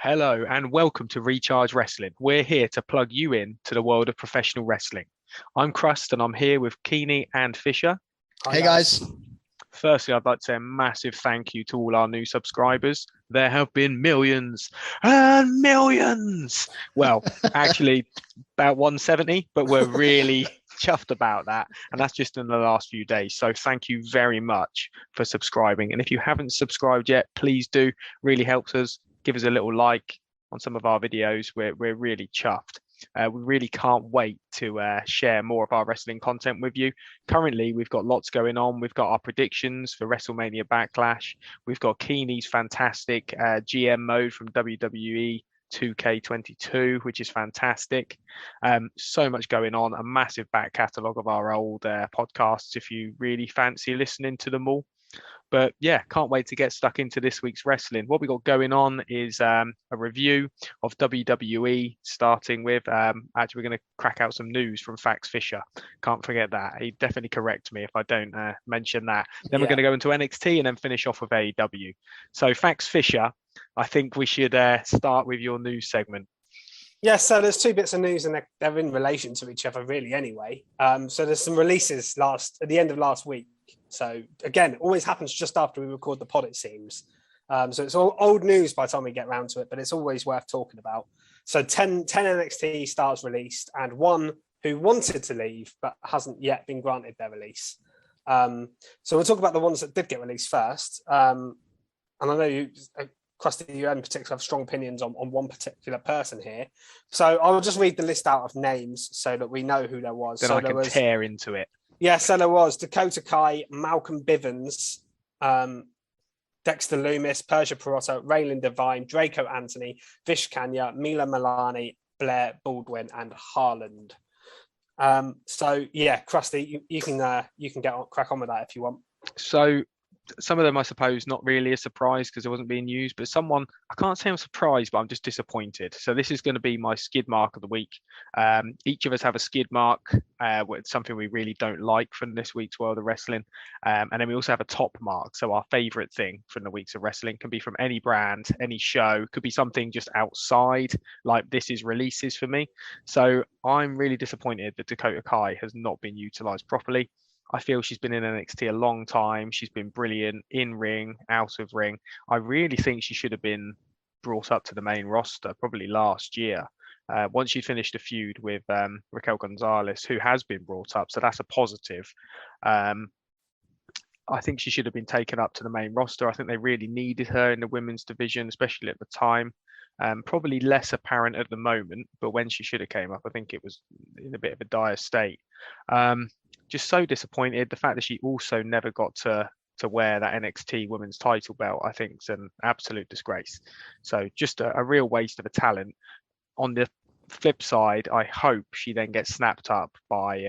Hello and welcome to Recharge Wrestling. We're here to plug you in to the world of professional wrestling. I'm Crust and I'm here with Keeney and Fisher. Hey guys. Firstly, I'd like to say a massive thank you to all our new subscribers. There have been millions and millions. Well, actually about 170, but we're really chuffed about that. And that's just in the last few days. So thank you very much for subscribing. And if you haven't subscribed yet, please do. Really helps us. Give us a little like on some of our videos. We're really chuffed. We really can't wait to share more of our wrestling content with you. Currently, we've got lots going on. We've got our predictions for WrestleMania Backlash. We've got Keeney's fantastic GM mode from WWE 2K22, which is fantastic. So much going on. A massive back catalogue of our old podcasts if you really fancy listening to them all. But yeah, can't wait to get stuck into this week's wrestling. What we got going on is a review of WWE, starting with, actually, we're going to crack out some news from Fax Fisher. Can't forget that. He'd definitely correct me if I don't mention that. Then we're going to go into NXT and then finish off with AEW. So Fax Fisher, I think we should start with your news segment. Yeah, so there's two bits of news and they're in relation to each other really anyway. So there's some releases at the end of last week. So again, it always happens just after we record the pod, it seems. So it's all old news by the time we get around to it, but it's always worth talking about. So 10 NXT stars released and one who wanted to leave but hasn't yet been granted their release. So we'll talk about the ones that did get released first. And I know you, Krusty, you in particular have strong opinions on one particular person here. So I'll just read the list out of names so that we know who there was. Then so I can tear into it. Yeah, so there was Dakota Kai, Malcolm Bivens, Dexter Loomis, Persia Pirotta, Raylan Devine, Draco Anthony, Vish Kanya, Mila Milani, Blair Baldwin, and Harland. So yeah, Krusty, you can crack on with that if you want. So some of them, I suppose, not really a surprise because it wasn't being used, but someone, I can't say I'm surprised, but I'm just disappointed. So this is going to be my skid mark of the week. Each of us have a skid mark, with something we really don't like from this week's World of Wrestling. And then we also have a top mark. So our favorite thing from the weeks of wrestling can be from any brand, any show, could be something just outside, like this is releases for me. So I'm really disappointed that Dakota Kai has not been utilized properly. I feel she's been in NXT a long time. She's been brilliant in ring, out of ring. I really think she should have been brought up to the main roster probably last year. Once she finished a feud with Raquel Gonzalez, who has been brought up, so that's a positive. I think she should have been taken up to the main roster. I think they really needed her in the women's division, especially at the time. Probably less apparent at the moment, but when she should have came up, I think it was in a bit of a dire state. Just so disappointed. The fact that she also never got to wear that NXT women's title belt, I think, is an absolute disgrace. So just a real waste of a talent. On the flip side, I hope she then gets snapped up by,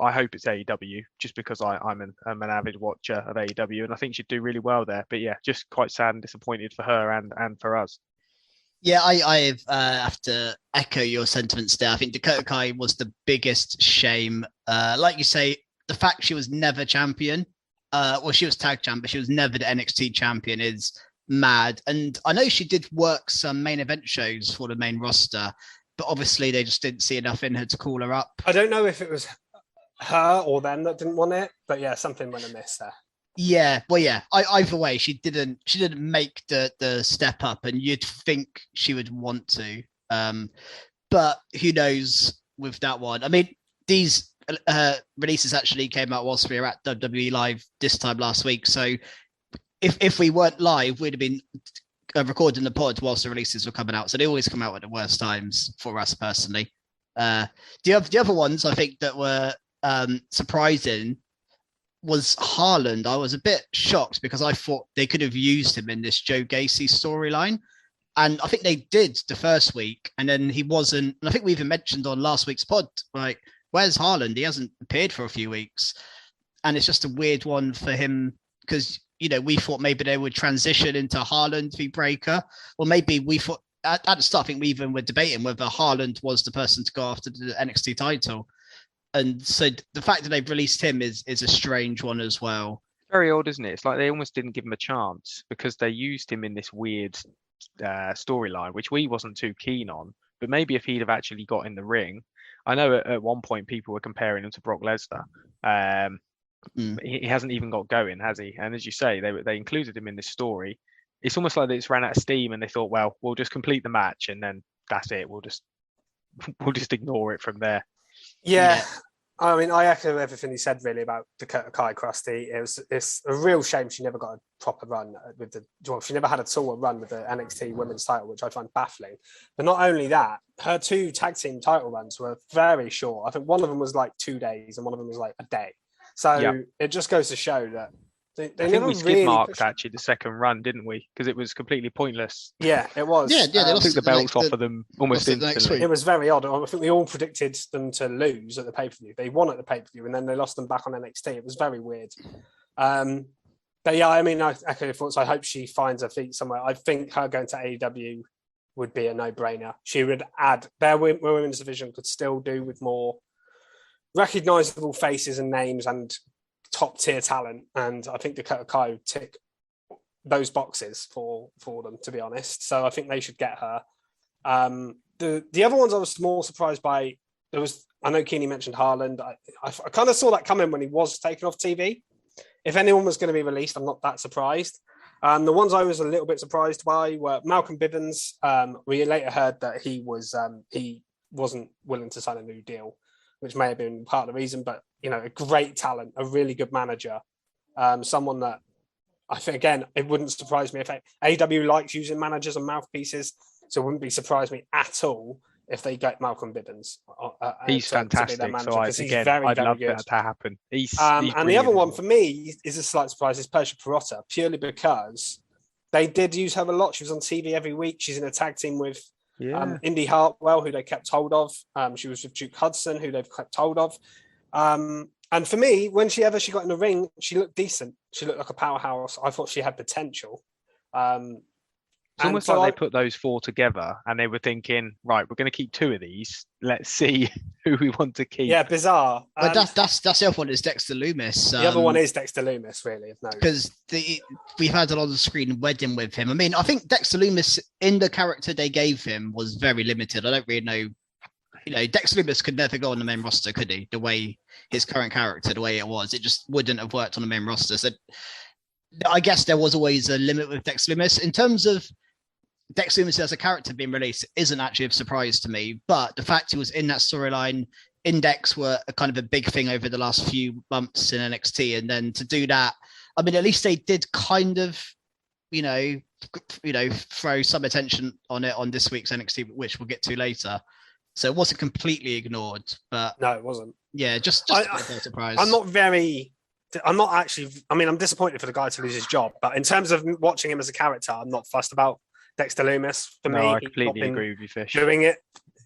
I hope it's AEW, just because I'm an avid watcher of AEW, and I think she'd do really well there. But yeah, just quite sad and disappointed for her and for us. Yeah, I have to echo your sentiments there. I think Dakota Kai was the biggest shame. Like you say, the fact she was never champion, she was tag champ, but she was never the NXT champion is mad. And I know she did work some main event shows for the main roster, but obviously they just didn't see enough in her to call her up. I don't know if it was her or them that didn't want it, but yeah, something went amiss there. Yeah, well, yeah. Either way, she didn't make the step up, and you'd think she would want to. But who knows with that one? I mean, these releases actually came out whilst we were at WWE Live this time last week. So if we weren't live, we'd have been recording the pod whilst the releases were coming out. So they always come out at the worst times for us personally. The other ones I think that were surprising was Harland. I was a bit shocked because I thought they could have used him in this Joe Gacy storyline. And I think they did the first week, and then he wasn't. And I think we even mentioned on last week's pod, like, where's Harland? He hasn't appeared for a few weeks. And it's just a weird one for him because, you know, we thought maybe they would transition into Harland v Breaker. Or maybe we thought at the start, I think we even were debating whether Harland was the person to go after the NXT title. And so the fact that they've released him is a strange one as well. Very odd, isn't it? It's like they almost didn't give him a chance because they used him in this weird storyline, which we wasn't too keen on. But maybe if he'd have actually got in the ring, I know at one point people were comparing him to Brock Lesnar. He hasn't even got going, has he? And as you say, they included him in this story. It's almost like it's ran out of steam, and they thought, well, we'll just complete the match, and then that's it. We'll just ignore it from there. Yeah. I mean, I echo everything he said really about Dakota Kai, Krusty. It's a real shame she never got a proper run she never had at all a run with the NXT Women's title, which I find baffling. But not only that, her 2 tag team title runs were very short. I think one of them was like 2 days and one of them was like a day. So it just goes to show that they I think we skid marked actually the second run, didn't we? Because it was completely pointless. Yeah, it was. Yeah, they took the belts off of them almost instantly. It was very odd. I think we all predicted them to lose at the pay-per-view. They won at the pay-per-view and then they lost them back on NXT. It was very weird. But yeah, I mean, I echo your thoughts. I hope she finds her feet somewhere. I think her going to AEW would be a no-brainer. She would add, their women's division could still do with more recognisable faces and names and top tier talent, and I think Dakota Kai would tick those boxes for them, to be honest. So I think they should get her. The other ones I was more surprised by, I know Keeney mentioned Haaland. I kind of saw that coming when he was taken off TV. If anyone was going to be released, I'm not that surprised. The ones I was a little bit surprised by were Malcolm Bivens. We later heard that he wasn't willing to sign a new deal, which may have been part of the reason, but a great talent, a really good manager, someone that I think, again, it wouldn't surprise me if AEW likes using managers and mouthpieces, so it wouldn't be surprise me at all if they get Malcolm Bivens. He's fantastic, so I'd love that to happen. He's and the other one for me is a slight surprise, is Persia Pirotta, purely because they did use her a lot. She was on TV every week. She's in a tag team with Indy Hartwell, who they kept hold of. She was with Duke Hudson, who they've kept hold of. And for me, when she got in the ring, she looked decent. She looked like a powerhouse. I thought she had potential. It's almost like they put those 4 together and they were thinking, right, we're going to keep 2 of these. Let's see who we want to keep. Yeah, bizarre. But that's the other one is Dexter Lumis. The other one is Dexter Lumis, really. Because we've had a lot of screen wedding with him. I mean, I think Dexter Lumis in the character they gave him was very limited. I don't really know. Dexter Lumis could never go on the main roster, could he? The way his current character, the way it was, it just wouldn't have worked on the main roster. So I guess there was always a limit with Dexter Lumis. In terms of Dexter Lumis as a character being released, isn't actually a surprise to me. But the fact he was in that storyline, Index were a kind of a big thing over the last few months in NXT. And then to do that, I mean, at least they did kind of, throw some attention on it on this week's NXT, which we'll get to later. So it wasn't completely ignored, but no, it wasn't. Yeah, just a surprise. I'm disappointed for the guy to lose his job, but in terms of watching him as a character, I'm not fussed about Dexter Lumis. For me, I completely agree with you, Fish. Doing it,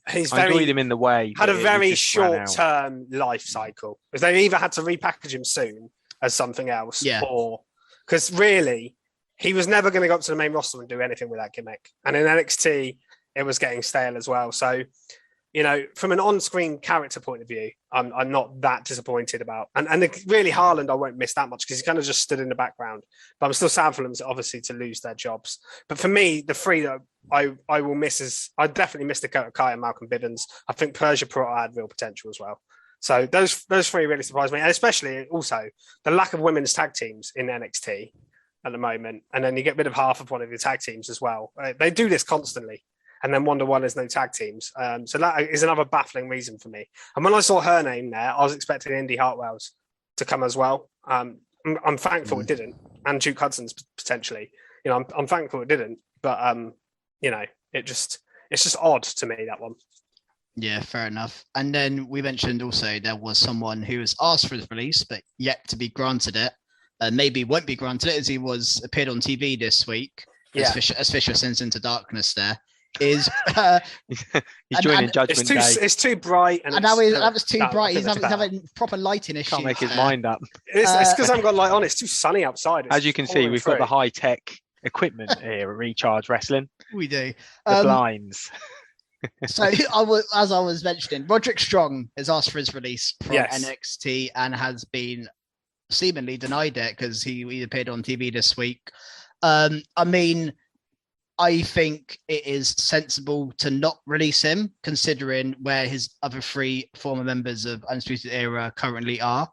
I enjoyed him in the way. Had a very short-term life cycle, because they either had to repackage him soon as something else, or because really he was never going to go up to the main roster and do anything with that gimmick. And in NXT, it was getting stale as well. So, from an on-screen character point of view, I'm not that disappointed about. And really, Haaland, I won't miss that much because he kind of just stood in the background. But I'm still sad for them, obviously, to lose their jobs. But for me, the 3 that I will miss is, I definitely miss Dakota Kai and Malcolm Bivens. I think Persia Pirotta had real potential as well. So those 3 really surprised me. And especially also the lack of women's tag teams in NXT at the moment. And then you get rid of half of one of your tag teams as well. They do this constantly. And then wonder why there's no tag teams. So that is another baffling reason for me. And when I saw her name there, I was expecting Indy Hartwell's to come as well. I'm thankful it didn't, and Duke Hudson's potentially. I'm thankful it didn't, but it's just odd to me, that one. Yeah, fair enough. And then we mentioned also there was someone who was asked for his release, but yet to be granted it. Maybe won't be granted it, as he appeared on TV this week. Yeah. As Fisher sends into darkness there. Is he's joining Judgment Day. It's too bright, and now it's too bright. He's having proper lighting issues. Can't make his mind up. It's because I haven't got light on. It's too sunny outside. As you can see, we've got the high tech equipment here at Recharge Wrestling. We do the blinds. So as I was mentioning, Roderick Strong has asked for his release from NXT and has been seemingly denied it because he appeared on TV this week. I mean, I think it is sensible to not release him, considering where his other 3 former members of Undisputed Era currently are.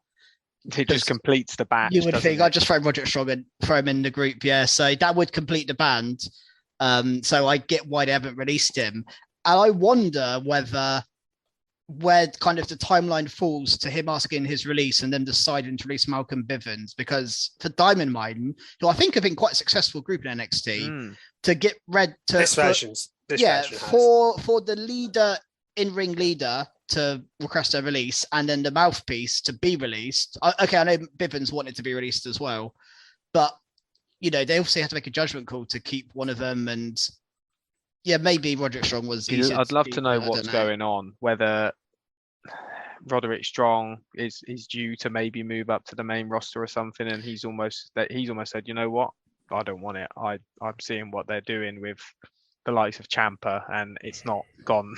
It just completes the batch. You would think I'd just throw Roderick Strong and throw him in the group, yeah. So that would complete the band. So I get why they haven't released him. And I wonder where kind of the timeline falls to him asking his release and then deciding to release Malcolm Bivens, because for Diamond Mine, who I think have been quite a successful group in NXT, to get red to this version for the leader, in-ring leader, to request a release and then the mouthpiece to be released. Okay, I know Bivens wanted to be released as well, but they obviously have to make a judgment call to keep one of them. And yeah, maybe Roderick Strong was. I'd love to know what's going on. Whether Roderick Strong is due to maybe move up to the main roster or something, and he's almost said, you know what, I don't want it. I'm seeing what they're doing with the likes of Ciampa, and it's not gone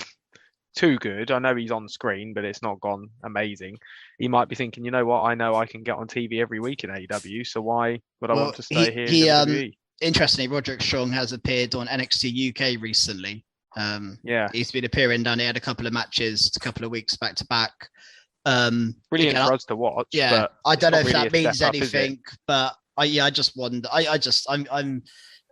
too good. I know he's on screen, but it's not gone amazing. He might be thinking, you know what, I know I can get on TV every week in AEW, so why would I want to stay here in WWE? Interestingly, Roderick Strong has appeared on NXT UK recently. He's been appearing down. He had a couple of matches a couple of weeks back to back. Brilliant for us to watch. Yeah, but I don't know if that means anything, but I just wonder. I'm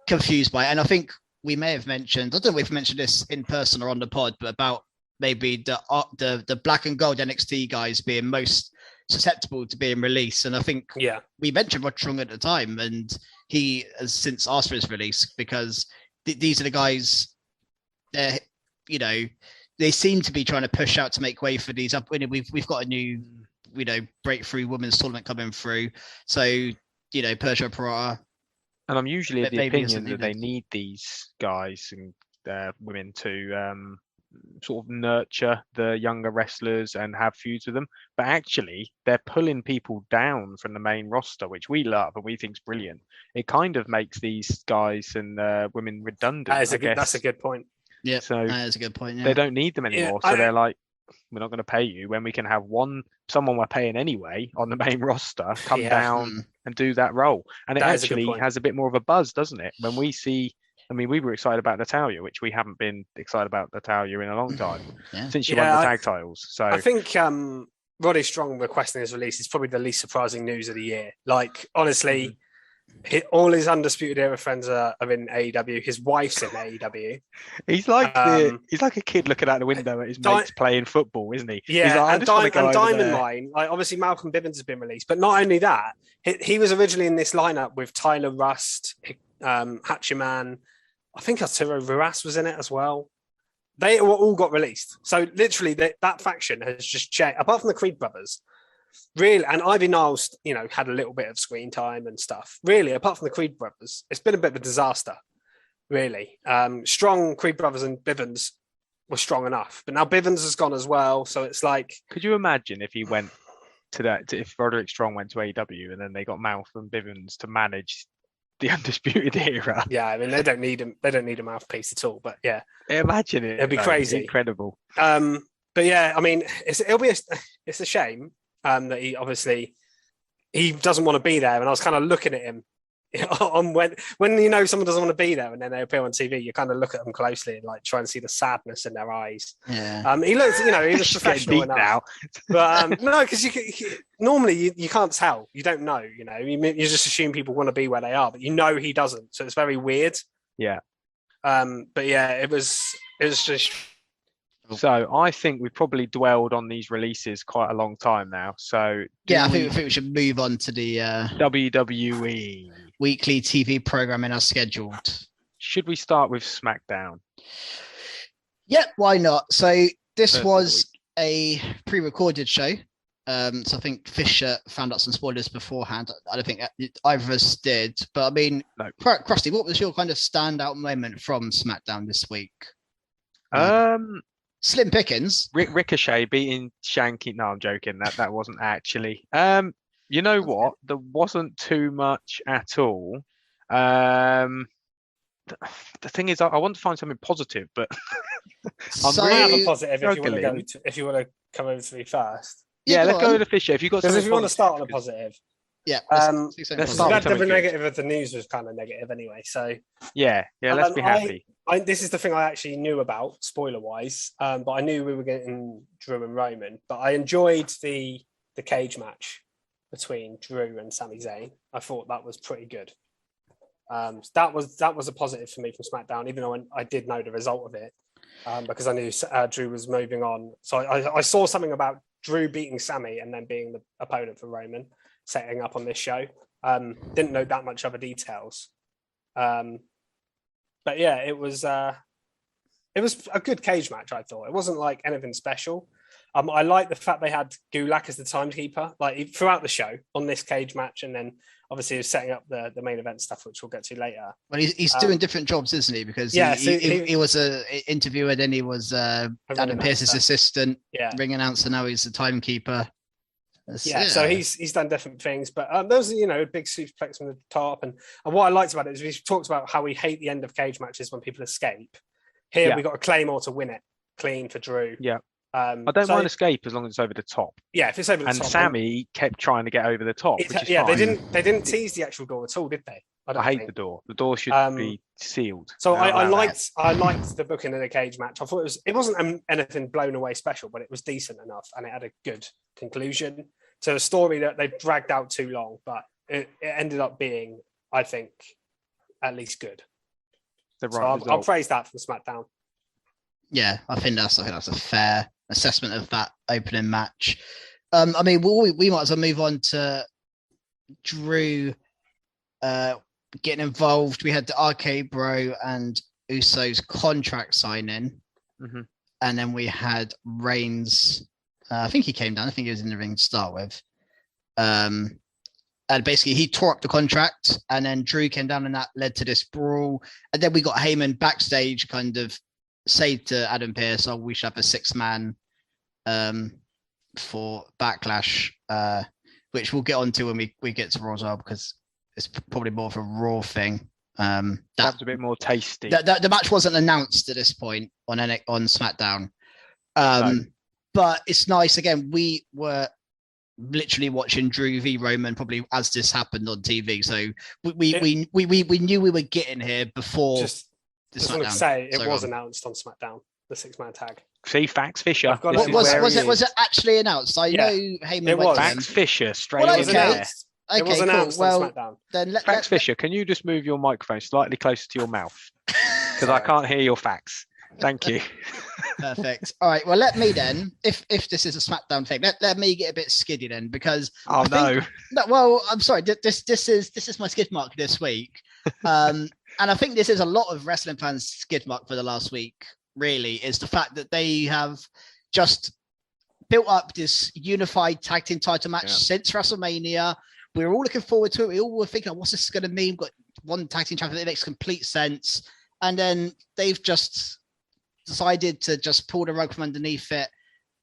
confused by it, and I think we may have mentioned. I don't know if we've mentioned this in person or on the pod, but about maybe the black and gold NXT guys being most susceptible to being released. And I think we mentioned Rod Strong at the time, and he has since asked for his release because these are the guys. They seem to be trying to push out to make way for these up. We've got a new, breakthrough women's tournament coming through. So, Persia Parata. And I'm usually of the opinion that they need these guys and women to sort of nurture the younger wrestlers and have feuds with them. But actually, they're pulling people down from the main roster, which we love and we think is brilliant. It kind of makes these guys and women redundant. That's a good point. Yeah, so that is a good point. Yeah. They don't need them anymore. So they're like, we're not going to pay you when we can have someone we're paying anyway on the main roster come down and do that role. And it actually has a bit more of a buzz, doesn't it? When we see, we were excited about Natalya, which we haven't been excited about Natalya in a long time since she won the tag titles. So I think Roddy Strong requesting his release is probably the least surprising news of the year. Like, honestly, all his Undisputed Era friends are in AEW. His wife's in AEW. He's like he's like a kid looking out the window at his mates playing football, isn't he? Yeah, like, and Diamond Mine, like obviously Malcolm Bivens has been released, but not only that, he was originally in this lineup with Tyler Rust, Hatchiman. I think Arturo Ruas was in it as well. They all got released. So literally, that faction has just changed. Apart from the Creed brothers. Really, and Ivy Niles, had a little bit of screen time and stuff. Really, apart from the Creed brothers, it's been a bit of a disaster. Really, Strong, Creed brothers, and Bivens were strong enough, but now Bivens has gone as well. So it's like, could you imagine if he went to that? If Roderick Strong went to AEW and then they got Mouth and Bivens to manage the Undisputed Era? Yeah, they don't need him. They don't need a mouthpiece at all. But yeah, imagine it. It'd be crazy, incredible. But yeah, it's a shame. That he doesn't want to be there, and I was kind of looking at him on when someone doesn't want to be there, and then they appear on TV. You kind of look at them closely and like try and see the sadness in their eyes. Yeah. He looks, he was professional enough now, but no, because normally you can't tell, you don't know, you just assume people want to be where they are, but he doesn't, so it's very weird. Yeah. But yeah, it was just. So I think we've probably dwelled on these releases quite a long time now. So I think we should move on to the WWE weekly TV programming as scheduled. Should we start with SmackDown? Yeah, why not? So this was a pre-recorded show. So I think Fisher found out some spoilers beforehand. I don't think either of us did. But no. Krusty, what was your kind of standout moment from SmackDown this week? Slim pickings. Ricochet beating Shanky. No, I'm joking. That wasn't actually. You know what? There wasn't too much at all. The thing is, I want to find something positive, but I'm really a positive if you want to come over to me first. Yeah, let's go to Fisher. If you got, because if you want to start on a positive, Yeah. Let's I'm start glad with the something good. negative of the news was kind of negative anyway. So Yeah, let's be happy. This is the thing I actually knew about, spoiler wise, but I knew we were getting Drew and Roman. But I enjoyed the cage match between Drew and Sami Zayn. I thought that was pretty good. That was a positive for me from SmackDown, even though I did know the result of it, because I knew Drew was moving on. So I saw something about Drew beating Sami and then being the opponent for Roman, setting up on this show. Didn't know that much other details. But yeah, it was a good cage match, I thought. It wasn't like anything special. I like the fact they had Gulak as the timekeeper, like throughout the show on this cage match, and then obviously he was setting up the main event stuff, which we'll get to later. Well, he's doing different jobs, isn't he? Because he was a interviewer, then he was Adam Pearce's assistant, ring announcer. Now he's the timekeeper. So he's done different things, but there was a big suplex from the top, and what I liked about it is we talked about how we hate the end of cage matches when people escape. Here we got a Claymore to win it clean for Drew. Yeah. I don't mind escape as long as it's over the top. Yeah, if it's over the top. And Sami kept trying to get over the top, which is fine. They didn't tease the actual door at all, did they? I hate the door. The door should be sealed. So I liked the booking of the cage match. I thought it wasn't anything blown away special, but it was decent enough, and it had a good conclusion to a story that they dragged out too long, but it ended up being, I think, at least good. I'll praise that from SmackDown. Yeah, I think that's a fair assessment of that opening match. I mean, we might as well move on to Drew getting involved. We had the RK Bro and Uso's contract signing, and then we had Reigns. I think he came down. I think he was in the ring to start with. And basically, he tore up the contract, and then Drew came down, and that led to this brawl. And then we got Heyman backstage, kind of said to Adam Pearce, "Oh, we should have a 6-man for Backlash," which we'll get onto when we get to Raw as well, because it's probably more of a Raw thing. That's a bit more tasty. The match wasn't announced at this point on SmackDown. No. But it's nice. Again, we were literally watching Drew v Roman probably as this happened on TV. So we knew we were getting here before. Just want to say it was announced on SmackDown, the 6-man tag. See, Fax Fisher. Was it actually announced? I know Heyman went Fax Fisher straight away. Okay, it was announced on SmackDown. Then Fax Fisher, can you just move your microphone slightly closer to your mouth? Because I can't hear your facts. Thank you. Perfect. All right. Well, let me then, if this is a SmackDown thing, let me get a bit skiddy then, because no. Well, I'm sorry. This is my skid mark this week, and I think this is a lot of wrestling fans' skid mark for the last week. Really, is the fact that they have just built up this unified tag team title match since WrestleMania. We were all looking forward to it. We all were thinking, what's this going to mean? We've got one tag team champion that makes complete sense, and then they've just decided to just pull the rug from underneath it.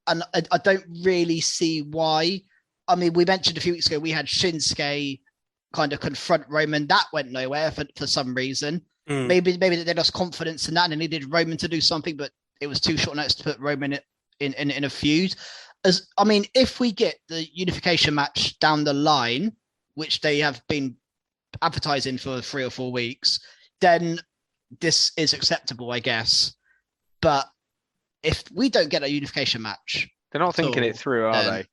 And I don't really see why. I mean, we mentioned a few weeks ago, we had Shinsuke kind of confront Roman. That went nowhere for some reason. Maybe they lost confidence in that and they needed Roman to do something, but it was too short notice to put Roman in a feud. If we get the unification match down the line, which they have been advertising for 3 or 4 weeks, then this is acceptable, I guess. But if we don't get a unification match, they're not thinking it through, are they?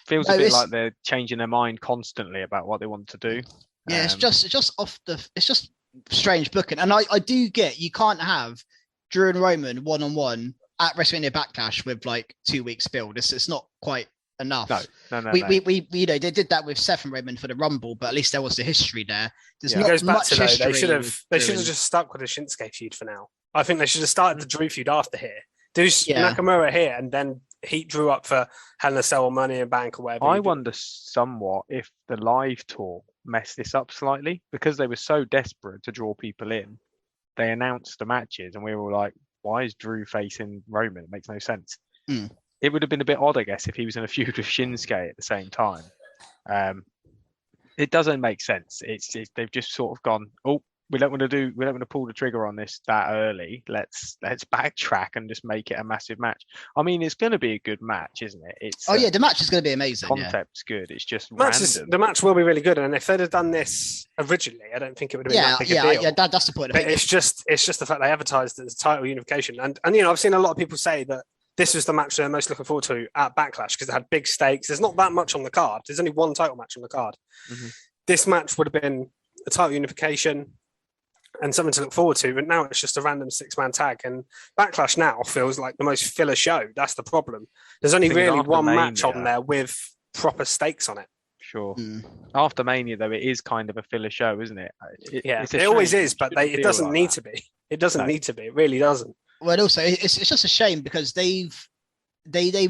Feels a bit like they're changing their mind constantly about what they want to do. Yeah, it's just strange booking. And I do get, you can't have Drew and Roman one-on-one at WrestleMania Backlash with like 2 weeks build. It's not quite enough. No. We they did that with Seth and Roman for the Rumble, but at least there was the history there. There's not it goes back much to history. They should have just stuck with the Shinsuke feud for now. I think they should have started the Drew feud after here. Do Nakamura here and then heat Drew up for Hell in a Cell or Money in Bank or whatever. I wonder somewhat if the live tour messed this up slightly, because they were so desperate to draw people in. They announced the matches and we were all like, why is Drew facing Roman? It makes no sense. It would have been a bit odd, I guess, if he was in a feud with Shinsuke at the same time. It doesn't make sense. They've just sort of gone, we don't want to pull the trigger on this that early. Let's backtrack and just make it a massive match. I mean, it's going to be a good match, isn't it? It's the match is going to be amazing. Concept's good. It's just the match will be really good. And if they'd have done this originally, I don't think it would have been that big a deal. Yeah, that's the point. But it's just the fact they advertised it as title unification, and I've seen a lot of people say that this was the match they're most looking forward to at Backlash because it had big stakes. There's not that much on the card. There's only one title match on the card. Mm-hmm. This match would have been a title unification and something to look forward to, but now it's just a random 6-man tag, and Backlash now feels like the most filler show. That's the problem. There's only really one match on there with proper stakes on it. Sure. After Mania, though, it is kind of a filler show, isn't it? It always is, but it doesn't need to be. It doesn't need to be. It really doesn't. Well, also, it's just a shame because they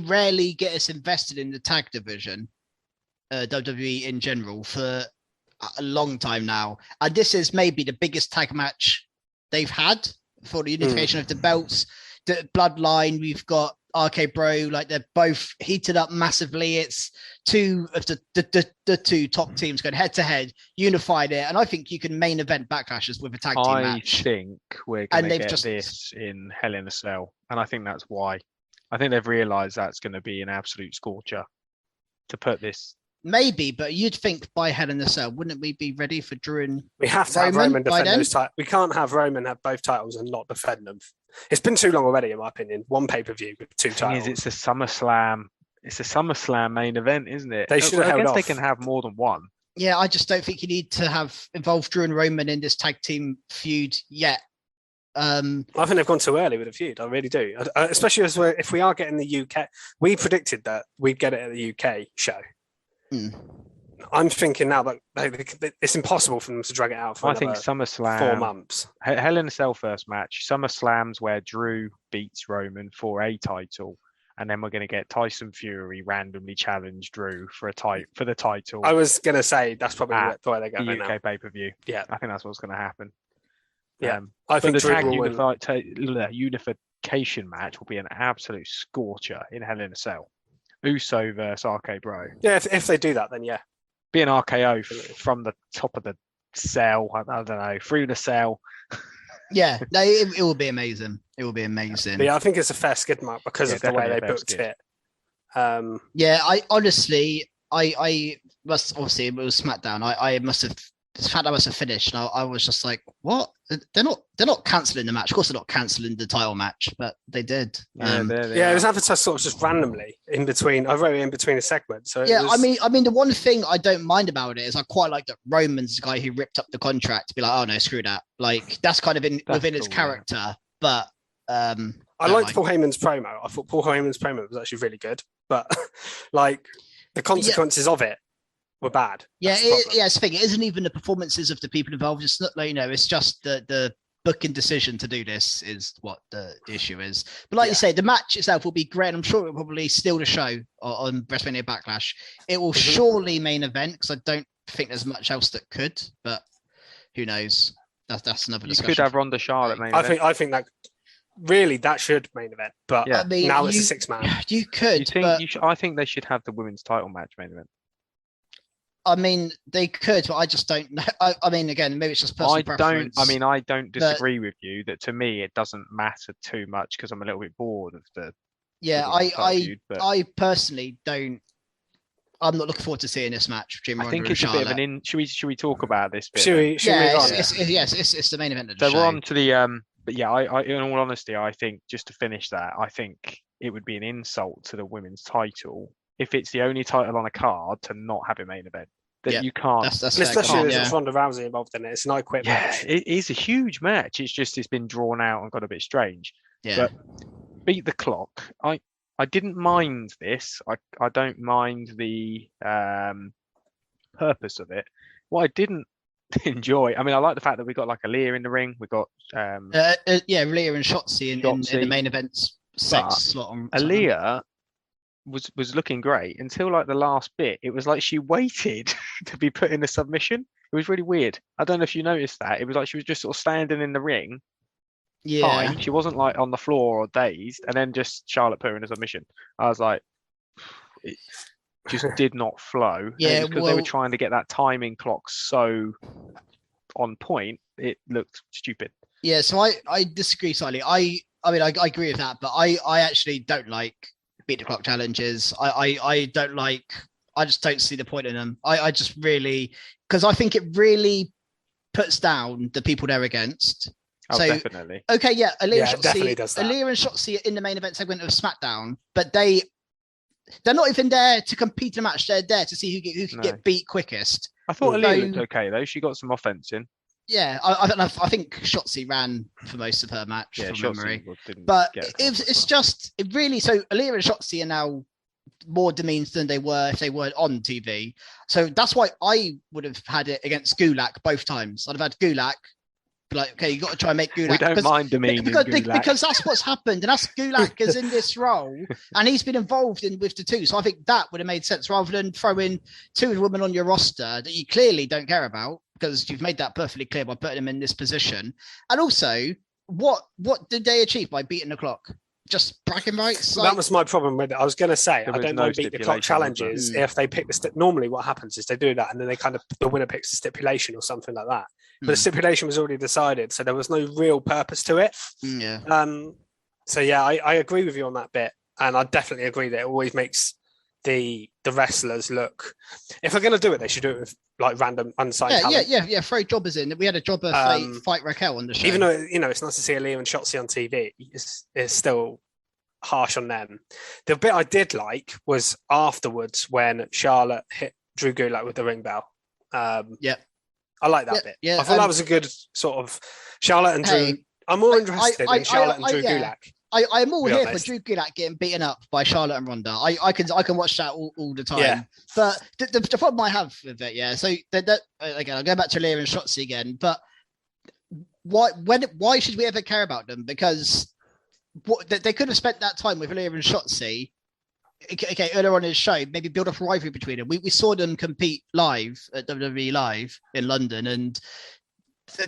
rarely get us invested in the tag division, WWE in general, for a long time now, and this is maybe the biggest tag match they've had for the unification of the belts. The Bloodline, we've got RK Bro, like they're both heated up massively. It's two of the two top teams going head to head, unified it, and I think you can main event Backlashes with a tag team match. I think we're going to get this in Hell in a Cell, and I think that's why. I think they've realised that's going to be an absolute scorcher to put this. Maybe, but you'd think by Hell in a Cell, wouldn't we be ready for Drew and we have to have Roman defend those titles. We can't have Roman have both titles and not defend them. It's been too long already, in my opinion. One pay-per-view with 2 titles. It's a SummerSlam. It's a SummerSlam main event, isn't it? They should have held off. They can have more than one. Yeah, I just don't think you need to have involved Drew and Roman in this tag team feud yet. I think they've gone too early with the feud. I really do. Especially if we are getting the UK. We predicted that we'd get it at the UK show. I'm thinking now that it's impossible for them to drag it out for SummerSlam 4 months. Hell in a Cell first match. SummerSlam's where Drew beats Roman for a title, and then we're going to get Tyson Fury randomly challenge Drew for the title. I was going to say that's probably the way they're going the now. UK pay-per-view. Yeah, I think that's what's going to happen. Yeah, I think the tag unification match will be an absolute scorcher in Hell in a Cell. Uso versus RK Bro. Yeah, if they do that, then yeah. Be an RKO from the top of the cell. I don't know, through the cell. Yeah, no, it will be amazing. It will be amazing. But yeah, I think it's a fair skid mark because of the way they booked it. Yeah, I honestly, I must, obviously it was SmackDown. I must have, SmackDown must have finished, and I was just like, what? They're not cancelling the match. Of course, they're not cancelling the title match, but they did. It was advertised sort of just randomly in between. I wrote it in between a segment. So yeah, I mean, the one thing I don't mind about it is I quite like that Roman's the guy who ripped up the contract to be like, oh no, screw that. Like that's kind of within its character. Yeah. But I liked Paul Heyman's promo. I thought Paul Heyman's promo was actually really good, but like the consequences of it were bad. Yeah, it's the thing. It isn't even the performances of the people involved. It's not like, it's just the booking decision to do this is what the issue is. But like you say, the match itself will be great. I'm sure it will probably steal the show on WrestleMania Backlash. It will surely main event because I don't think there's much else that could, but who knows? That's another discussion. You could have Ronda Charlotte main event. I think that really that should main event, but I mean, now it's a 6-man. You could. I think they should have the women's title match main event. I mean, they could, but I just don't know. I mean, again, maybe it's just personal preference. I don't disagree with you that to me it doesn't matter too much because I'm a little bit bored of the. Yeah, I personally don't. I'm not looking forward to seeing this match. I think it's a bit of an Should we talk about this bit? Should we move on? It's the main event of the show. So we're on to the. But yeah, I in all honesty, I think just to finish that, I think it would be an insult to the women's title if it's the only title on a card to not have a main event. That you can't. That's especially there's Ronda Rousey involved in it. It's an I Quit match. It is a huge match. It's been drawn out and got a bit strange. Yeah. But beat the clock. I didn't mind this. I don't mind the purpose of it. What I didn't enjoy, I mean, I like the fact that we got like Aaliyah in the ring. We got Aaliyah and Shotzi in the main events slot. Aaliyah was looking great until like the last bit. It was like she waited to be put in the submission. It was really weird. I don't know if you noticed that. It was like she was just sort of standing in the ring. Yeah. Fine. She wasn't like on the floor or dazed, and then just Charlotte put her in a submission. I was like, it just did not flow. Yeah, because they were trying to get that timing clock so on point, it looked stupid. Yeah, so I disagree slightly. I mean, I agree with that, but I actually don't like beat the clock challenges. I don't like. I just don't see the point in them. I just really, because I think it really puts down the people they're against. Oh, so definitely. Okay, yeah, Aaliyah definitely does that. Aaliyah and Shotzi are in the main event segment of SmackDown, but they're not even there to compete in a match. They're there to see who can get beat quickest. I thought Aaliyah looked okay though. She got some offense in. Yeah, I think Shotzi ran for most of her match from memory. But it's just it really. So Aaliyah and Shotzi are now more demeaned than they were if they weren't on TV. So that's why I would have had it against Gulak both times. I'd have had Gulak. Like, okay, you got to try and make Gulak. We don't mind demeaning Gulak. Because that's what's happened, and that's Gulak is in this role, and he's been involved with the two. So I think that would have made sense rather than throwing two women on your roster that you clearly don't care about, because you've made that perfectly clear by putting them in this position. And also, what did they achieve by beating the clock? Just bragging rights? That was my problem with it. I was going to say, I don't mind beat the clock challenges if they pick the normally what happens is they do that and then they the winner picks the stipulation or something like that. But the stipulation was already decided, so there was no real purpose to it. Yeah. So yeah, I agree with you on that bit, and I definitely agree that it always makes the wrestlers look. If they're going to do it, they should do it with like random unsigned talent. Yeah. Throw jobbers in. We had a jobber fight Raquel on the show. Even though it's nice to see Aaliyah and Shotzi on TV, it's still harsh on them. The bit I did like was afterwards when Charlotte hit Drew Gulak with the ring bell. I like that bit. Yeah, I thought that was a good sort of Charlotte and Drew. I'm more interested in Charlotte and Drew Gulak. I'm all here for Drew Gulak getting beaten up by Charlotte and Ronda. I can watch that all the time. Yeah. But the problem I have with it, so again, I'll go back to Leah and Shotzi again. But why should we ever care about them? Because they could have spent that time with Leah and Shotzi. Okay, earlier on in the show, maybe build up a rivalry between them. We saw them compete live at WWE Live in London, and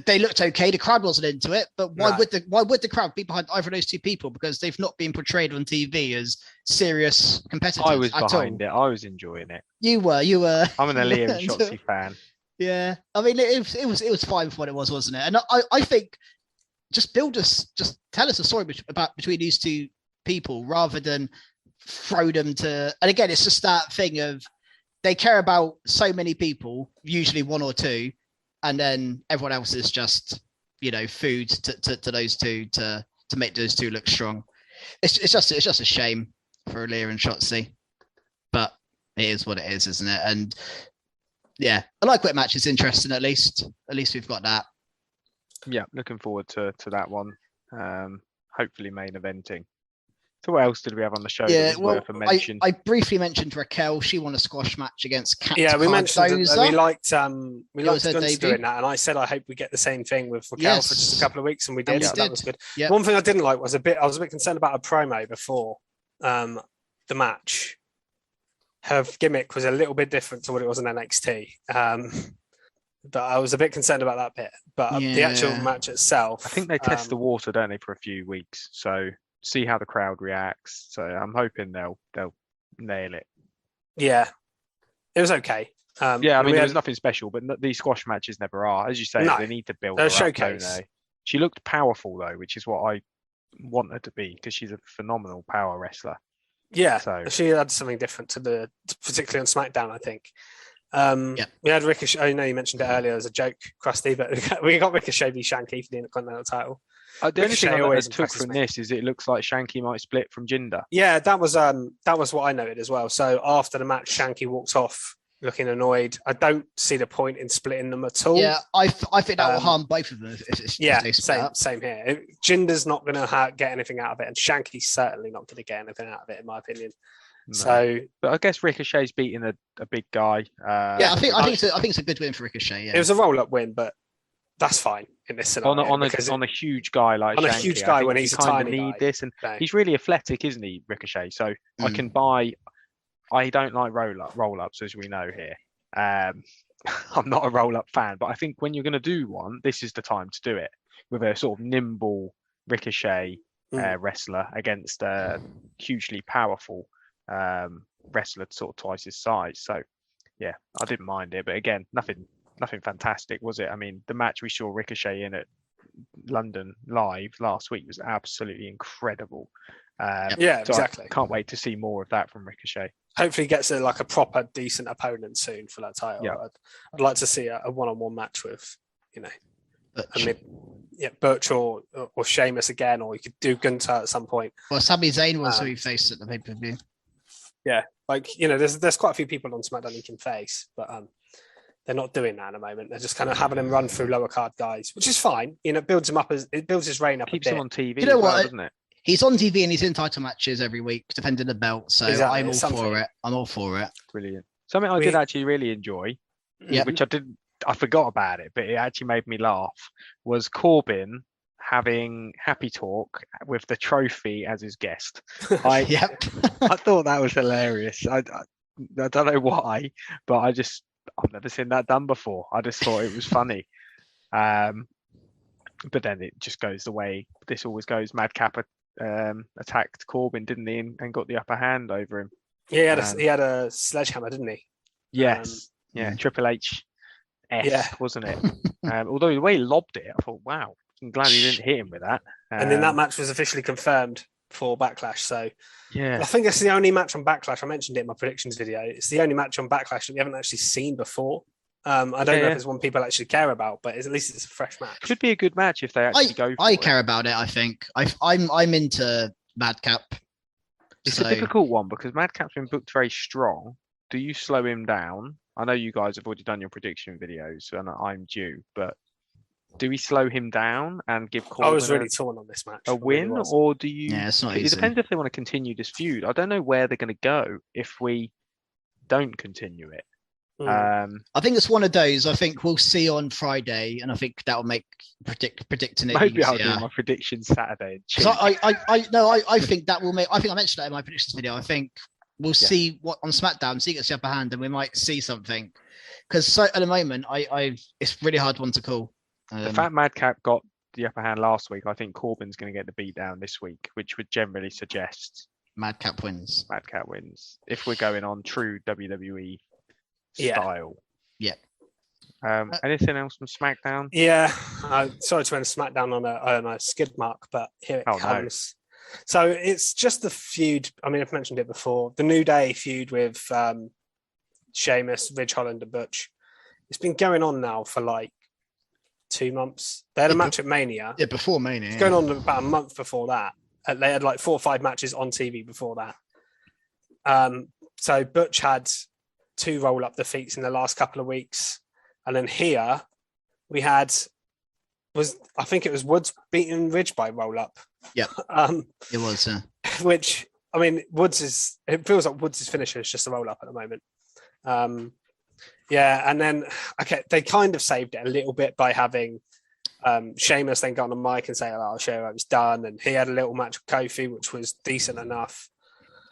they looked okay. The crowd wasn't into it, but why would the crowd be behind either of those two people? Because they've not been portrayed on TV as serious competitors. I was behind it. I was enjoying it. You were. I'm an Aaliyah and Shotzi fan. Yeah, I mean it was fine for what it was, wasn't it? And I think just tell us a story between these two people rather than throw them to. And again, it's just that thing of they care about so many people, usually one or two, and then everyone else is just food to those two to make those two look strong. It's just a shame for Aaliyah and Shotzi, but it is what it is, isn't it? And yeah, I like what match is interesting. At least we've got that. Yeah, looking forward to that one. Hopefully main eventing. So what else did we have on the show? Yeah, well, I briefly mentioned Raquel. She won a squash match against Kat. Yeah, we mentioned that we liked Guns doing that, and I said I hope we get the same thing with Raquel for just a couple of weeks, and we did. So that was good. Yep. One thing I didn't like was I was a bit concerned about a promo before the match. Her gimmick was a little bit different to what it was in NXT. But I was a bit concerned about that bit. But the actual match itself, I think they test the water, don't they, for a few weeks? So see how the crowd reacts. So I'm hoping they'll nail it. Yeah, it was okay. I mean, there was nothing special, but these squash matches never are. As you say, they need to build her showcase. Up, she looked powerful though, which is what I want her to be because she's a phenomenal power wrestler. Yeah, so she had something different particularly on SmackDown, I think. We had Ricochet. I know you mentioned it earlier as a joke, Krusty, but we got Ricochet v Shanky for the Intercontinental title. The only thing I always took from this is it looks like Shanky might split from Jinder. Yeah, that was what I noted as well. So after the match, Shanky walks off looking annoyed. I don't see the point in splitting them at all. Yeah, I think that will harm both of them. If same here. Jinder's not going to get anything out of it, and Shanky's certainly not going to get anything out of it, in my opinion. No. So, but I guess Ricochet's beating a big guy. I think it's a good win for Ricochet. Yeah, it was a roll-up win, but that's fine in this scenario. On a huge guy like Shanky, a huge guy when he's a tiny guy. This, and he's really athletic, isn't he, Ricochet? So I can buy. I don't like roll-ups, as we know here. I'm not a roll-up fan, but I think when you're going to do one, this is the time to do it with a sort of nimble Ricochet wrestler against a hugely powerful wrestler, sort of twice his size. So yeah, I didn't mind it, but again, nothing nothing fantastic, was it? I mean, the match we saw Ricochet in at London live last week was absolutely incredible. Yeah, so exactly. I can't wait to see more of that from Ricochet. Hopefully, he gets a proper decent opponent soon for that title. Yeah. I'd like to see a one-on-one match with, Butch. Butch or Sheamus again, or you could do Gunther at some point. Well, Sami Zayn was who he faced at the pay-per-view. Yeah, there's quite a few people on SmackDown he can face, but they're not doing that at the moment. They're just kind of having him run through lower card guys, which is fine. It builds him up it builds his reign up. Keeps him on TV. You know what, what? doesn't it? He's on TV and he's in title matches every week, defending the belt. So Exactly, I'm all for it. I'm all for it. Brilliant. Something I did actually really enjoy, which I forgot about it, but it actually made me laugh, was Corbin having happy talk with the trophy as his guest. I thought that was hilarious. I don't know why, but I've never seen that done before. I just thought it was funny. But then it just goes the way this always goes. Madcap attacked Corbin, didn't he, and got the upper hand over him. Yeah, he had a sledgehammer, didn't he? Yes. Triple H. Wasn't it? Although the way he lobbed it, I thought, wow, I'm glad he didn't hit him with that. And then that match was officially confirmed for Backlash. So yeah, I think it's the only match on Backlash. I mentioned it in my predictions video. It's the only match on Backlash that we haven't actually seen before. I don't know if it's one people actually care about, but at least it's a fresh match. Could be a good match if they actually go for it. I care about it, I think. I'm into Madcap. It's a difficult one because Madcap's been booked very strong. Do you slow him down? I know you guys have already done your prediction videos and I'm due, but do we slow him down and give Corbin I was really torn on this match. a win, really or do you? Yeah, it's not easy. It depends if they want to continue this feud. I don't know where they're going to go if we don't continue it. I think it's one of those. I think we'll see on Friday, and I think that will make predicting it. Maybe easier. I'll do my predictions Saturday. So I think that will make. I think I mentioned that in my predictions video. I think we'll see what on SmackDown. See gets the upper hand, and we might see something. Because at the moment, it's really hard one to call. The fact Madcap got the upper hand last week, I think Corbin's going to get the beat down this week, which would generally suggest Madcap wins. Madcap wins if we're going on true WWE style. Yeah. Anything else from SmackDown? Yeah. Sorry to end SmackDown on a skid mark, but here it comes. No. So it's just the feud. I mean, I've mentioned it before. The New Day feud with Sheamus, Ridge Holland, and Butch. It's been going on now for like 2 months. They had a match at Mania. Yeah, before Mania. It's going on about a month before that. They had like 4 or 5 matches on TV before that. So Butch had 2 roll-up defeats in the last couple of weeks. And then here we had, I think it was Woods beating Ridge by roll-up. Yeah, it was. Which, I mean, it feels like Woods' finisher is just a roll-up at the moment. And then, they kind of saved it a little bit by having Sheamus then go on the mic and say, I'll show you how it's done. And he had a little match with Kofi, which was decent enough.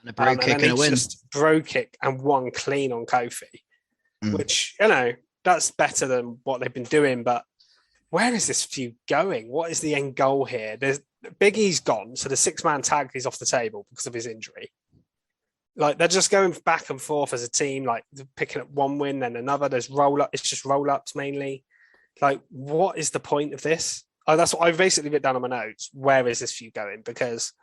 And a bro kick and a win. Just bro kick and won clean on Kofi, which, that's better than what they've been doing. But where is this feud going? What is the end goal here? Big E's gone, so the 6-man tag is off the table because of his injury. Like, they're just going back and forth as a team, like picking up one win, then another. There's roll-up. It's just roll-ups mainly. Like, what is the point of this? That's what I basically written down on my notes. Where is this feud going? Because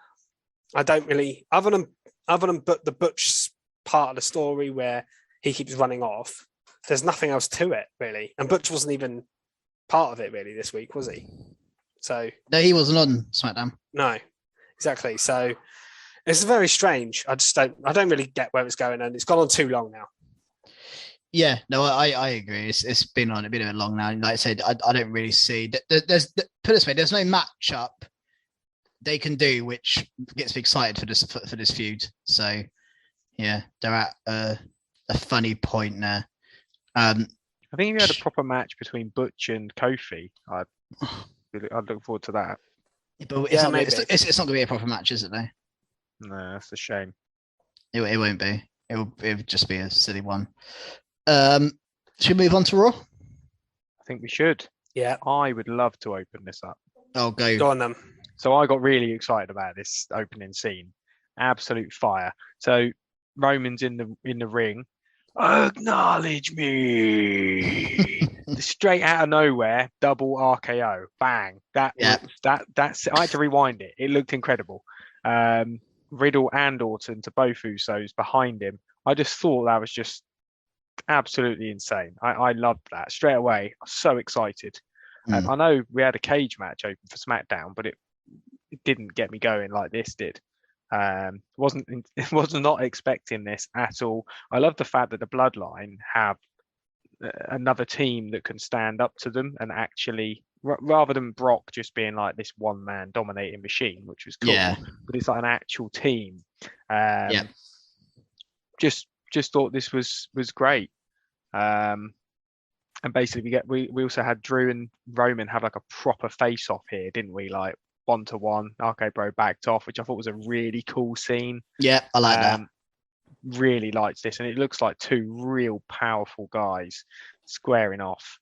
I don't really, other than the Butch part of the story where he keeps running off, there's nothing else to it, really. And Butch wasn't even part of it, really, this week, was he? So no, he wasn't on SmackDown. No, exactly. So it's very strange. I don't really get where it's going, and it's gone on too long now. Yeah, no, I agree. It's been on a bit long now. Like I said, I don't really see. Put it this way, there's no matchup they can do which gets me excited for this feud. So yeah, they're at a funny point there. I think if you had a proper match between Butch and Kofi, I'd look forward to that. But it's not going to be a proper match, is it? Though. No, that's a shame. It won't be. It would just be a silly one. Should we move on to Raw? I think we should. Yeah. I would love to open this up. Oh, go on then. So I got really excited about this opening scene. Absolute fire. So Roman's in the ring. Acknowledge me. straight out of nowhere, double RKO, bang. That's I had to rewind it. It looked incredible. Riddle and Orton to both Usos behind him. I just thought that was just absolutely insane. I loved that straight away. I was so excited. I know we had a cage match open for SmackDown, but it didn't get me going like this did. Was not expecting this at all. I love the fact that the Bloodline have another team that can stand up to them and actually, rather than Brock just being like this one man dominating machine, which was cool, but it's like an actual team. Just thought this was great. And basically we also had Drew and Roman have like a proper face off here, didn't we? Like 1-to-1. RK Bro backed off, which I thought was a really cool scene. Yeah, I like that. Really liked this, and it looks like two real powerful guys squaring off.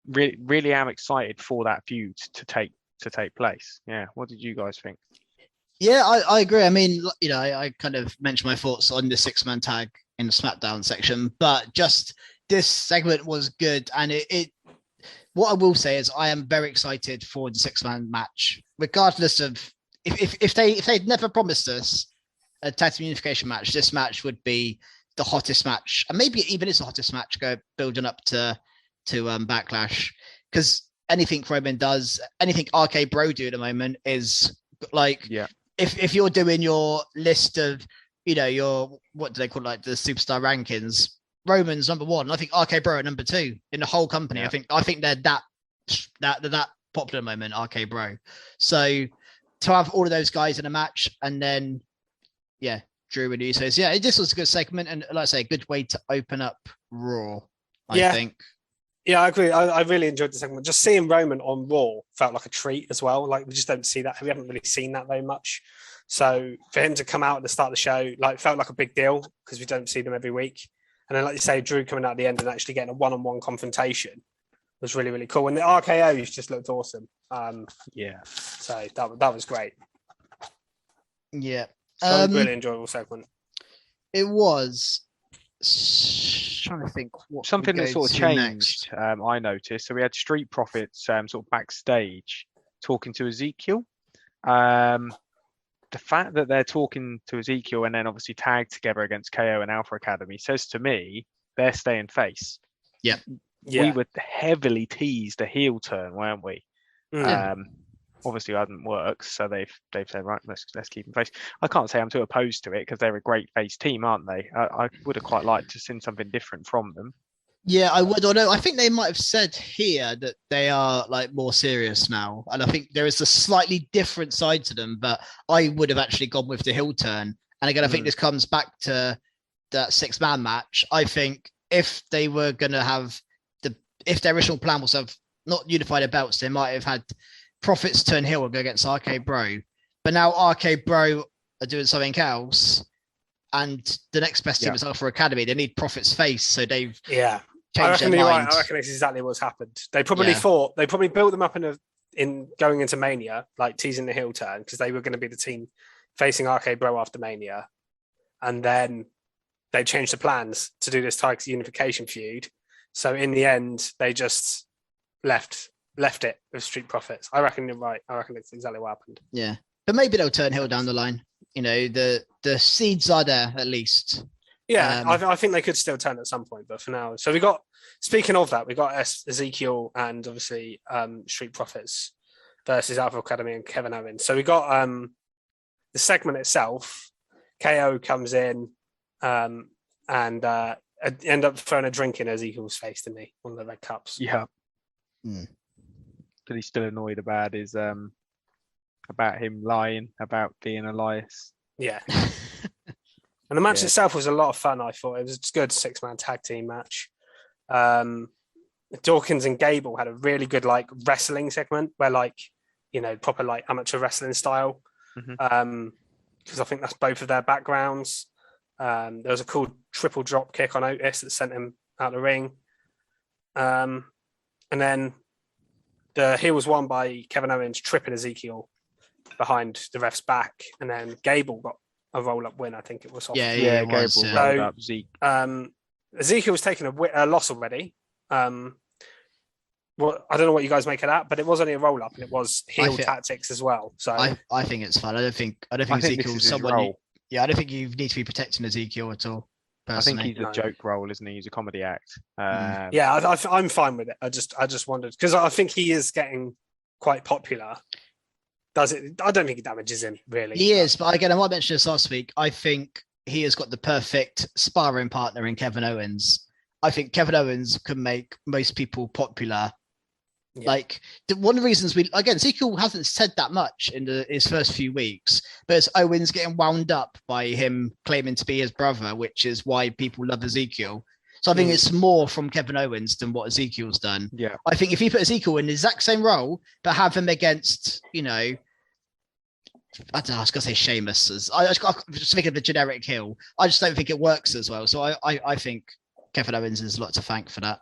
Really am excited for that feud to take place. Yeah, what did you guys think? Yeah, I agree. I mean, I kind of mentioned my thoughts on the 6-man tag in the SmackDown section, but just this segment was good, and it what I will say is I am very excited for the 6-man match, regardless of if they'd never promised us a tag team unification match, this match would be the hottest match, and maybe even it's the hottest match building up to Backlash, because anything Roman does, anything RK Bro do at the moment is like, if you're doing your list of your, what do they call, like the superstar rankings, Roman's number 1. I think RK Bro are number 2 in the whole company. I think they're that popular at the moment, RK Bro. So to have all of those guys in a match, and then Drew and Usos, this was a good segment, and like I say, a good way to open up Raw. I think. Yeah, I agree. I really enjoyed the segment. Just seeing Roman on Raw felt like a treat as well. Like, we just don't see that. We haven't really seen that very much. So for him to come out at the start of the show, felt like a big deal, because we don't see them every week. And then, like you say, Drew coming out at the end and actually getting a one-on-one confrontation was really, really cool. And the RKOs just looked awesome. So that was great. Yeah. So really enjoyable segment. It was. Trying to think what something that sort of changed. Next. I noticed. So we had Street Profits sort of backstage talking to Ezekiel. The fact that they're talking to Ezekiel and then obviously tagged together against KO and Alpha Academy says to me they're staying face. Yeah. We were heavily teased a heel turn, weren't we? Obviously it hasn't worked, so they've said, right, let's keep them face. I can't say I'm too opposed to it, because they're a great face team, aren't they? I would have quite liked to see something different from them. Yeah, I would. Although I think they might have said here that they are like more serious now, and I think there is a slightly different side to them. But I would have actually gone with the heel turn. And again, I think this comes back to that 6-man match. I think if they were going to have if their original plan was to have not unified their belts, they might have had Profits turn heel and go against RK Bro. But now RK Bro are doing something else, and the next best team is Alpha Academy. They need Profits face, so they've changed their mind. Right. I reckon it's exactly what's happened. They probably thought they built them up in going into Mania, like teasing the heel turn, because they were going to be the team facing RK Bro after Mania, and then they changed the plans to do this Tigers unification feud. So in the end, they just left it with Street Profits. I reckon you're right. I reckon it's exactly what happened. Yeah, but maybe they'll turn heel down the line. The seeds are there at least. Yeah, I think they could still turn at some point, but for now. So speaking of that, we got Ezekiel and obviously Street Profits versus Alpha Academy and Kevin Owens. So we got the segment itself. KO comes in and end up throwing a drink in Ezekiel's face, didn't he? One of the red cups. Yeah. But he's still annoyed about his about him lying about being Elias. Yeah. And the match itself was a lot of fun, I thought. It was a good 6-man tag team match. Dawkins and Gable had a really good wrestling segment where proper amateur wrestling style. Because I think that's both of their backgrounds. There was a cool triple drop kick on Otis that sent him out the ring. And then the heel was won by Kevin Owens tripping Ezekiel behind the ref's back. And then Gable got a roll-up win, I think it was. Gable rolled up Zeke. Ezekiel was taking a loss already. Well, I don't know what you guys make of that, but it was only a roll up and it was heel tactics as well. So I think it's fun. I don't think Ezekiel's someone. I don't think you need to be protecting Ezekiel at all. Personally. I think he's a joke role, isn't he? He's a comedy act. I'm fine with it. I just wondered because I think he is getting quite popular. Does it? I don't think it damages him really. He is, but again, I might mention this last week. I think he has got the perfect sparring partner in Kevin Owens. I think Kevin Owens can make most people popular. Yeah. Like one of the reasons Ezekiel hasn't said that much in his first few weeks, but it's Owens getting wound up by him claiming to be his brother, which is why people love Ezekiel. So I think it's more from Kevin Owens than what Ezekiel's done. Yeah, I think if you put Ezekiel in the exact same role, but have him against, I don't know, I was gonna say Sheamus. I'm just thinking of the generic heel. I just don't think it works as well. So I think Kevin Owens is a lot to thank for that.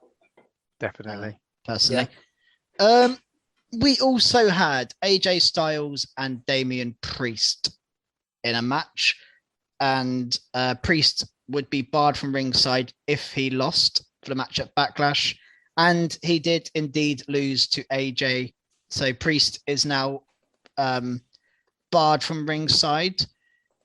Definitely, personally. Yeah. We also had AJ Styles and Damian Priest in a match, and Priest would be barred from ringside if he lost for the match at Backlash, and he did indeed lose to AJ. So Priest is now barred from ringside.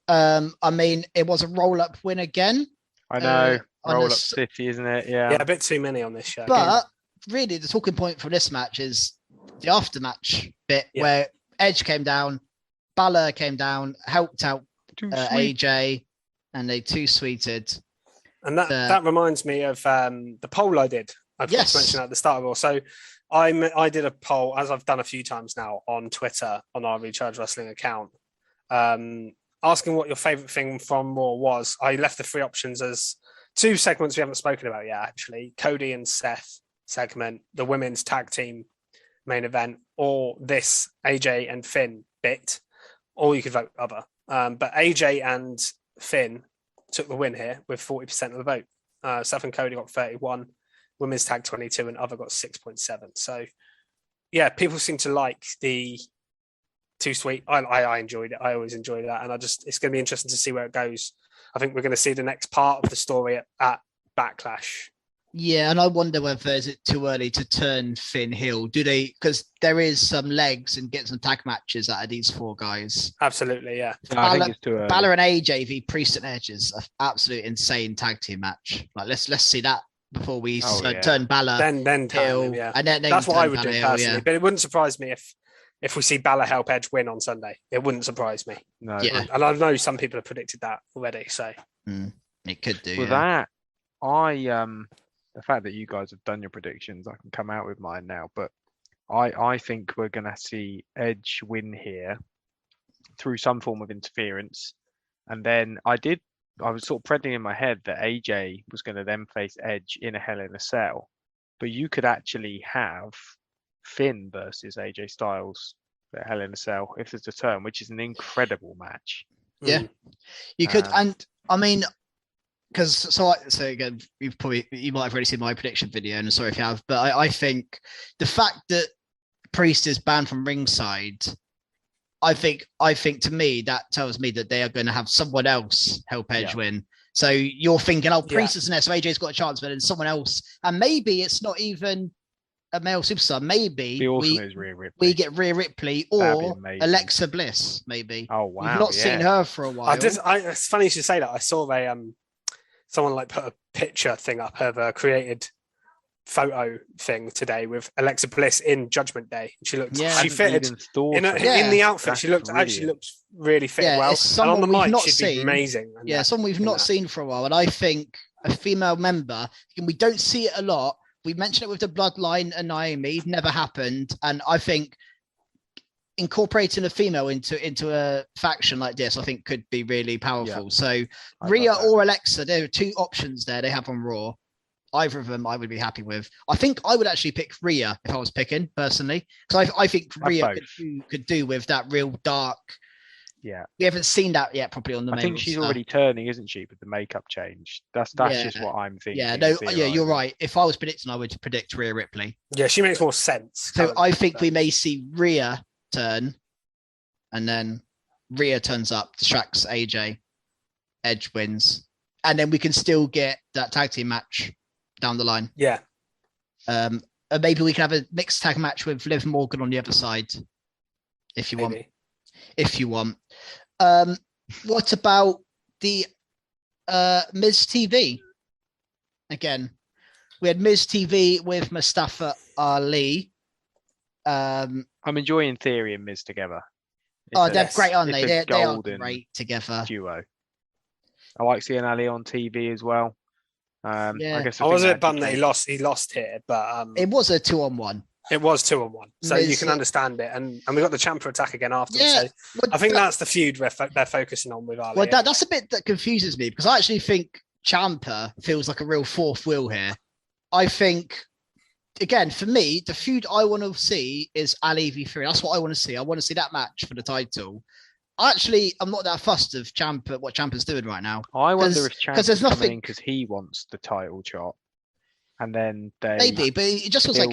I mean, it was a roll-up win again. I know, roll-up city, isn't it? Yeah, a bit too many on this show. But really, the talking point for this match is the aftermatch bit where Edge came down, Balor came down, helped out AJ, and they two-sweeted. And that reminds me of the poll I did. I forgot to mention at the start of all. So I did a poll, as I've done a few times now, on Twitter, on our Recharge Wrestling account, asking what your favourite thing from Raw was. I left the three options as two segments we haven't spoken about yet, actually. Cody and Seth segment, the women's tag team main event, or this AJ and Finn bit, or you could vote other. But AJ and Finn took the win here with 40% of the vote. Seth and Cody got 31, women's tag 22, and other got 6.7. So yeah, people seem to like the too sweet. I enjoyed it. I always enjoy that, and it's going to be interesting to see where it goes. I think we're going to see the next part of the story at Backlash. Yeah, and I wonder whether is it too early to turn Finn heel? Do they? Because there is some legs and get some tag matches out of these four guys. Absolutely, yeah. No, I think it's too early. Balor and AJ v Priest and Edge is an absolute insane tag team match. Like let's see that before we turn Balor then heel. Him, yeah. And then that's what I would Balor do personally. Yeah. But it wouldn't surprise me if we see Balor help Edge win on Sunday. It wouldn't surprise me. No. Yeah. And I know some people have predicted that already. So it could do. With that, the fact that you guys have done your predictions, I can come out with mine now. But I think we're going to see Edge win here through some form of interference. And then I was sort of predicting in my head that AJ was going to then face Edge in a Hell in a Cell. But you could actually have Finn versus AJ Styles at Hell in a Cell, if there's a term, which is an incredible match. Yeah, you could. And I mean, because again, you might have already seen my prediction video, and sorry if you have, but I think the fact that Priest is banned from ringside, I think to me that tells me that they are going to have someone else help Edge win. So you're thinking, Priest isn't there, so AJ's got a chance, but then someone else, and maybe it's not even a male superstar. Maybe we get Rhea Ripley or Alexa Bliss. Maybe. Oh wow! We've not seen her for a while. It's funny you should say that. I saw someone put a picture thing up of a created photo thing today with Alexa Bliss in Judgment Day. She looked, she fitted in the outfit. She looked really fit well. And on the mic, she'd be amazing. Someone we've not seen for a while. And I think a female member, and we don't see it a lot. We mentioned it with the Bloodline and Naomi, never happened. And I think incorporating a female into a faction like this, I think could be really powerful. So Rhea or Alexa, there are two options there they have on Raw. Either of them I would be happy with. I think I would actually pick Rhea if I was picking personally, because I think Rhea could do with that real dark. Yeah, we haven't seen that yet properly on the main. I think she's already turning, isn't she? With the makeup change, that's just what I'm thinking. Yeah, you're right. If I was predicting, I would predict Rhea Ripley. Yeah, she makes more sense. So I think we may see Rhea turn, and then Rhea turns up, distracts AJ, Edge wins, and then we can still get that tag team match down the line. Yeah. maybe we can have a mixed tag match with Liv Morgan on the other side, if you want. If you want. What about the Miz TV? Again, we had Miz TV with Mustafa Ali. I'm enjoying Theory and Miz together. They're great, aren't they? They are great together. Duo. I like seeing Ali on TV as well. I guess I was a bit bummed that he lost here, but it was a 2-on-1. It was 2-on-1, so you can understand it. And we got the Ciampa attack again afterwards. Yeah, so I think that's the feud they're focusing on with Ali. Well, that's a bit that confuses me because I actually think Ciampa feels like a real fourth wheel here. I think, again, for me, the feud I want to see is Ali v3. That's what I want to see. I want to see that match for the title. I'm not that fussed of Ciampa, what Ciampa's doing right now. I wonder if Ciampa's coming in because he wants the title shot, and then they maybe, but it just feels like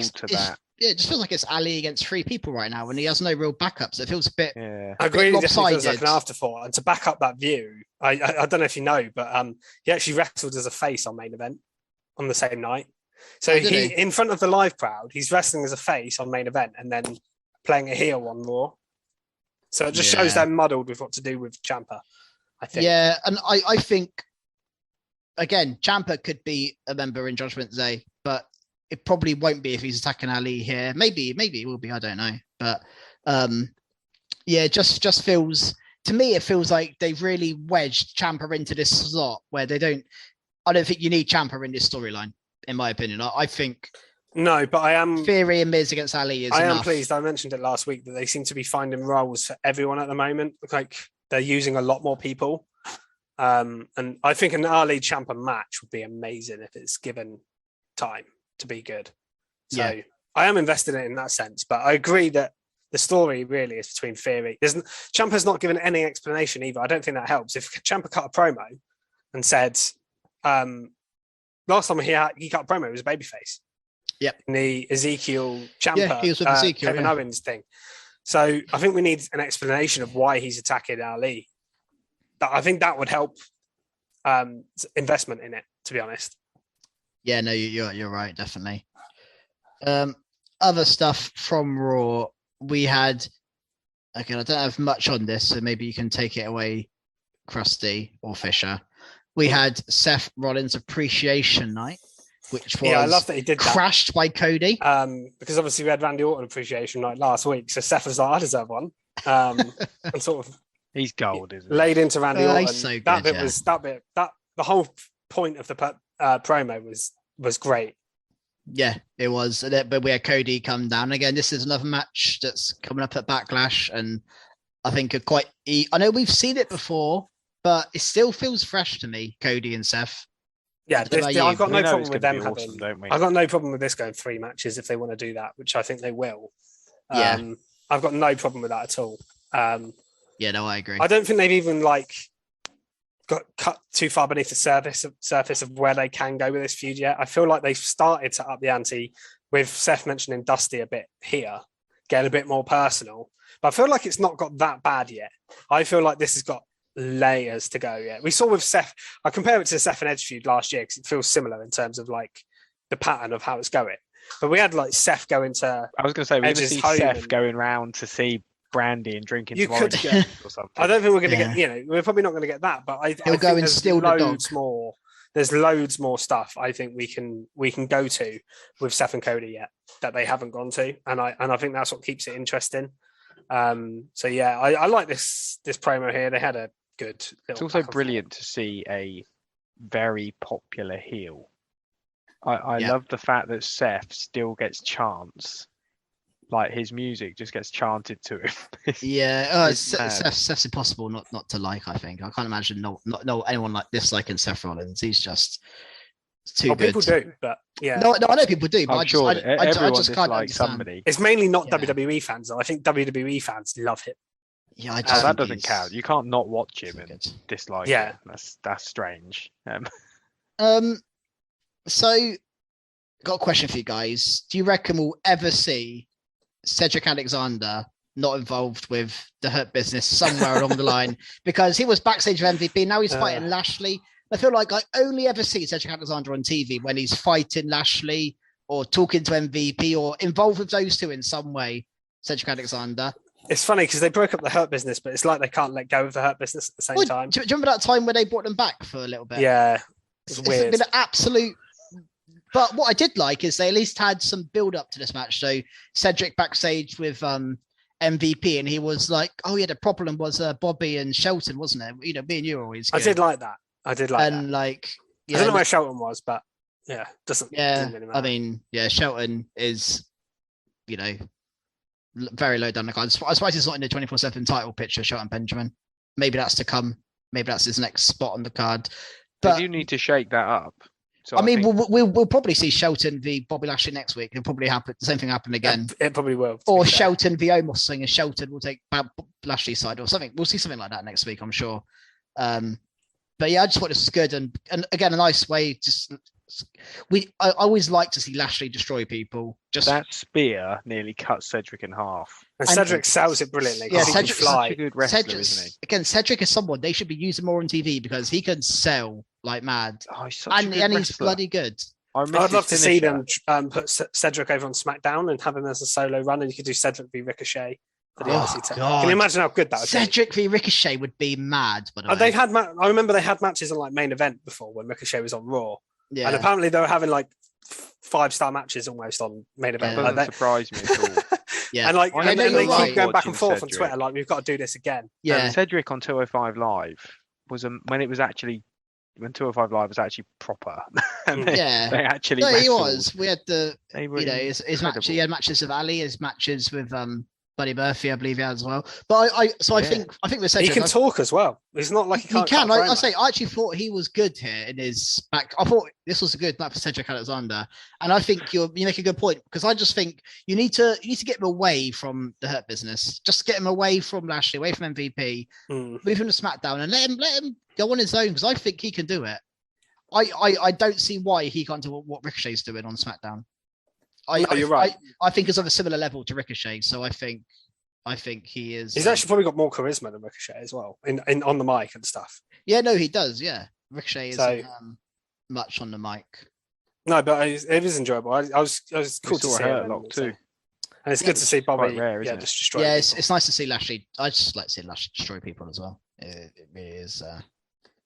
it just feels like it's Ali against 3 people right now, and he has no real backups. It feels a bit. Yeah. I agree. It definitely feels like an afterthought. And to back up that view, I don't know if you know, but he actually wrestled as a face on Main Event on the same night. So he in front of the live crowd, he's wrestling as a face on Main Event, and then playing a heel on Raw. So it just shows they're muddled with what to do with Ciampa, I think. Yeah, and I think, again, Ciampa could be a member in Judgment Day, but it probably won't be if he's attacking Ali here. Maybe it will be, I don't know. But just feels, to me, it feels like they've really wedged Ciampa into this slot where I don't think you need Ciampa in this storyline, in my opinion. I think... No, but I am... Theory and Miz against Ali is enough. Am pleased. I mentioned it last week that they seem to be finding roles for everyone at the moment. Like, they're using a lot more people. And I think an Ali Ciampa match would be amazing if it's given time to be good. So I am invested in it in that sense. But I agree that the story really is between Theory. Ciampa's not given any explanation either. I don't think that helps. If Ciampa cut a promo and said... last time he cut a promo, it was a babyface. Yep. In the Ezekiel Ciampa, Kevin Owens thing. So I think we need an explanation of why he's attacking Ali. I think that would help investment in it, to be honest. Yeah, no, you're right, definitely. Other stuff from Raw, we had, again, I don't have much on this, so maybe you can take it away, Krusty or Fisher. We had Seth Rollins Appreciation Night, which was I love that he did that. Crashed by Cody. Because obviously we had Randy Orton Appreciation Night last week, so Seth was like, I deserve one. And sort of he's gold, isn't he? Laid into Randy Orton. So good, the whole point of the promo was great. Yeah, it was. But we had Cody come down again. This is another match that's coming up at Backlash, and I think I know we've seen it before, but it still feels fresh to me, Cody and Seth. Yeah, I've got no problem with them having. I've got no problem with this going 3 matches if they want to do that, which I think they will. I've got no problem with that at all. No, I agree. I don't think they've even got cut too far beneath the surface of where they can go with this feud yet. I feel like they've started to up the ante with Seth mentioning Dusty a bit here, getting a bit more personal. But I feel like it's not got that bad yet. I feel like this has got layers to go yet. We saw with Seth, I compare it to the Seth and Edge feud last year because it feels similar in terms of the pattern of how it's going. But we had Seth going to I was going to say, we're going to see Seth going round to see Brandy and drinking some orange juice or something. I don't think we're going to get, we're probably not going to get that, but I think go and steal the dog. There's loads more stuff I think we can go to with Seth and Cody yet that they haven't gone to, and I think that's what keeps it interesting. I like this promo here. They had a good. It's also brilliant to see a very popular heel. I love the fact that Seth still gets chants. His music just gets chanted to him. Seth's impossible not to like. I think I can't imagine no anyone disliking Seth Rollins. He's just too good. People do, but yeah. No, I know people do, but I just can't like somebody. It's mainly not WWE fans, though. I think WWE fans love him. Yeah, that doesn't count. You can't not watch him and dislike him. That's strange. So, got a question for you guys. Do you reckon we'll ever see Cedric Alexander not involved with the Hurt Business somewhere along the line? Because he was backstage with MVP, now he's fighting Lashley. I feel like I only ever see Cedric Alexander on TV when he's fighting Lashley or talking to MVP or involved with those two in some way, Cedric Alexander. It's funny because they broke up the Hurt Business, but it's like they can't let go of the Hurt Business at the same time. Do you remember that time where they brought them back for a little bit? Yeah, it's weird. Been an absolute. But what I did like is they at least had some build up to this match. So Cedric backstage with MVP, and he was like, "Oh yeah, the problem was Bobby and Shelton, wasn't it? You know, me and you were always good." I did like that. And like, I don't know where Shelton was, but yeah, doesn't really matter. I mean, yeah, Shelton is, you know, very low down the card. I suppose he's not in the 24/7 title picture, Shelton Benjamin. Maybe that's to come. Maybe that's his next spot on the card. But you need to shake that up. So I mean, we'll probably see Shelton v Bobby Lashley next week. It'll probably happen. The same thing happen again. It probably will. Or Shelton v Omos thing, and Shelton will take Lashley's side or something. We'll see something like that next week, I'm sure. But yeah, I just thought this was good, and again, a nice way. I always like to see Lashley destroy people. Just that spear nearly cut Cedric in half, and Cedric sells it brilliantly. Yeah, Cedric's such a good wrestler, isn't he? Again, Cedric is someone they should be using more on TV because he can sell like mad, oh, and he's bloody good. I'd love to see them put Cedric over on SmackDown and have him as a solo run, and you could do Cedric v Ricochet. For the Can you imagine how good that would be? Cedric v Ricochet would be mad. But I remember they had matches on like main event before when Ricochet was on Raw. Yeah. And apparently they were having like 5-star matches almost on main event. That doesn't surprise me at all. Yeah. And like and they keep going back and forth Cedric on Twitter, like we've got to do this again. Yeah. Cedric on 205 Live was when 205 Live was actually proper. And they actually he was. We had his match. He had matches with Ali, his matches with Buddy Murphy, I believe he had as well. But I think with Cedric, he can talk as well. It's not like he can't. He can. I actually thought he was good here in his back. I thought this was a good match for Cedric Alexander, and I think you make a good point because I just think you need to get him away from the Hurt Business. Just get him away from Lashley, away from MVP, move him to SmackDown, and let him go on his own because I think he can do it. I don't see why he can't do what Ricochet's doing on SmackDown. You're right. I think it's of a similar level to Ricochet, so I think he is. He's actually probably got more charisma than Ricochet as well, in on the mic and stuff. Yeah, no, he does. Yeah, Ricochet isn't much on the mic. No, but it was enjoyable. I was cool to see it a lot too, and it's good to see Bobby. Rare, just destroy. Yeah, it's nice to see Lashley. I just like to see Lashley destroy people as well. It really is.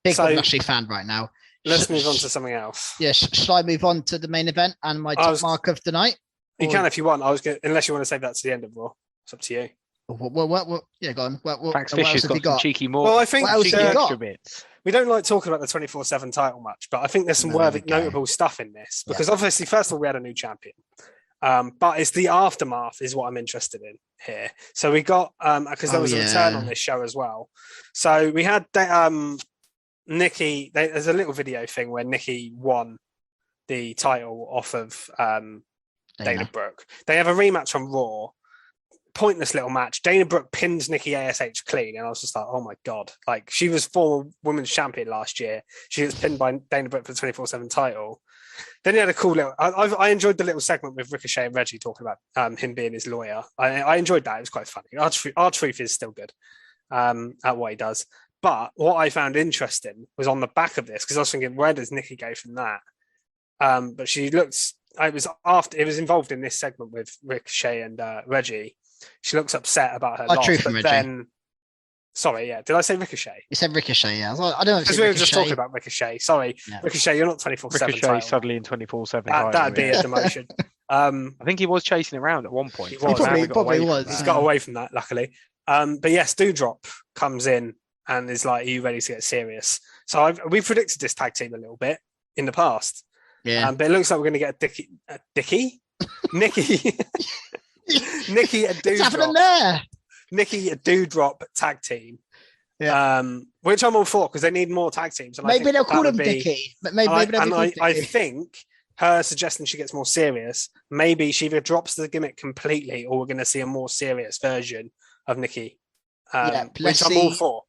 Big Lashley fan right now. Let's move on to something else. Yeah, shall I move on to the main event and my top mark of the night? You can if you want. Unless you want to save that to the end of Raw. It's up to you. Well, yeah, go on. Max Fisher's got some cheeky more. Well, I think extra bits. We don't like talking about the 24/7 title match, but I think there's some notable stuff in this because obviously, first of all, we had a new champion. But it's the aftermath is what I'm interested in here. So we got because there was a return on this show as well. So we had Nikki. There's a little video thing where Nikki won the title off of Dana Brooke. They have a rematch on Raw. Pointless little match. Dana Brooke pins Nikki ASH clean, and I was just like, oh my god! Like she was former women's champion last year. She was pinned by Dana Brooke for the 24/7 title. Then he had a cool little. I enjoyed the little segment with Ricochet and Reggie talking about him being his lawyer. I enjoyed that. It was quite funny. R-Truth is still good at what he does. But what I found interesting was on the back of this because I was thinking, where does Nikki go from that? But she looks. It was involved in this segment with Ricochet and Reggie. She looks upset about her loss, but then... Sorry, yeah. Did I say Ricochet? You said Ricochet, yeah. I don't know. Because we were just talking about Ricochet. Sorry. Yeah. Ricochet, you're not 24/7. Ricochet suddenly in 24/7. That'd be a demotion. I think he was chasing around at one point. He probably was. He's got away from that, luckily. But yes, Doudrop comes in and is like, are you ready to get serious? So we predicted this tag team a little bit in the past. Yeah. But it looks like we're going to get Nikki a Doudrop. What's happening there? Nikki a Doudrop tag team. Yeah. Which I'm all for because they need more tag teams. And maybe they'll call him Nikki. I think her suggesting she gets more serious, maybe she either drops the gimmick completely or we're going to see a more serious version of Nikki. Which I'm all for.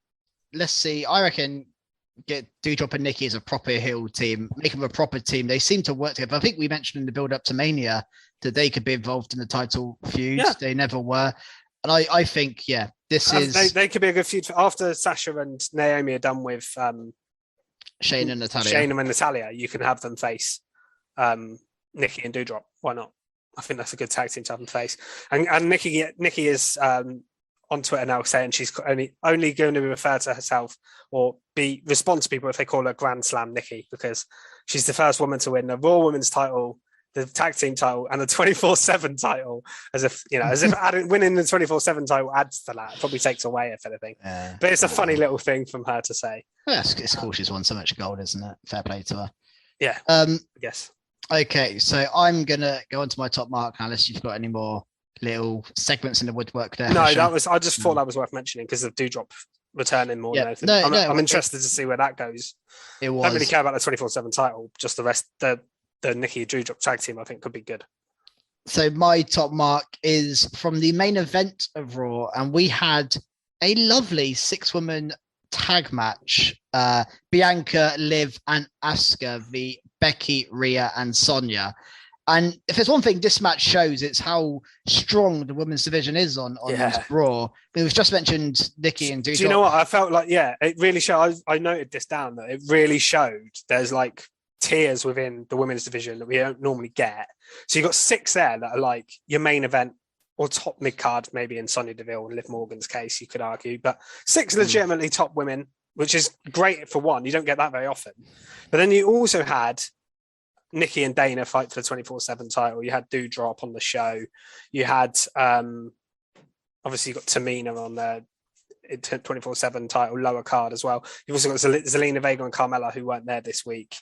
Let's see. I reckon get Doudrop and Nikki as a proper heel team, make them a proper team. They seem to work together. I think we mentioned in the build up to Mania that they could be involved in the title feuds. Yeah. They never were. And I think, this is... They could be a good feud after Sasha and Naomi are done with... Shayna and Natalya. Shayna and Natalya. You can have them face Nikki and Doudrop. Why not? I think that's a good tag team to have and face. And Nikki is on Twitter now saying she's only going to refer to herself or respond to people if they call her Grand Slam Nikki, because she's the first woman to win the Raw Women's title, the tag team title, and the 24/7 title. As if winning the 24/7 title adds to that. It probably takes away, if anything. But it's a funny little thing from her to say. Well, it's cool. She's won so much gold, isn't it? Fair play to her. Yeah. I guess. Okay, so I'm gonna go on to my top mark now, unless you've got any more little segments in the woodwork there. No, I just thought that was worth mentioning because of Doudrop returning more than anything. I'm interested to see where that goes. It was. I don't really care about the 24/7 title. Just the rest, the Nikki Doudrop tag team, I think could be good. So my top mark is from the main event of Raw, and we had a lovely 6-woman tag match. Bianca, Liv, and Asuka v Becky, Rhea, and Sonya. And if there's one thing this match shows, it's how strong the women's division is on Raw. We've just mentioned Nikki and Doudrop. Do you know what? I felt like, it really showed. I noted this down, that it really showed there's like tiers within the women's division that we don't normally get. So you've got 6 there that are like your main event or top mid-card, maybe in Sonya Deville and Liv Morgan's case, you could argue. But 6 legitimately top women, which is great for one. You don't get that very often. But then you also had Nikki and Dana fight for the 24/7 title. You had Doudrop on the show. You had, obviously, you got Tamina on the 24/7 title, lower card as well. You've also got Zelina Vega and Carmella, who weren't there this week.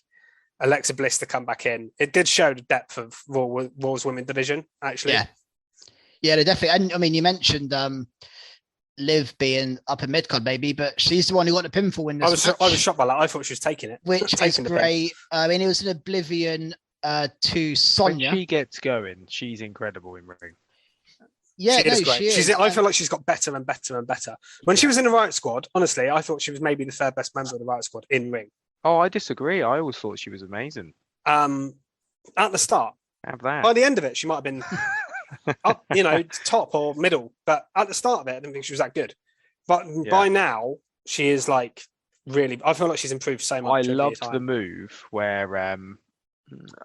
Alexa Bliss to come back in. It did show the depth of Raw's women division, actually. Yeah, definitely. And I mean, you mentioned Liv being up in mid-card maybe, but she's the one who got the pinfall win. I was shocked by that. I thought she was taking it. Which is great. I mean, it was an oblivion to Sonya. When she gets going, she's incredible in ring. Yeah, she is. I feel like she's got better and better and better. When she was in the Riot Squad, honestly, I thought she was maybe the third best member of the Riot Squad in ring. Oh, I disagree. I always thought she was amazing. At the start. Have that. By the end of it, she might have been up, top or middle. But at the start of it, I didn't think she was that good. But by now, she is like really. I feel like she's improved so much. I loved the move where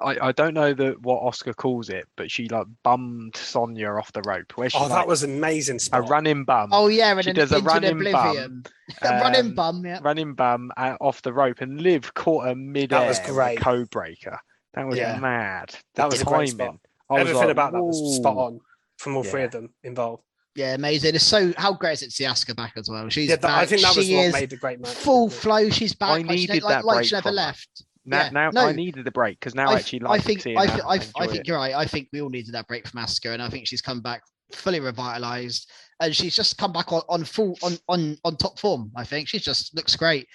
I don't know what Oscar calls it, but she like bummed Sonya off the rope. Where she, that was an amazing spot. A running bum. Oh yeah, and she does a running bum. Running bum, yeah. Running bum off the rope, and Liv caught her mid-air. That was great. With a code breaker. That was mad. That was a great spot. Everything about that was spot on from all 3 of them involved. Yeah, amazing. It's so how great is it to see Asuka back as well? She's back. I think that was what made the great match. Full flow. She's back. I needed that break. She never left. Now I needed the break because now I think you're right. I think we all needed that break from Asuka, and I think she's come back fully revitalized, and she's just come back on top form. I think she just looks great,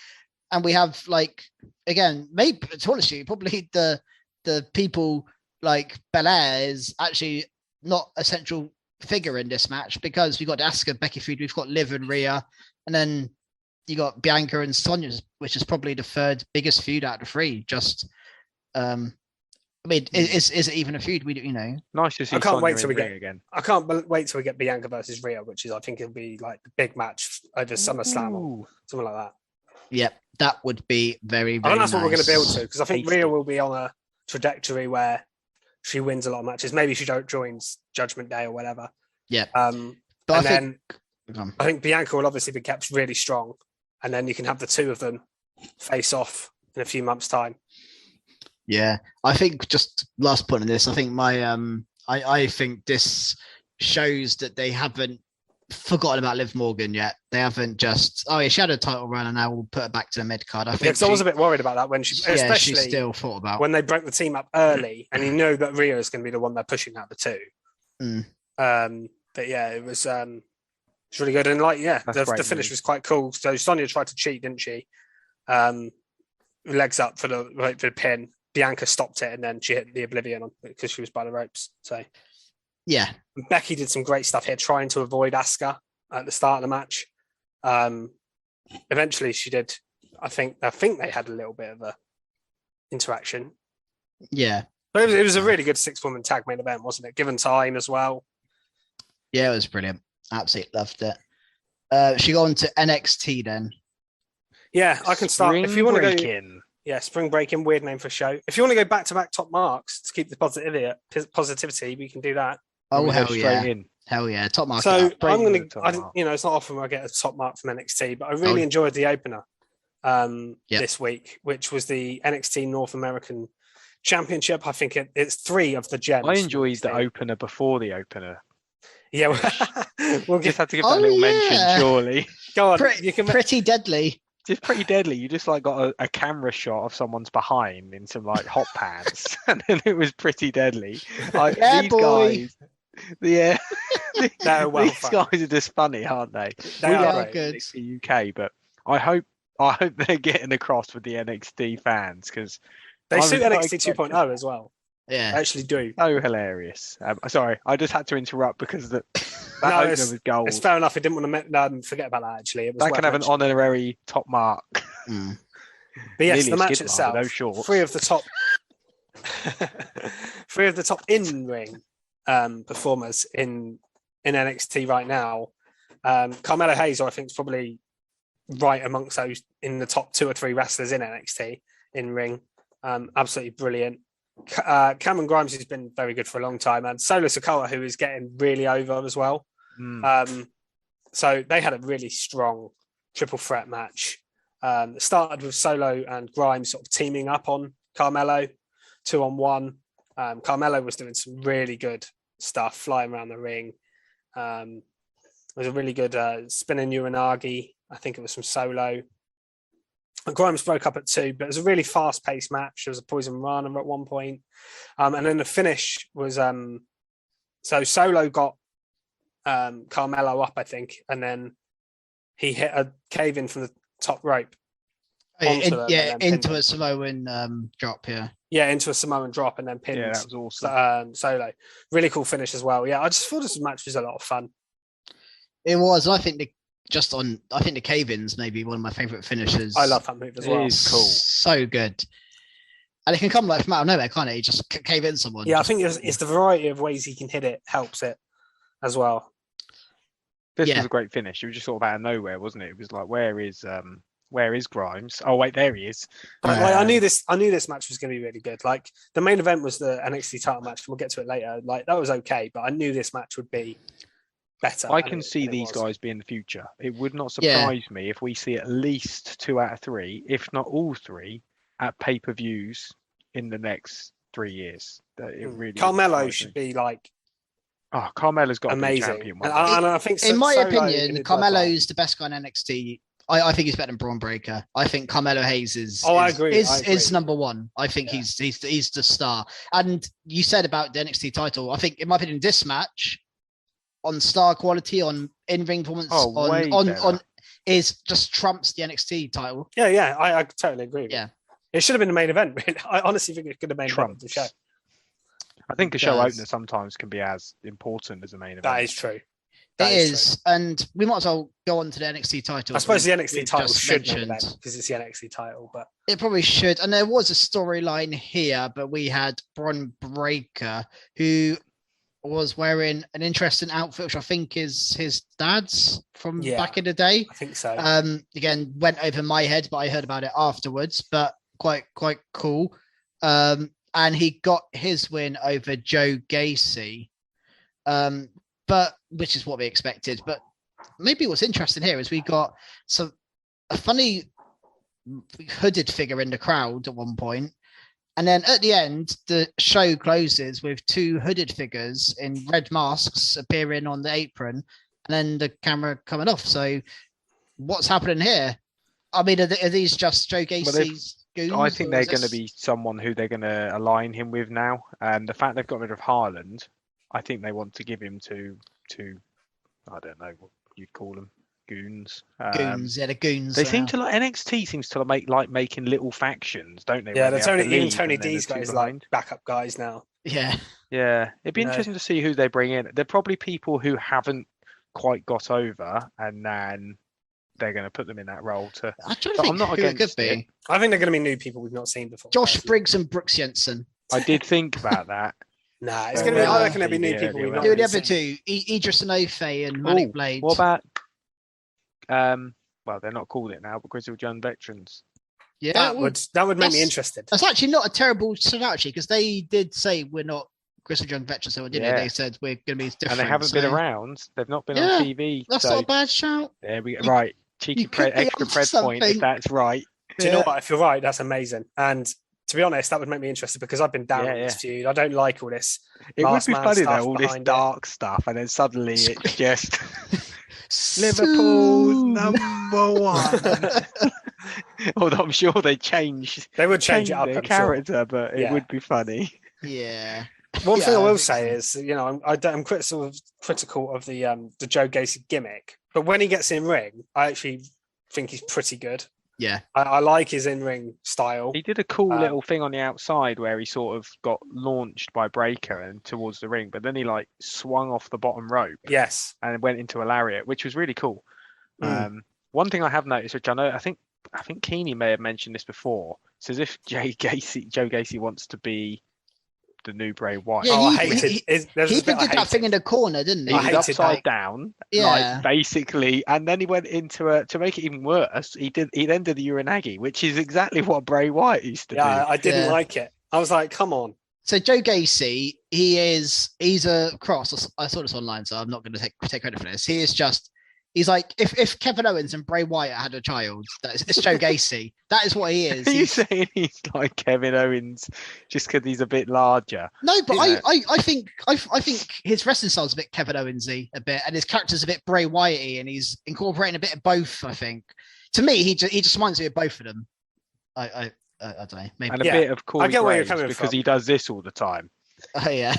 and we have again, maybe to honest you, probably the people like Belair is actually not a central figure in this match because we've got Asuka, Becky feud, we've got Liv and Rhea, and then you got Bianca and Sonya, which is probably the 3rd biggest feud out of 3. Just, I mean, is it even a feud? Nice to see. I can't wait till we get again. I can't wait till we get Bianca versus Rhea, which is I think it'll be like the big match over SummerSlam or something like that. Yep, that would be very. I think that's what we're going to build to because I think Rhea will be on a trajectory where she wins a lot of matches. Maybe she joins Judgment Day or whatever. Yeah. But I think Bianca will obviously be kept really strong. And then you can have the 2 of them face off in a few months' time. Yeah, I think just last point on this. I think I think this shows that they haven't forgotten about Liv Morgan yet. They haven't just she had a title run and now we'll put her back to the mid card. I think I was a bit worried about that when especially she still thought about when they broke the team up early, and you know that Rhea is going to be the one they're pushing out the 2. But yeah, it was. It's really good, and the finish was quite cool. So Sonya tried to cheat, didn't she? Legs up for the pin. Bianca stopped it, and then she hit the Oblivion on because she was by the ropes. So yeah, Becky did some great stuff here, trying to avoid Asuka at the start of the match. Eventually, she did. I think they had a little bit of a interaction. Yeah, but it was a really good 6-woman tag main event, wasn't it? Given time as well. Yeah, it was brilliant. Absolutely loved it. She got on to NXT then. Yeah, I can start. If you want to go, Yeah, Spring Breakin, weird name for a show. If you want to go back-to-back top marks to keep the positivity, we can do that. Oh, We go hell straight yeah. in. Hell yeah. Top mark. So it up. I'm going top to, mark. it's not often I get a top mark from NXT, but I really Oh. enjoyed the opener Yep. this week, which was the NXT North American Championship. I think it's 3 of the gems. I enjoyed the NXT. opener before the opener. Yeah, we'll Just give, had to give that a little mention, surely. go on. Pretty, You can pretty deadly. Just pretty deadly. You just like got a camera shot of someone's behind in some like hot pants, and then it was pretty deadly. Like, Yeah, these boy. guys, yeah, They're well these fun. guys are just funny, aren't they? They We are love great. good. NXT UK, but I hope they're getting across with the NXT fans because They suit I'm NXT excited. 2.0 as well. Yeah. I actually do. So hilarious. Sorry, I just had to interrupt because that No, opener it's- was gold. It's fair enough. I didn't want to forget about that, actually. It was That worth can have an mentioning. honorary top mark. Mm. But yes, Nearly the a match skid mark with itself, those shorts. 3 of the top in-ring performers in NXT right now. Carmelo Hayes, I think, is probably right amongst those in the top 2 or 3 wrestlers in NXT in ring. Absolutely brilliant. Cameron Grimes has been very good for a long time, and Solo Sikoa, who is getting really over as well. So they had a really strong triple threat match. It started with Solo and Grimes sort of teaming up on Carmelo, 2-on-1. Carmelo was doing some really good stuff, flying around the ring. It was a really good spinning Uranagi. I think it was from Solo. And Grimes broke up at 2, but it was a really fast-paced match. There was a Poison Rana at one point. And then the finish was... so Solo got Carmelo up, I think, and then he hit a cave-in from the top rope. Onto them and then pinned into him. a Samoan drop, yeah. Yeah, into a Samoan drop and then pinned Yeah, that was awesome. Solo. Really cool finish as well. Yeah, I just thought this match was a lot of fun. It was. I think the cave-ins maybe one of my favourite finishes. I love that move as well. It is cool. So good. And it can come like from out of nowhere, can't it? You just cave in someone. Yeah, I think it's the variety of ways he can hit it helps it as well. This Yeah. was a great finish. It was just sort of out of nowhere, wasn't it? It was like, where is Grimes? Oh wait, there he is. Like, I knew this match was going to be really good. Like the main event was the NXT title match, and we'll get to it later. Like that was okay, but I knew this match would be better. I can see these guys being the future. It would not surprise me if we see at least 2 out of 3, if not all 3, at pay-per-views in the next 3 years. It really Carmelo should be like Carmelo's got amazing. to be champion. And I think in my Solo opinion, in Carmelo's the best guy in NXT. I think he's better than Braun Breaker. I think Carmelo Hayes is. I agree. Is number 1. I think he's the star. And you said about the NXT title. I think, in my opinion, this match on star quality, on in-ring performance, on is just trumps the NXT title. Yeah, I totally agree. Yeah, it should have been the main event. Really. I honestly think it could have been the show. I think a show opener sometimes can be as important as a main event. That is true. It is, and we might as well go on to the NXT title. I suppose the NXT title should mentioned because it's the NXT title, but it probably should. And there was a storyline here, but we had Braun Breaker, who was wearing an interesting outfit, which I think is his dad's from back in the day. I think so. Again, went over my head, but I heard about it afterwards. But quite cool. And he got his win over Joe Gacy. But which is what we expected. But maybe what's interesting here is we got a funny hooded figure in the crowd at one point, and then at the end, the show closes with 2 hooded figures in red masks appearing on the apron, and then the camera coming off. So, what's happening here? I mean, are these just Joe Gacy's goons? I think they're going to be someone who they're going to align him with now, and the fact they've got rid of Haaland, I think they want to give him to I don't know what you'd call them, goons. The goons. They seem to NXT seems to like making little factions, don't they? Yeah, even Tony D's got his like backup guys now. Yeah. It'd be interesting to see who they bring in. They're probably people who haven't quite got over, and then they're going to put them in that role. I'm not against it could be. it. I think they're going to be new people we've not seen before. Josh Briggs and Brooks Jensen. I did think about that. Nah, it's going to be. I reckon there'll be new people. Who are the other 2? Idris Anofe and Manic Blades. What about? Well, they're not called it now, but Grizzled Young Veterans. Yeah, that would make me interested. That's actually not a terrible strategy because they did say we're not Grizzled Young Veterans, so didn't they? They said we're going to be different. And they haven't been around. They've not been on TV. That's not a bad shout. There we go. Right. Cheeky extra bread point if that's right. Do you know what? If you're right, that's amazing. And to be honest, that would make me interested because I've been down on this feud. I don't like all this. It would be funny though, all this dark stuff, and then suddenly it's just Liverpool's number one. Although I'm sure they would change it up their character, but it would be funny. Yeah. One thing I will say is, I'm critical of the Joe Gacy gimmick, but when he gets in ring, I actually think he's pretty good. Yeah, I like his in-ring style. He did a cool little thing on the outside where he sort of got launched by Breaker and towards the ring, but then he like swung off the bottom rope. Yes, and went into a lariat, which was really cool. One thing I have noticed, which I think Keeney may have mentioned this before, it's as if Joe Gacy wants to be the new Bray Wyatt. Yeah, I hated it. He even did that thing in the corner, didn't he? He was upside down, like basically, and then he went into to make it even worse. He then did the Uranagi, which is exactly what Bray Wyatt used to do. Yeah, I didn't like it. I was like, come on. So Joe Gacy, he's a cross. I saw this online, so I'm not going to take credit for this. He's like if Kevin Owens and Bray Wyatt had a child, it's Joe Gacy. That is what he is. Are you saying he's like Kevin Owens just because he's a bit larger? No, but I think his wrestling style's a bit Kevin Owensy a bit, and his character's a bit Bray Wyatt-y, and he's incorporating a bit of both. I think to me, he just reminds me of both of them. I don't know. Maybe. And a bit of Corey I get where you're Graves coming because from. he does this all the time. Oh yeah.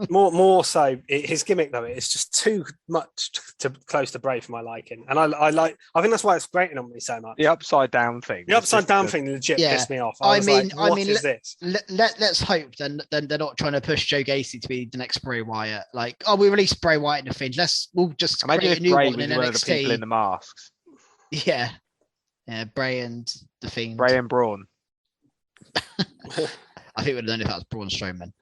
more so his gimmick though, it's just too much too close to Bray for my liking, and I think that's why it's grating on me so much. The upside down thing legit pissed me off. I mean what is this? Let's hope then they're not trying to push Joe Gacy to be the next Bray Wyatt. Like, we released Bray Wyatt in the Fiend, we'll just imagine create if a new Bray one in was one NXT. of the people in the masks. Yeah, Bray and the Fiend. Bray and Braun. I think we'd have known if that was Braun Strowman.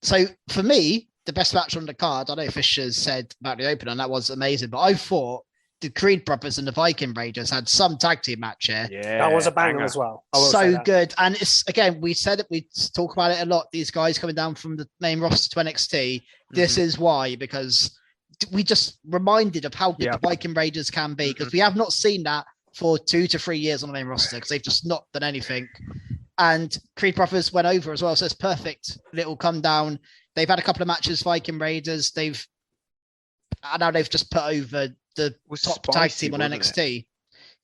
So for me, the best match on the card, I know Fisher said about the opener, and that was amazing, but I thought the Creed Brothers and the Viking Raiders had some tag team match here. Yeah, that was a banger as well. So good. And it's, again, we said it, we talk about it a lot. These guys coming down from the main roster to NXT. This is why, because we just reminded of how good the Viking Raiders can be, because we have not seen that for 2 to 3 years on the main roster, because they've just not done anything. And Creed Brothers went over as well, so it's perfect little come down. They've had a couple of matches, Viking Raiders. Now they've just put over the top tag team on NXT.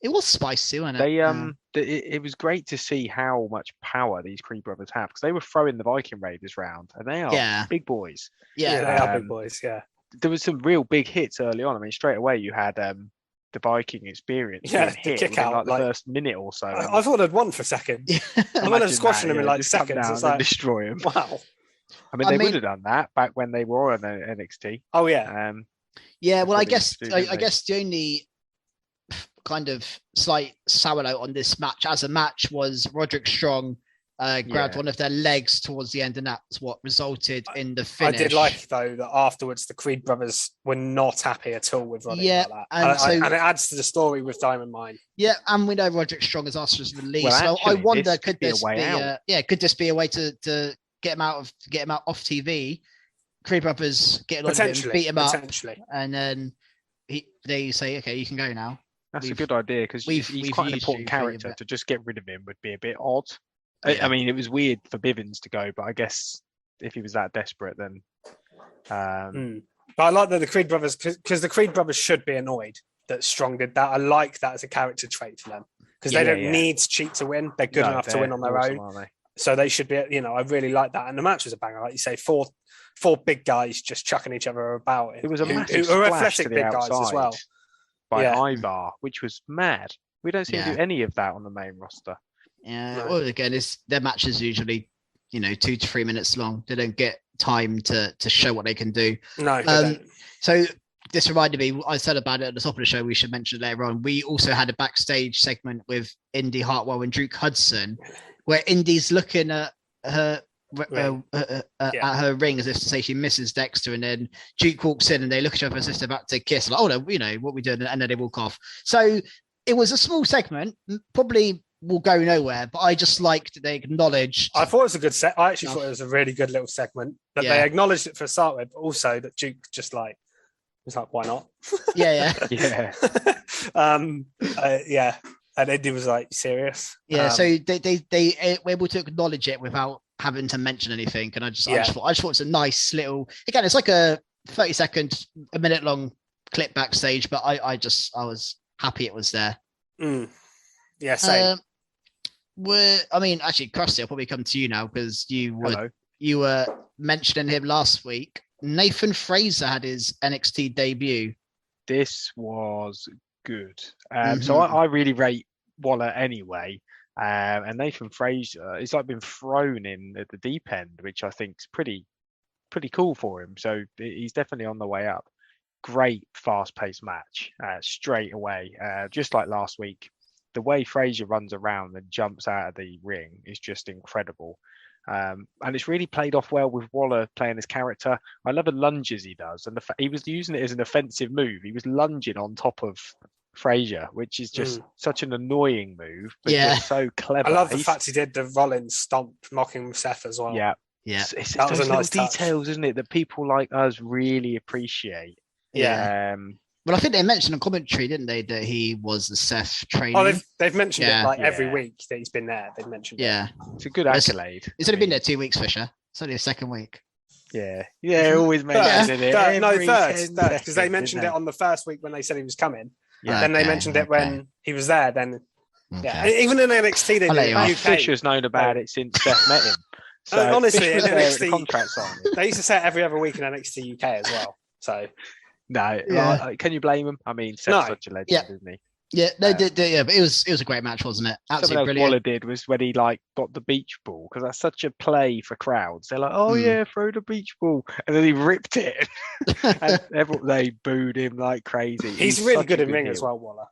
It was spicy, wasn't it? It was great to see how much power these Creed Brothers have, because they were throwing the Viking Raiders round, and they are big boys. Yeah, they are big boys. Yeah, there was some real big hits early on. I mean, straight away you had the Viking experience. Yeah, the kick out like the first minute or so. I thought they'd won for a second. I'm going to squashing them in like seconds. It's like destroy them. Wow. I mean, they would have done that back when they were on NXT. Oh yeah. Well, I guess the only kind of slight sour note on this match as a match was Roderick Strong grabbed one of their legs towards the end, and that's what resulted in the finish. I did like, though, that afterwards the Creed Brothers were not happy at all with Roderick like that. And it adds to the story with Diamond Mine. Yeah, and we know Roderick Strong has asked for his release. Well, actually, so I wonder, could this be a way to get him out off TV? Creed Brothers get on him, beat him up, and then they say, "Okay, you can go now." That's a good idea, because he's quite an important character. To just get rid of him would be a bit odd. I mean, it was weird for Bivens to go, but I guess if he was that desperate, then. But I like that the Creed Brothers, because the Creed Brothers should be annoyed that Strong did that. I like that as a character trait for them, because they don't need to cheat to win. They're good enough to win on their own. So they should be, I really like that. And the match was a banger, like you say, four big guys just chucking each other about. It was a massive splash to the big guys as well. By Ivar, which was mad. We don't seem to do any of that on the main roster. Yeah, no. Well, again, their matches usually, 2 to 3 minutes long. They don't get time to show what they can do. No, they don't. So this reminded me, I said about it at the top of the show, we should mention later on. We also had a backstage segment with Indy Hartwell and Duke Hudson, where Indy's looking at her at her ring as if to say she misses Dexter, and then Duke walks in and they look at each other as if they're about to kiss, like, oh no, what we doing, and then they walk off. So it was a small segment, probably will go nowhere, but I just liked that they acknowledged. I thought it was a good set. I actually thought it was a really good little segment that they acknowledged it for a start with, but also that Duke just like was like, why not? Yeah. Yeah. And Indy was like, serious? Yeah, so they were able to acknowledge it without having to mention anything. And I just thought it's a nice little, again, it's like a 30-second, a minute long clip backstage, but I was happy it was there. Yeah, same. Actually, Krusty, I'll probably come to you now because you were mentioning him last week. Nathan Fraser had his NXT debut. This was good. So I really rate Waller anyway. And Nathan Fraser, he's like been thrown in at the deep end, which I think is pretty cool for him. So he's definitely on the way up. Great fast-paced match straight away. Just like last week, the way Fraser runs around and jumps out of the ring is just incredible. And it's really played off well with Waller playing his character. I love the lunges he does, and he was using it as an offensive move. He was lunging on top of Fraser, which is just such an annoying move, but just so clever. I love the fact he did the Rollins stomp mocking Seth as well. Yeah. It's that was those little details, isn't it, that people like us really appreciate. Yeah. Well, I think they mentioned in commentary, didn't they, that he was the Seth trainer? Oh, they've mentioned it every week that he's been there. They've mentioned it. It's a good accolade. He's only been there 2 weeks, Fisher. It's only a second week. Yeah, always mentioning it. Third, because they mentioned it on the first week when they said he was coming. Yeah, then they mentioned it when he was there. Then, even in NXT, they did UK. Fisher's known about it since Seth met him. So honestly, in NXT, the contract signing. They used to say it every other week in NXT UK as well. So. No, can you blame him? I mean, Seth's such a legend, isn't he? Yeah, but it was a great match, wasn't it? Absolutely brilliant. Waller did was when he got the beach ball, because that's such a play for crowds. They're like, "Oh yeah, throw the beach ball," and then he ripped it, and they booed him like crazy. He's really good in ring as well, Waller.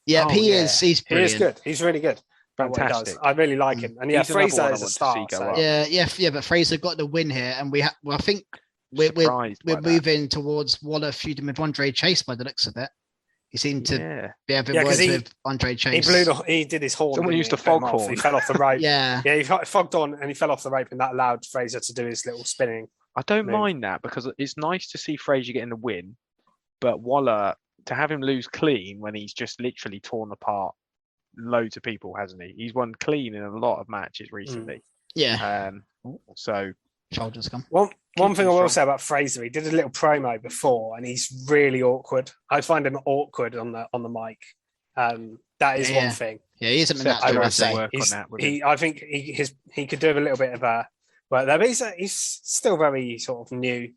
Yeah, he is. He's brilliant. He is good. He's really good. Fantastic. I really like him, and Fraser is a star. So. But Fraser got the win here, and I think. We're moving towards Waller feuding with Andre Chase by the looks of it. He seemed to be having words with Andre Chase. He did his horn. Someone used a foghorn. He fell off the rope. Yeah, he fogged on and he fell off the rope, and that allowed Fraser to do his little spinning. I don't mind that because it's nice to see Fraser getting the win, but Waller, to have him lose clean when he's just literally torn apart loads of people, hasn't he? He's won clean in a lot of matches recently. So. Shoulders come. One thing I will say about Fraser, he did a little promo before, and he's really awkward. I find him awkward on the mic. That is one thing. Yeah, he isn't that. I would say. I think he could do a little bit of a work there, but he's still very sort of new.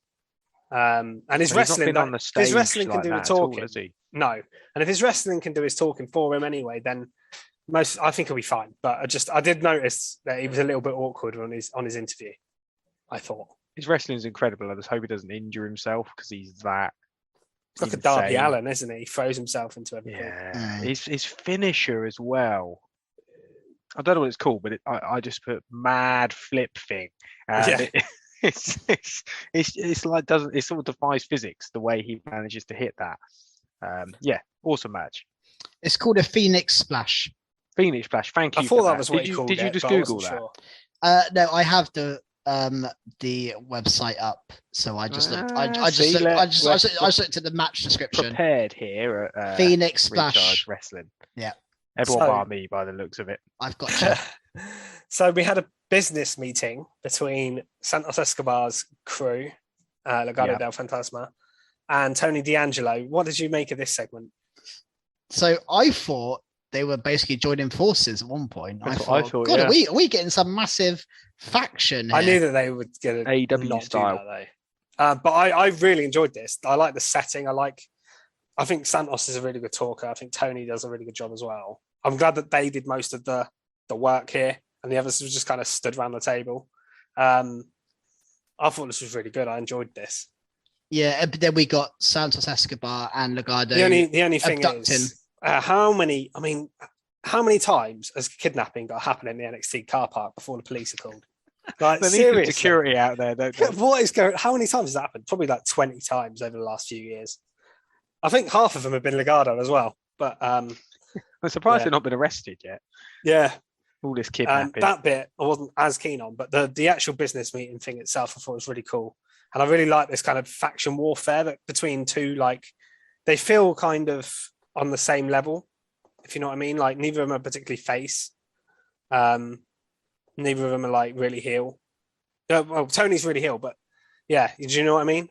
And his wrestling can do the talking. No, and if his wrestling can do his talking for him anyway, then I think he'll be fine. But I did notice that he was a little bit awkward on his interview. I thought his wrestling is incredible. I just hope he doesn't injure himself because he's that. It's like a Darby Allin, isn't he? He throws himself into everything. Yeah, his finisher as well. I don't know what it's called, but I just put mad flip thing. It's like it sort of defies physics the way he manages to hit that. Awesome match. It's called a Phoenix Splash. Phoenix Splash. Thank you. I thought that was what you called it. Did you just Google that? Sure. No, I have the website up, so I just looked. I just looked at the match description. Prepared here at Phoenix Splash Wrestling. Yeah, everyone bar me by the looks of it. I've got you. So we had a business meeting between Santos Escobar's crew, Legado del Fantasma, and Tony D'Angelo. What did you make of this segment? So I thought they were basically joining forces at one point. I thought, God, are we getting some massive faction here? I knew that they would get an AEW style. But I really enjoyed this. I like the setting. I think Santos is a really good talker. I think Tony does a really good job as well. I'm glad that they did most of the work here, and the others just kind of stood around the table. I thought this was really good. I enjoyed this. Yeah, but then we got Santos Escobar and Legado. The only thing is, how many times has kidnapping got to happen in the NXT car park before the police are called? Like, seriously, security out there. What is going? How many times has that happened? Probably like 20 times over the last few years. I think half of them have been Legado as well. But I'm surprised Yeah. they've not been arrested yet. Yeah. All this kidnapping. That bit I wasn't as keen on, but the actual business meeting thing itself I thought was really cool. And I really like this kind of faction warfare that between two, like, they feel kind of on the same level, if you know what I mean. Like, neither of them are particularly face. Neither of them are like really heel. Well, Tony's really heel, but yeah, do you know what I mean?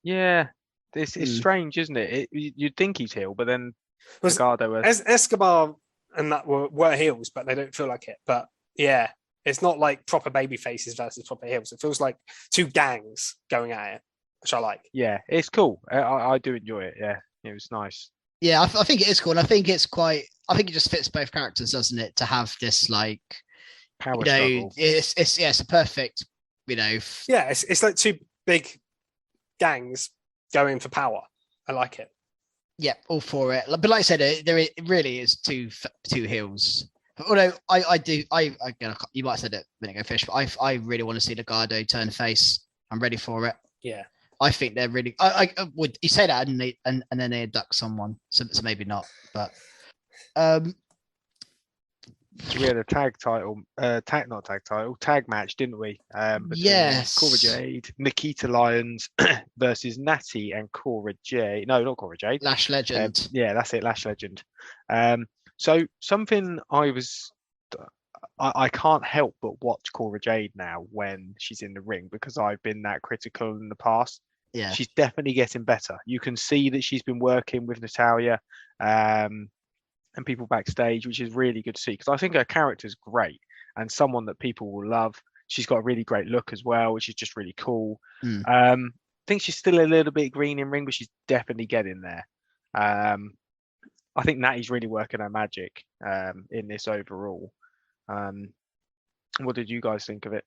Yeah, it's strange, isn't it? You'd think he's heel, but then Was Legado were... Escobar and that were heels, but they don't feel like it. But yeah, it's not like proper baby faces versus proper heels. It feels like two gangs going at it, which I like. Yeah, it's cool. I do enjoy it. Yeah, it was nice. Yeah, I think it is cool, and I think it's quite. I think it just fits both characters, doesn't it? To have this like Power struggle. It's a perfect, Yeah, it's like two big gangs going for power. I like it. Yeah, all for it. But like I said, it really is two heels. Although again, you might have said it Vinegar Fish, but I really want to see Legado turn face. I'm ready for it. Yeah, I think they're really. I would you say that and then they abduct someone, so maybe not. But we had a tag match, didn't we? Between yes. Cora Jade, Nikita Lyons versus Natty and Cora Jade. No, not Cora Jade. Lash Legend. Yeah, that's it, Lash Legend. So something I can't help but watch Cora Jade now when she's in the ring because I've been that critical in the past. Yeah, she's definitely getting better. You can see that she's been working with Natalya and people backstage, which is really good to see because I think her character's great and someone that people will love. She's got a really great look as well, which is just really cool. I think she's still a little bit green in ring, but she's definitely getting there. I think Natty's really working her magic in this overall. What did you guys think of it?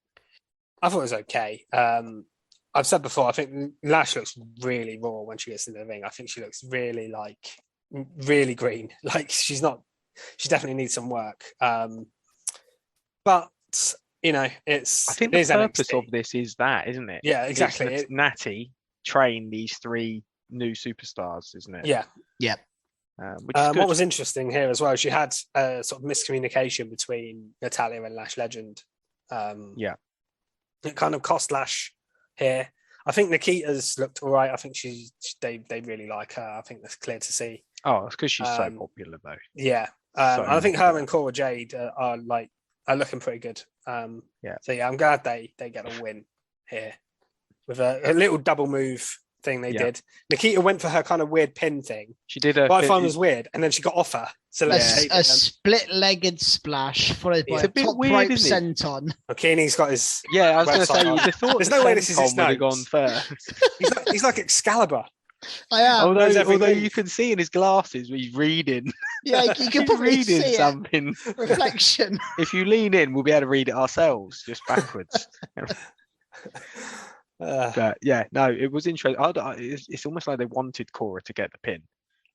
I thought it was okay. I've said before, I think Lash looks really raw when she gets in the ring. I think she looks really really green. Like she definitely needs some work. But you know, I think the purpose of this is that, isn't it? Yeah, exactly. Natty train these three new superstars, isn't it? Yeah. Yeah. What was interesting here as well, she had a sort of miscommunication between Natalya and Lash Legend. Yeah. It kind of cost Lash here. I think Nikita's looked all right. I think they really like her. I think that's clear to see. Oh, it's because she's so popular though. Yeah. I think her and Cora Jade are looking pretty good. Yeah. So yeah, I'm glad they get a win here with a little double move thing they did. Nikita went for her kind of weird pin thing. She did what I found was weird, and then she got off her. So a split-legged splash followed by a top rope senton. O'Kearney's got his. Yeah, I was going to say. You thought there's no way this is his notes. Gone first. he's like Excalibur. I am. Although you can see in his glasses he's reading. Yeah, you can probably reading see something. Reflection. If you lean in, we'll be able to read it ourselves, just backwards. But yeah, no, it was interesting. It's almost like they wanted Cora to get the pin,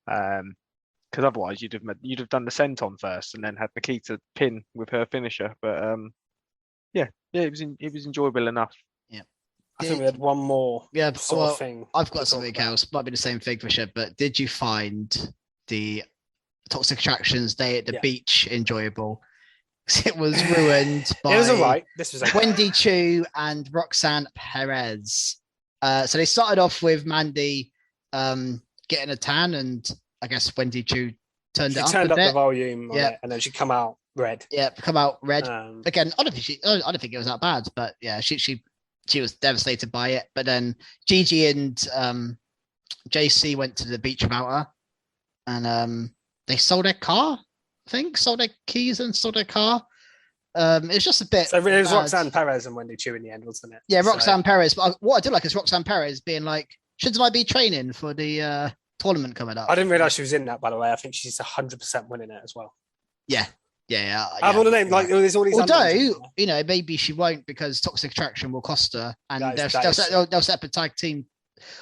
because otherwise you'd have done the senton first and then had Nikita pin with her finisher. But yeah, it was enjoyable enough. Yeah, I think we had one more. Yeah, sort of thing. I've got something else. Might be the same thing for sure. But did you find the Toxic Attractions Day at the beach enjoyable? It was ruined by it was all right. This was okay. Wendy Chu and Roxanne Perez. So they started off with Mandy getting a tan, and I guess Wendy Chu turned up the volume on it, and then she come out red. Yeah, come out red. Again, I don't think it was that bad, but yeah, she was devastated by it. But then Gigi and JC went to the beach without her, and they sold their car. I think sold their keys and sold their car. It's just a bit. So it was Roxanne Perez and Wendy Chu in the end, wasn't it? Yeah, Roxanne Perez. But what I did like is Roxanne Perez being like, "Shouldn't I be training for the tournament coming up?" I didn't realize she was in that. By the way, I think she's 100% winning it as well. Yeah. I want to name like there's all these. Although maybe she won't because Toxic Attraction will cost her, and they'll set up a tag team.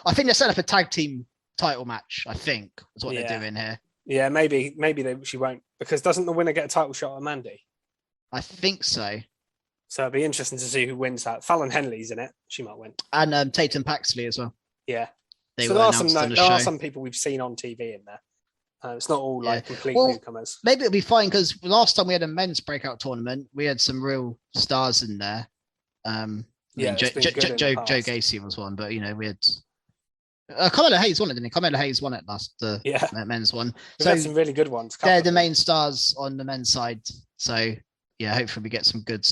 I think they'll set up a tag team title match. I think is what they're doing here. Yeah, maybe she won't, because doesn't the winner get a title shot on Mandy? I think so. So it'd be interesting to see who wins that. Fallon Henley's in it; she might win. And Tatum Paxley as well. Yeah. There are some people we've seen on TV in there. It's not all like complete Well, newcomers. Maybe it'll be fine because last time we had a men's breakout tournament, we had some real stars in there. Joe Gacy was one, but we had Carmelo Hayes won it, didn't he? Carmelo Hayes won it men's one. We've had some really good ones. They're the main stars on the men's side. So yeah, hopefully we get some good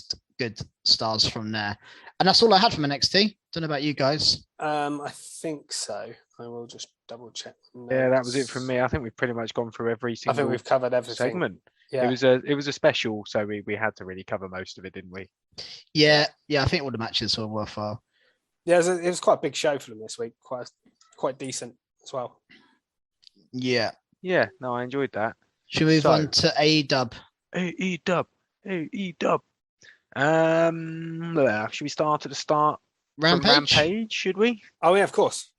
stars from there. And that's all I had from NXT. Don't know about you guys. I think so. I will just double check. Yeah, that was it from me. I think we've pretty much gone through every single. I think we've covered everything. Segment. Yeah. It was a special, so we had to really cover most of it, didn't we? Yeah. I think all the matches were worthwhile. Yeah, it was quite a big show for them this week. Quite decent as well. Yeah. Yeah. No, I enjoyed that. Should we move on to AEW? AEW. Should we start at the start? Rampage? Should we? Oh yeah, of course.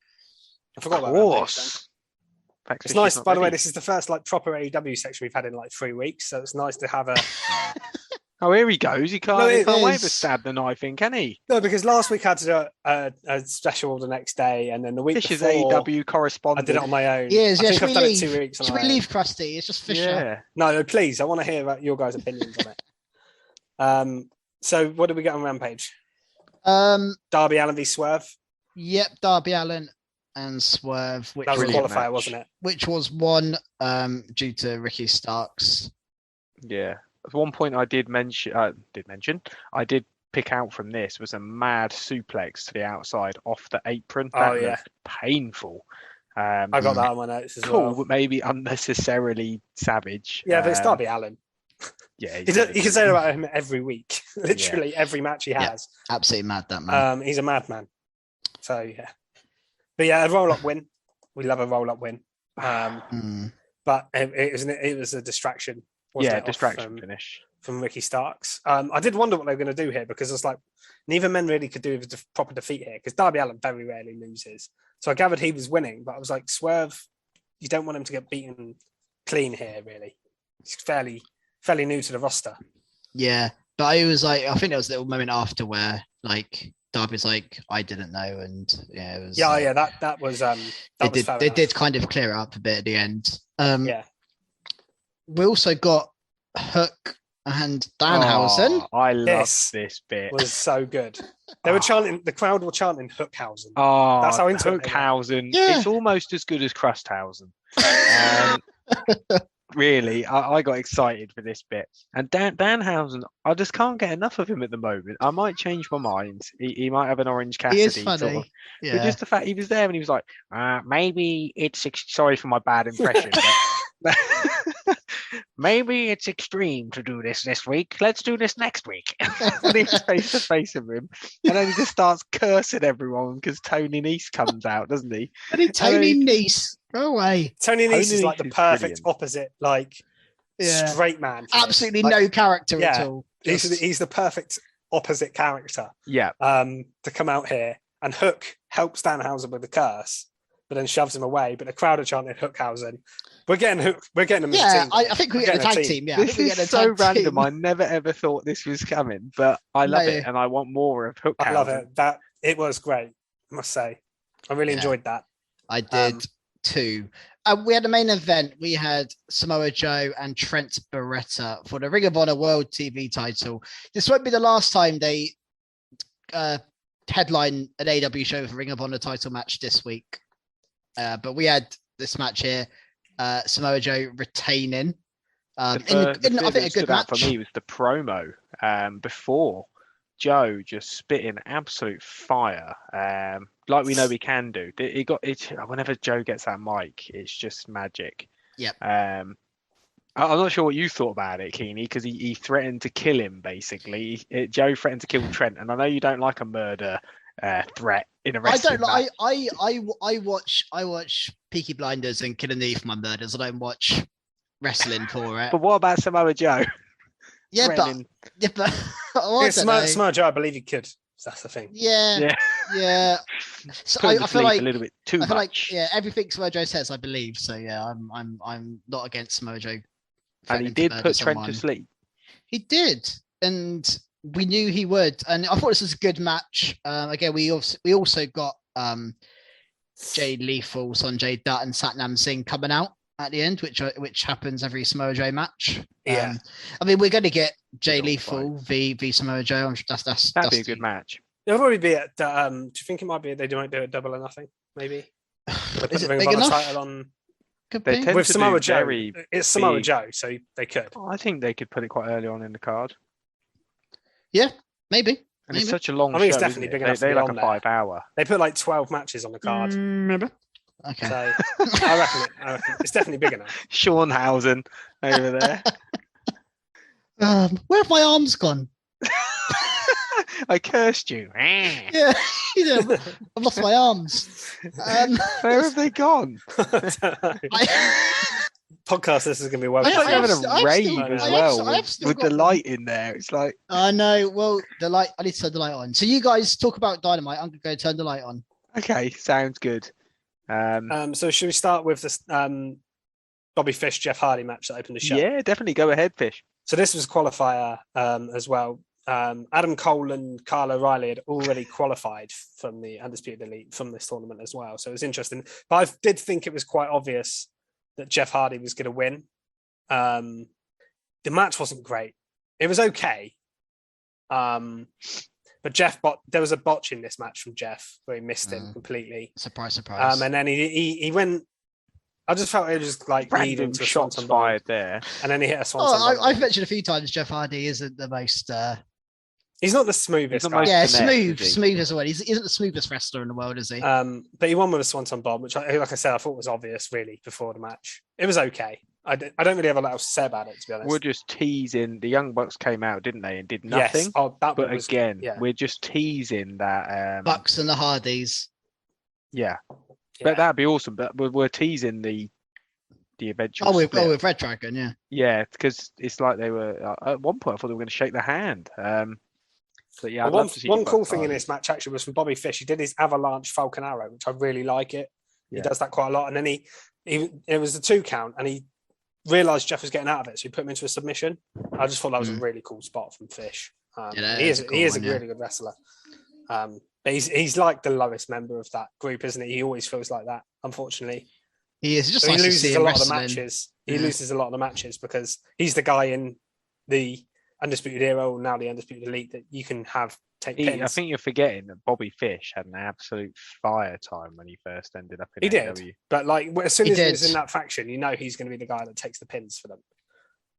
I forgot about Rampage. It's nice, by the way. This is the first proper AEW section we've had in 3 weeks, so it's nice to have a. Oh, here he goes. He can't wait to stab the knife in, can he? No, because last week I had to do a special the next day, and then the week before, AEW correspondent. I did it on my own. Yes, I think I've done it 2 weeks. Should we leave Krusty? It's just Fisher. Yeah. No, please. I want to hear about your guys' opinions on it. So what did we get on Rampage? Darby Allin v Swerve. Yep, Darby Allin and Swerve. Which that was a qualifier, wasn't it? Which was won due to Ricky Starks. Yeah. At one point I did mention, I did pick out from this was a mad suplex to the outside off the apron. That looked painful. I got that on my notes as well. But maybe unnecessarily savage. Yeah, but it's Darby Allin. Yeah, you can say that about him every week. Literally every match he has. Yeah, absolutely mad, that man. He's a madman. So yeah, but yeah, a roll-up win. We love a roll-up win. But it was a distraction. Distraction finish from Ricky Starks. I did wonder what they were going to do here because it's neither men really could do a proper defeat here because Darby Allin very rarely loses. So I gathered he was winning, but I was like, Swerve, you don't want him to get beaten clean here, really. He's fairly new to the roster. Yeah, but I was I think there was a little moment after where Darby's I didn't know, and it was. That was. They did kind of clear it up a bit at the end. Yeah. We also got Hook and Danhausen. I love this bit. Was so good. They were chanting. The crowd were chanting Hookhausen. Oh, that's how into Hookhausen. Yeah. It's almost as good as Crusthausen. Really, I got excited for this bit. And Danhausen, I just can't get enough of him at the moment. I might change my mind. He might have an Orange Cassidy. He is funny. Yeah. But just the fact he was there and he was like, maybe it's sorry for my bad impression. But maybe it's extreme to do this week. Let's do this next week. And he's face to face with him. And then he just starts cursing everyone because Tony Nese comes out, doesn't he? Tony Nese. Go away. Tony Nese is the perfect opposite, straight man. Absolutely no character at all. He's the perfect opposite character. Yeah. To come out here, and Hook helps Danhausen with the curse, but then shoves him away. But the crowd are chanting Hookhausen. We're getting Hook. We're getting them. Yeah, I think we're getting a tag team. Yeah, this is so random. I never ever thought this was coming, but I love it, and I want more of Hookhausen. I love it. It was great. I must say, I really enjoyed that. I did too. We had a main event. We had Samoa Joe and Trent Beretta for the Ring of Honor World TV title. This won't be the last time they headline an AEW show for Ring of Honor title match this week. But we had this match here. Samoa Joe retaining. I think a good match for me was the promo before Joe just spitting absolute fire, like we know he can do. He got it whenever Joe gets that mic. It's just magic. Yep. I'm not sure what you thought about it, Keeney, because he threatened to kill him. Basically, Joe threatened to kill Trent, and I know you don't like a murder threat in a wrestling match. I watch Peaky Blinders and Killing Eve for my murders. I don't watch wrestling for it. But what about Samoa Joe? But Samoa Joe, I believe he could. That's the thing. Yeah. So I feel a little bit too much. Everything Samoa Joe says, I believe. So yeah, I'm not against Samoa Joe. And he did put Trent to sleep. He did, and we knew he would. And I thought this was a good match. Again, we also got Jay Lethal, Sanjay Dutt, and Satnam Singh coming out. at the end, which happens every Samoa Joe match. Yeah. I mean, we're going to get Jay Good old Lethal v Samoa Joe. That'd be a good match. It'll probably be at. Do you think it might be? They might do it Double or Nothing. Maybe. Is it big enough? Title on Could They be. tend with to Samoa do Joe. very It's Samoa big- Joe, so they could. I think they could put it quite early on in the card. Maybe. And it's Maybe. such a long I mean, show. it's definitely isn't it? big enough to They be like on a there. 5 hour. They put like 12 matches on the card. Remember? Okay. So I reckon it's definitely big enough. Schornhausen over there. Where have my arms gone? I cursed you. Yeah, I've lost my arms. Where have they gone? Podcast, this is going to be well. I thought you were having I've a rave still- as I have well still- I have still with got the them. light in there. It's like, I know. Well, the light. I need to turn the light on. So you guys talk about Dynamite. I'm gonna go turn the light on. okay, sounds good. So should we start with this Bobby Fish Jeff Hardy match that opened the show? Yeah, definitely go ahead, Fish. So this was a qualifier as well. Adam Cole and Kyle O'Reilly had already qualified from the Undisputed Elite from this tournament as well. So it was interesting. But I did think it was quite obvious that Jeff Hardy was going to win. The match wasn't great. It was okay. But there was a botch in this match from Jeff where he missed him completely. Surprise, surprise. And then he went. I just felt it was like leading Random to a shots swanton bomb, fired there. and then he hit a swanton bomb. I've mentioned a few times Jeff Hardy isn't the most. He's not the smoothest He's not guy. most Yeah, finesse, is he? smooth as well. He isn't the smoothest wrestler in the world, is he? But he won with a swanton bomb, which, like I said, I thought was obvious really before the match. It was okay. I don't really have a lot else to say about it, to be honest. We're just teasing. The Young Bucks came out, didn't they, and did nothing. Yes. Oh, that But one was, again, yeah. we're just teasing that. Bucks and the Hardys. Yeah, Yeah. but that'd be awesome. But we're teasing the eventual. With split. Red Dragon, yeah. Yeah, because it's like they were at one point. I thought they were going to shake their hand. But yeah, I'd Well, love to see one the cool Bucks thing in Hardy. this match actually was from Bobby Fish. He did his Avalanche Falcon Arrow, which I really like it. He Yeah. does that quite a lot. And then it was the 2 count, and he realised Jeff was getting out of it, so he put him into a submission. I just thought that was a really cool spot from Fish. He is a really good wrestler. But he's like the lowest member of that group, isn't he? He always feels like that, unfortunately. He is just So nice he to see loses a him lot of the wrestling. matches. He Yeah. loses a lot of the matches because he's the guy in the Undisputed Era, or now the Undisputed Elite, that you can have take pins. I think you're forgetting that Bobby Fish had an absolute fire time when he first ended up in He did. AEW. But like as soon He as he's did. in that faction, you know he's going to be the guy that takes the pins for them,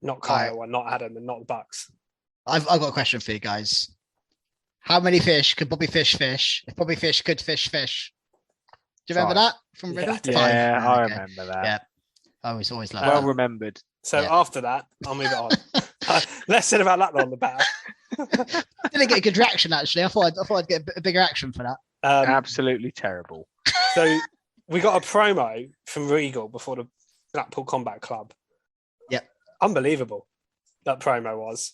not Kyle and not Adam and not the Bucks. I've got a question for you guys. How many fish could Bobby Fish fish if Bobby Fish could fish? Do you remember Five. that from Yeah, Riddle? I do. Yeah, Five. I Okay. remember that. Yeah. I always like Well that. remembered. So Yeah. after that, I'll move it on. Less said about that on the better. Didn't get a good reaction actually. I thought I'd get a bigger action for that. Absolutely terrible. So we got a promo from Regal before the Blackpool Combat Club. Yep. Unbelievable. That promo was.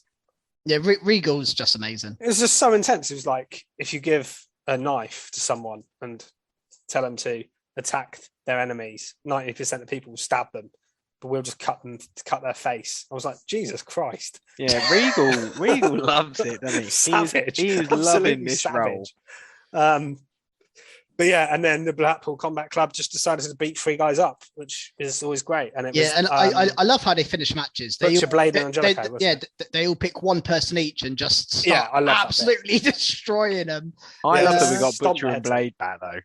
Yeah, Regal's just amazing. It was just so intense. It was like if you give a knife to someone and tell them to attack their enemies, 90% of people will stab them, but we'll just cut their face. I was like, Jesus Christ. Yeah, Regal loves it, doesn't he? Savage. He is Absolutely loving this role. But yeah, and then the Blackpool Combat Club just decided to beat 3 guys up, which is always great. And it was, Yeah, and I love how they finish matches. Butcher, Blade, and they, Angelico, wasn't they all pick one person each and just start Yeah, I love that bit. absolutely destroying them. I Yeah, love that just we got stomp Butcher their and heads Blade back though.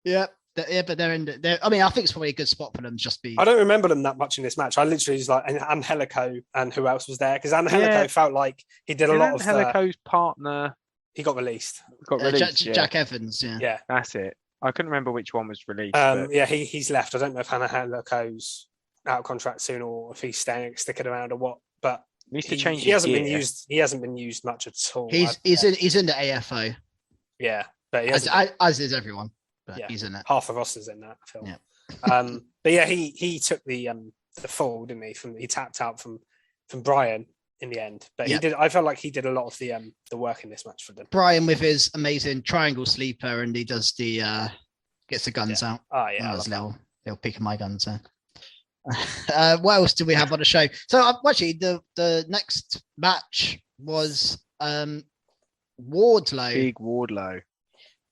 Yeah, but they're in. I mean, I think it's probably a good spot for them. Just be. I don't remember them that much in this match. I literally was like, and Angelico and who else was there? Because Angelico Yeah. felt like he did a lot of. Helico's partner He got released. got released. Jack Evans. Yeah. Yeah. That's it. I couldn't remember which one was released. but Yeah, he's left. I don't know if Angelico's out of contract soon or if he's sticking around or what. But needs to he, change. he his hasn't been gear. used. He hasn't been used much at all. He's in the AFO Yeah, but he hasn't as is everyone. But Yeah. he's in it. half the roster's in that film. Yeah. But yeah, he took the fall, didn't he? He tapped out from Brian in the end. But Yeah. he did. I felt like he did a lot of the work in this match for them. Brian with his amazing triangle sleeper, and he does the gets the guns out. Oh yeah, I That was love little peek of my guns there. What else do we have on the show? So actually, the next match was Wardlow, Big Wardlow.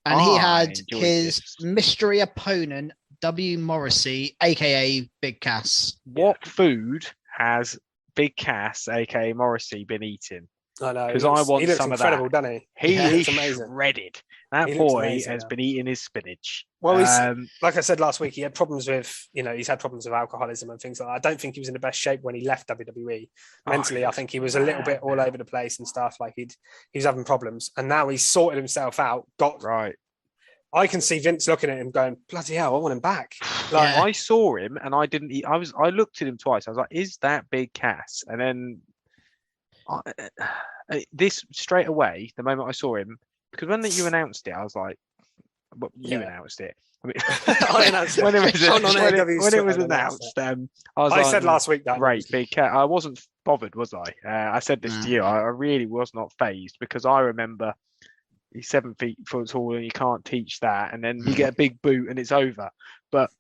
and he I had enjoyed his this. mystery opponent W. Morrissey, aka Big Cass. What food has Big Cass, aka Morrissey, been eating? I know. Because I want he looks some incredible, of that. doesn't he? He is amazing. shredded. That He looks boy amazing, has yeah. been eating his spinach. Well, he's, like I said last week, he had problems with, he's had problems with alcoholism and things like that. I don't think he was in the best shape when he left WWE. Mentally, I think he was a little bit all over the place and stuff. Like he was having problems, and now he's sorted himself out. Right. I can see Vince looking at him, going, "Bloody hell, I want him back." Like I saw him, and I didn't eat. I looked at him twice. I was like, "Is that Big Cass?" And then this straight away, the moment I saw him, because when you announced it, I was like, "Well, you announced it." I mean, I announced it. when it was When announced, I I was said last week that great Big Cass. I wasn't bothered, was I? I said this to you. I really was not phased because I remember he's 7 feet tall and you can't teach that, and then you get a big boot and it's over. But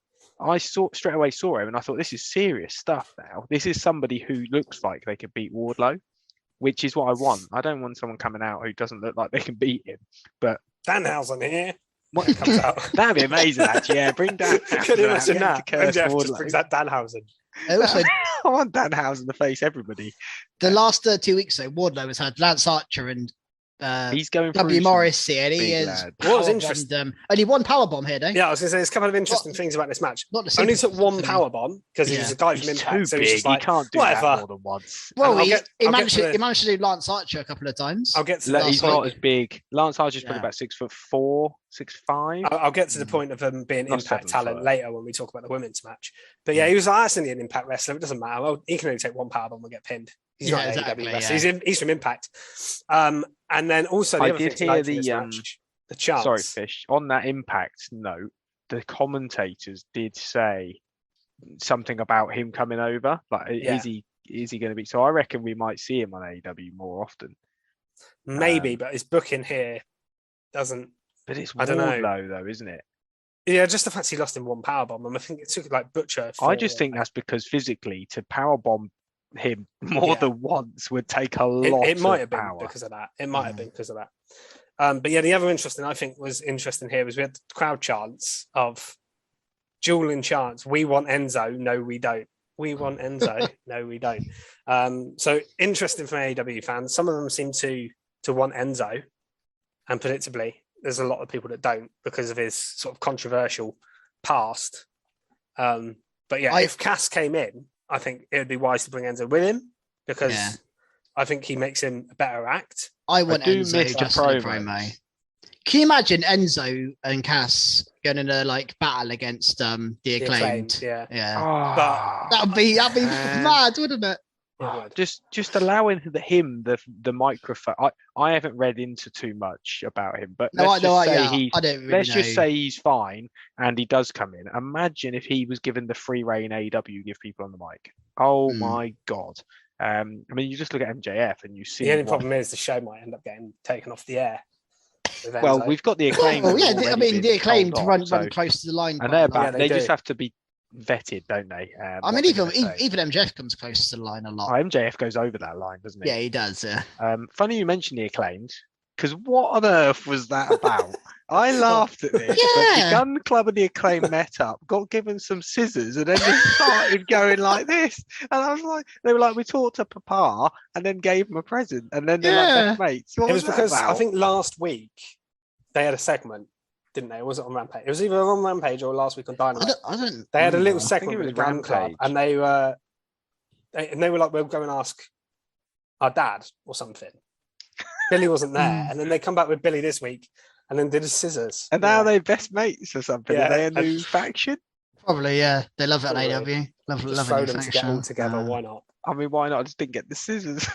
I straight away saw him and I thought, this is serious stuff now. This is somebody who looks like they could beat Wardlow, which is what I want. I don't want someone coming out who doesn't look like they can beat him. But Danhausen here. What comes out. That'd be amazing, actually. Yeah, bring Dan. Can you imagine that? MJF just brings out Danhausen. Also, I want Danhausen to face everybody. the last 2 weeks, though, Wardlow has had Lance Archer and He's going W. through some Morrissey, and he big is. lad. What was powerbombed interesting- them. And he won powerbomb here, though. Yeah, I was going to say there's a couple of interesting things about this match. Not the Only same. took one power bomb because he was a guy from He's Impact, too so big. he's just like, He can't do whatever. that more than once. Well, And I'll he get managed to the- he managed to do Lance Archer a couple of times. I'll get to Last He's week. not as big. Lance Archer's probably Yeah. about 6'4", 6'5". I'll get to the point of him being Not Impact 7 talent foot. later when we talk about the women's match. But yeah, he was like, that's only an Impact wrestler. It doesn't matter. Well, he can only take one power bomb and get pinned. He's Yeah, not an exactly, AEW wrestler. He's from Impact. And then also the I other did thing to hear note from this the, match, the chance. Sorry, Fish. On that Impact note, the commentators did say something about him coming over. Like, Yeah. is he going to be? So I reckon we might see him on AEW more often. Maybe, but his booking here doesn't. But it's I don't know. Wardlow, though, isn't it? Yeah, just the fact he lost in one powerbomb. And I think it took like Butcher. I just think that's because physically to powerbomb him more than once would take a lot. It might of have been power. because of that. It might have been because of that. But yeah, the other interesting I think was interesting here was we had crowd chants of dueling chants. We want Enzo. No, we don't. We want Enzo. No, we don't. So interesting from AEW fans. Some of them seem to want Enzo, and predictably, there's a lot of people that don't because of his sort of controversial past. But yeah, if Cass came in, I think it would be wise to bring Enzo with him because I think he makes him a better act. I want do Enzo miss the just for the promos. promo. Can you imagine Enzo and Cass going in a battle against the Acclaimed? Yeah. Oh, That'd be man. mad, wouldn't it? Just allowing him the microphone. I haven't read into too much about him, but I don't really let's know. just say he's fine and he does come in. Imagine if he was given the free reign AEW, give people on the mic. Oh my god! I mean, you just look at MJF and you see. The only problem is the show might end up getting taken off the air. Well, we've got the Acclaimed. Well, yeah, I mean, the Acclaimed run so, close to the line. and they're quite a lot. back. They just have to be vetted, don't they? I mean, even MJF comes close to the line a lot. MJF goes over that line, doesn't he? Yeah, he does. Yeah. Funny you mentioned the Acclaimed, because what on earth was that about? I laughed at this. Yeah. The Gun Club and the Acclaimed met up, got given some scissors, and then they started going like this. And I was like, they were like, we talked to Papa, and then gave him a present, and then they're like best mates. What it was that because about? I think last week they had a segment, didn't they? Or was it on Rampage? It was either on Rampage or last week on Dynamite. I don't. They had a little I think segment it with was the Gun Club, Rampage. and they were like, we'll go and ask our dad or something. Billy wasn't there, and then they come back with Billy this week, and then did his scissors. And now they're best mates or something. Yeah. Are they a new faction? Probably, yeah. They love it at Probably. AW. Love Just it. throw them together. Why not? I mean, why not? I just didn't get the scissors.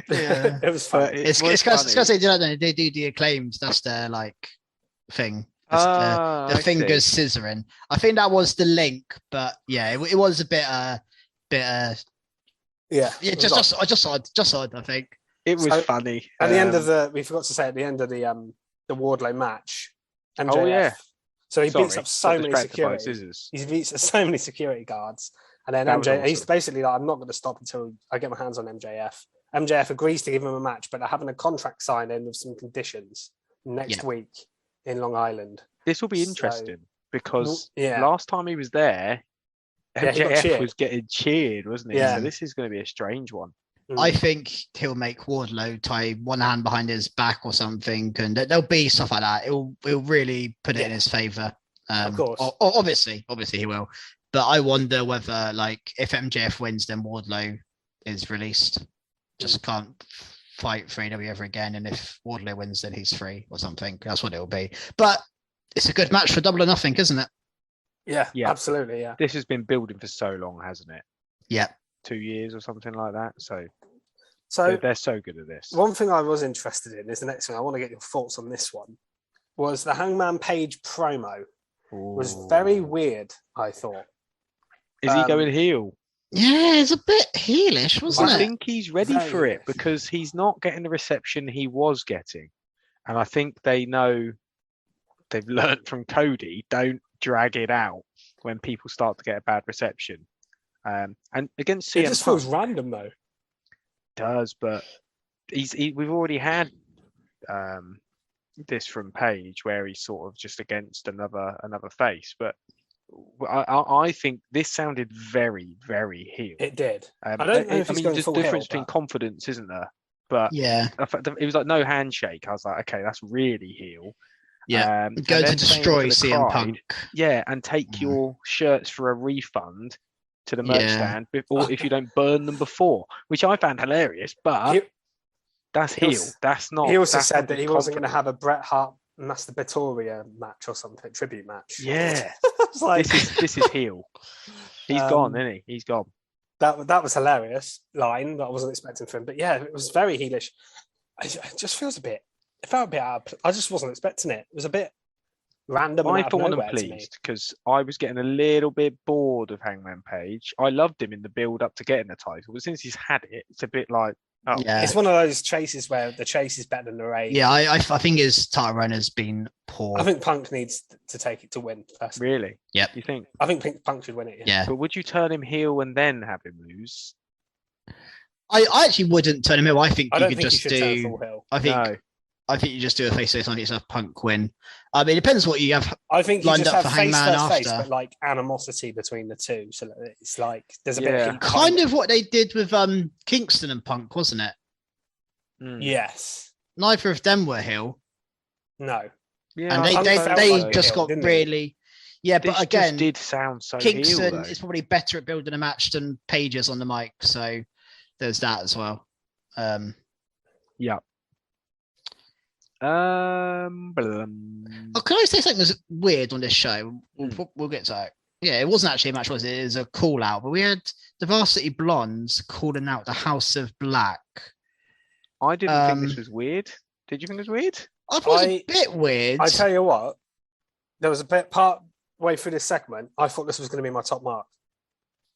Yeah. It was fun. But It's was because funny. they do the Acclaimed. That's their thing. Ah, The I fingers see. scissoring. I think that was the link, but yeah, it was a bit Yeah. just odd. I think. It was So, funny. At the end of we forgot to say at the end of the Wardlow match, MJF. Oh, yeah. So he beats Sorry, up so got many distracted by security. scissors. He beats up so many security guards, and then That was MJ. He's awesome. basically like, I'm not going to stop until I get my hands on MJF. MJF agrees to give him a match, but they're having a contract sign in with some conditions next Yeah. week in Long Island. This will be So- interesting because Yeah. last time he was there, Yeah, he got MJF cheered. was getting cheered, wasn't he? Yeah. So this is going to be a strange one. I think he'll make Wardlow tie one hand behind his back or something, and there'll be stuff like that. It'll really put it in his favor. Of course. Obviously he will. But I wonder whether, like, if MJF wins, then Wardlow is released. Just can't fight for AEW ever again. And if Wardlow wins, then he's free or something. That's what it'll be. But it's a good match for Double or Nothing, isn't it? Yeah, absolutely. Yeah. This has been building for so long, hasn't it? Yeah. 2 years or something like that. So they're so good at this. One thing I was interested in is the next one. I want to get your thoughts on this one. Was the Hangman Page promo. Was very weird, I thought. Is he going heel? Yeah, it's a bit heelish, wasn't it? I think he's ready for it because he's not getting the reception he was getting. And I think they know they've learned from Cody, don't drag it out when people start to get a bad reception. And against CM It just feels random, though. It does, but we've already had this from Page where he's sort of just against another face. But I think this sounded very, very heel. It did. I don't know if he's going there's full a difference heel, between confidence, isn't there? But yeah, it was like no handshake. I was like, okay, that's really heel. Yeah, go to destroy CM Punk. Yeah, and take your shirts for a refund to the merch stand, or if you don't burn them before, which I found hilarious. But that's heel. That's not. He also said that he wasn't going to have a Bret Hart masturbatoria match or something, tribute match. Yeah, like, this is heel. He's gone, isn't he? He's gone. That was hilarious line that I wasn't expecting from him. But yeah, it was very heelish. It just feels a bit. It felt a bit out. I just wasn't expecting it. It was a bit random. I for one am pleased because I was getting a little bit bored of Hangman Page. I loved him in the build up to getting the title, but since he's had it, it's a bit like, it's one of those chases where the chase is better than the race. Yeah, I think his title run has been poor. I think Punk needs to take it to win first. Really? Yeah. You think? I think Punk should win it. Yeah. But would you turn him heel and then have him lose? I actually wouldn't turn him heel. I think you could just do. Full heel. I think you just do a face-to-face on yourself, Punk win. I mean, it depends what you have. I think you lined just up have for Hangman face, after. but like animosity between the two, so that it's like there's a bit of heat kind of what they did with Kingston and Punk, wasn't it? Yes. Neither of them were heel. No. Yeah, and they just got really. Yeah, this but again, just did sound so Kingston heel, is probably better at building a match than Pages on the mic, so there's that as well. Yeah. Can I say something that's weird on this show? We'll get to it. Yeah, it wasn't actually a match, was it? It was a call out, but we had the Varsity Blondes calling out the House of Black. I didn't think this was weird. Did you think it was weird? I thought it was a bit weird. I tell you what, there was a bit part way through this segment. I thought this was going to be my top mark.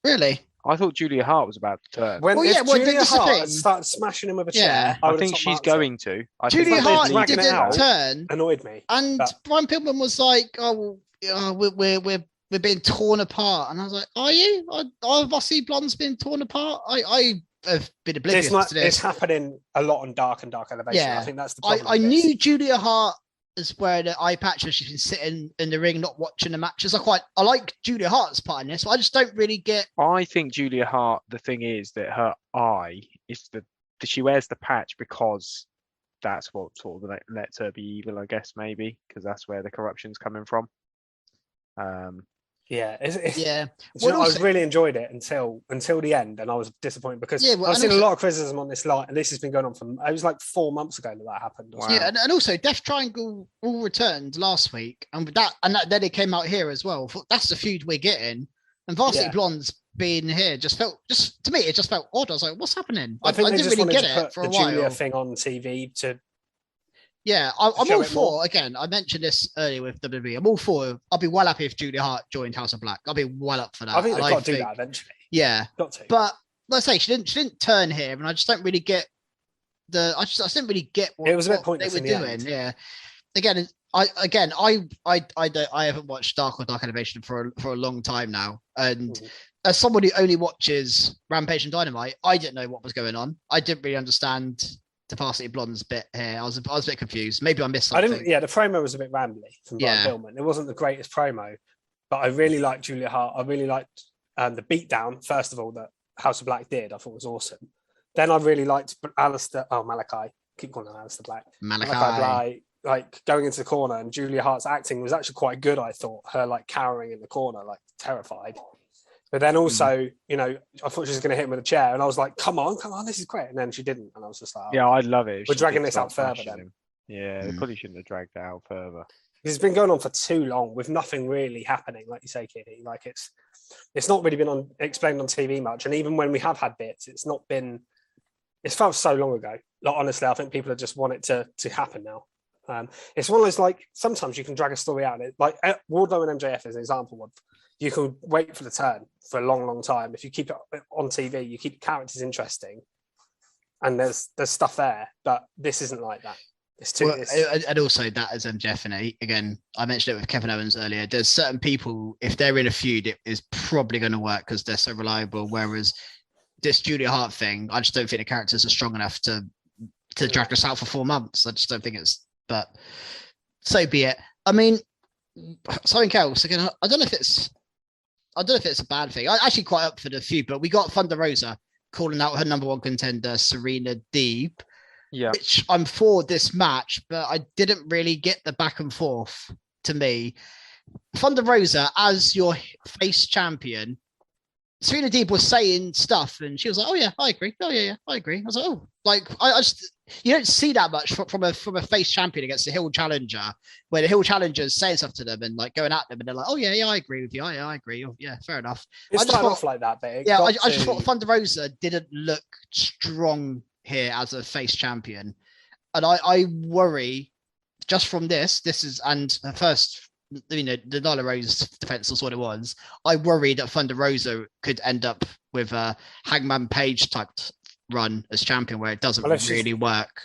Really? I thought Julia Hart was about to turn. Julia Hart had started smashing him with a chair, I think she's going to. Julia Hart didn't turn. Annoyed me. And Brian Pillman was like, "Oh, we're being torn apart," and I was like, "Are you? Are Varsity Blondes being torn apart?" I have been oblivious to this. It's happening a lot on Dark and Dark Elevation. Yeah. I think that's the problem. I knew Julia Hart is wearing an eye patch and she's been sitting in the ring not watching the matches. I like Julia Hart's part in this, but I just don't really get. I think Julia Hart, the thing is that her eye is she wears the patch because that's what sort of lets her be evil, I guess, maybe, because that's where the corruption's coming from. Yeah. Well, I was really enjoyed it until the end, and I was disappointed because I've seen a lot of criticism on this line, and this has been going on it was like 4 months ago that happened. Wow. Yeah, and also Death Triangle all returned last week, and then it came out here as well. That's the feud we're getting, and Varsity Blondes being here to me it just felt odd. I was like, what's happening? I think I didn't really get it for a while. Julia thing on TV to. Yeah, I'm all for. Again, I mentioned this earlier with WWE. I'm all for. I'll be well happy if Julia Hart joined House of Black. I'll be well up for that. I think they've got to do that eventually. Yeah, got to. But let's say she didn't turn here, and I just don't really get I just didn't really get what, it was a bit pointless they were doing. End. Yeah. Again, I haven't watched Dark or Dark Elevation for a long time now, and as someone who only watches Rampage and Dynamite, I didn't know what was going on. I didn't really understand Varsity Blonde's bit here. I was a bit confused. Maybe I missed something. The promo was a bit rambly from Brian Pillman. It wasn't the greatest promo, but I really liked Julia Hart. I really liked the beatdown, first of all, that House of Black did. I thought was awesome. Then I really liked Malachi. Keep calling him Alistair Black. Malachi Black, like going into the corner, and Julia Hart's acting was actually quite good, I thought. Her like cowering in the corner, like terrified. But then also, you know, I thought she was going to hit him with a chair, and I was like, come on, this is great. And then she didn't, and I was just like, yeah, I'd love it. We're dragging this out further then. Yeah, they probably shouldn't have dragged it out further. It's been going on for too long with nothing really happening, like you say, Kitty. Like it's not really been explained on TV much, and even when we have had bits, it's felt so long ago. Like honestly, I think people just want it to happen now. It's one of those, like, sometimes you can drag a story out. Like Wardlow and MJF is an example of, you can wait for the turn for a long, long time. If you keep it on TV, you keep characters interesting, and there's stuff there. But this isn't like that. It's too. And also that as MJF, and again, I mentioned it with Kevin Owens earlier. There's certain people, if they're in a feud, it is probably going to work because they're so reliable. Whereas this Julia Hart thing, I just don't think the characters are strong enough to drag us out for 4 months. I just don't think it's. But so be it. I mean, something else. Again, I don't know if it's a bad thing. I'm actually quite up for the feud, but we got Thunder Rosa calling out her number one contender, Serena Deeb. Yeah. Which I'm for this match, but I didn't really get the back and forth to me. Thunder Rosa as your face champion, Serena Deeb was saying stuff, and she was like, "Oh yeah, I agree. Oh yeah, I agree." I was like, "Oh, like I just you don't see that much from a face champion against a heel challenger, where the heel challenger's saying stuff to them and like going at them, and they're like, "Oh yeah, I agree with you. I agree. Oh, yeah, fair enough." It started off like that, but I just thought Thunder Rosa didn't look strong here as a face champion, and I worry just from this is and her first. You know, the Nyla Rose defense was what it was. I worry that Thunder Rosa could end up with a Hangman Page type run as champion where it doesn't really work.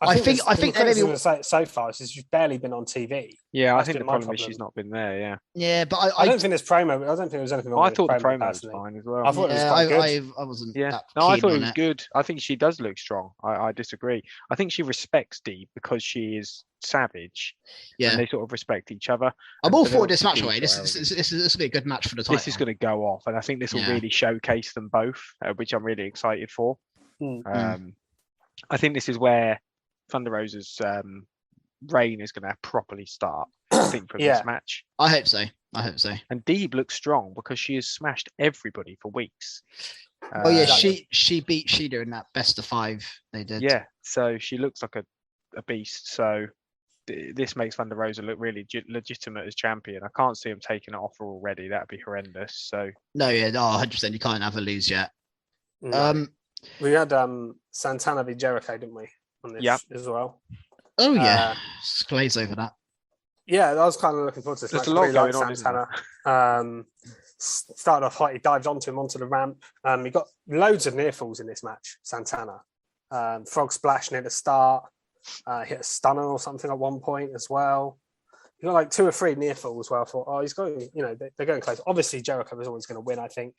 I think that maybe so far is she's barely been on TV. Yeah, I think the problem is she's not been there. Yeah. Yeah, but I don't think this promo. I don't think there was anything wrong. I thought the promo was fine as well. I thought it was quite good. I wasn't. Yeah. No, I thought it was good. I think she does look strong. I disagree. I think she respects Deeb because she is savage. Yeah. And they sort of respect each other. I'm all for this match away. This will be a good match for the title. This is going to go off, and I think this will really showcase them both, which I'm really excited for. I think this is where Thunder Rosa's reign is going to properly start. I think from this match. I hope so. And Deeb looks strong because she has smashed everybody for weeks. She beat Shida in that best of 5 they did. Yeah, so she looks like a beast. So this makes Thunder Rosa look really legitimate as champion. I can't see him taking it off her already. That'd be horrendous. So 100%. You can't have her lose yet. No. We had Santana v Jericho, didn't we? On this as well. Oh yeah, glaze over that. Yeah, I was kind of looking forward to this. There's a lot going on, Santana. Started off hot. He dived onto the ramp. He got loads of near falls in this match. Santana, frog splash near the start. Hit a stunner or something at one point as well. He got like 2 or 3 near falls. Well, I thought, he's going. You know, they're going close. Obviously, Jericho was always going to win. I think.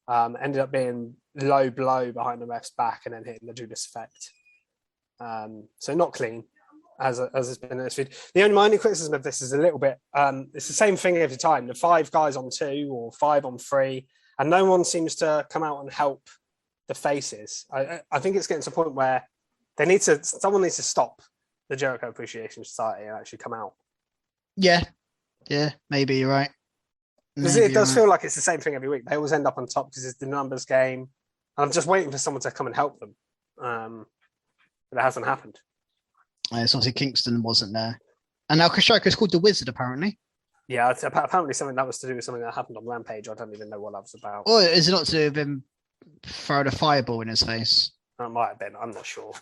Ended up being low blow behind the ref's back and then hitting the Judas effect. So not clean as it's been in this feud. My only criticism of this is a little bit, it's the same thing every time. The 5 guys on 2 or 5 on 3, and no one seems to come out and help the faces. I think it's getting to a point where someone needs to stop the Jericho Appreciation Society and actually come out. Yeah, maybe you're right. Because it does feel like it's the same thing every week. They always end up on top because it's the numbers game. And I'm just waiting for someone to come and help them. But it hasn't happened. It's obviously Kingston wasn't there. And now Kashiko's called the Wizard, apparently. Yeah, it's apparently something that was to do with something that happened on Rampage. I don't even know what that was about. Or is it not to do with him throwing a fireball in his face? That might have been. I'm not sure.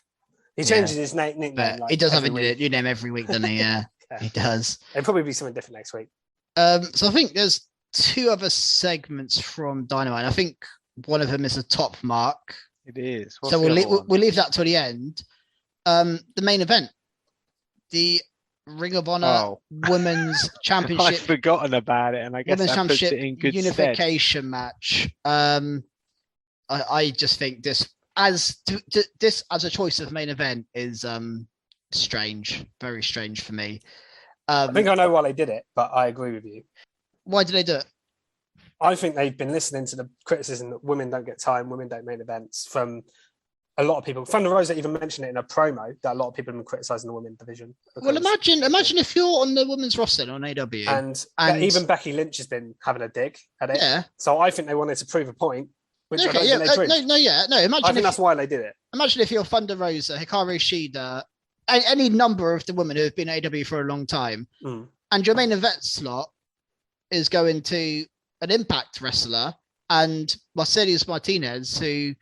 He changes his nickname. Like he does have a new name every week, doesn't he? Yeah, he does. It'll probably be something different next week. So I think there's 2 other segments from Dynamite. I think one of them is a top mark. It is. So we'll leave that till the end. The main event, the Ring of Honor Women's Championship. I'd forgotten about it, and I guess Women's Championship in good unification match. I just think this this as a choice of main event is strange, very strange for me. I think I know why they did it, but I agree with you. Why did they do it? I think they've been listening to the criticism that women don't get time, women don't main events from a lot of people. Thunder Rosa even mentioned it in a promo that a lot of people have been criticising the women's division. Well, imagine if you're on the women's roster on AW, and even Becky Lynch has been having a dig at it. Yeah. So I think they wanted to prove a point. Which okay, I don't think they proved. Imagine I think that's why they did it. Imagine if you're Thunder Rosa, Hikaru Shida, any number of the women who have been AW for a long time, and your main event slot is going to an Impact wrestler and Mercedes Martinez, who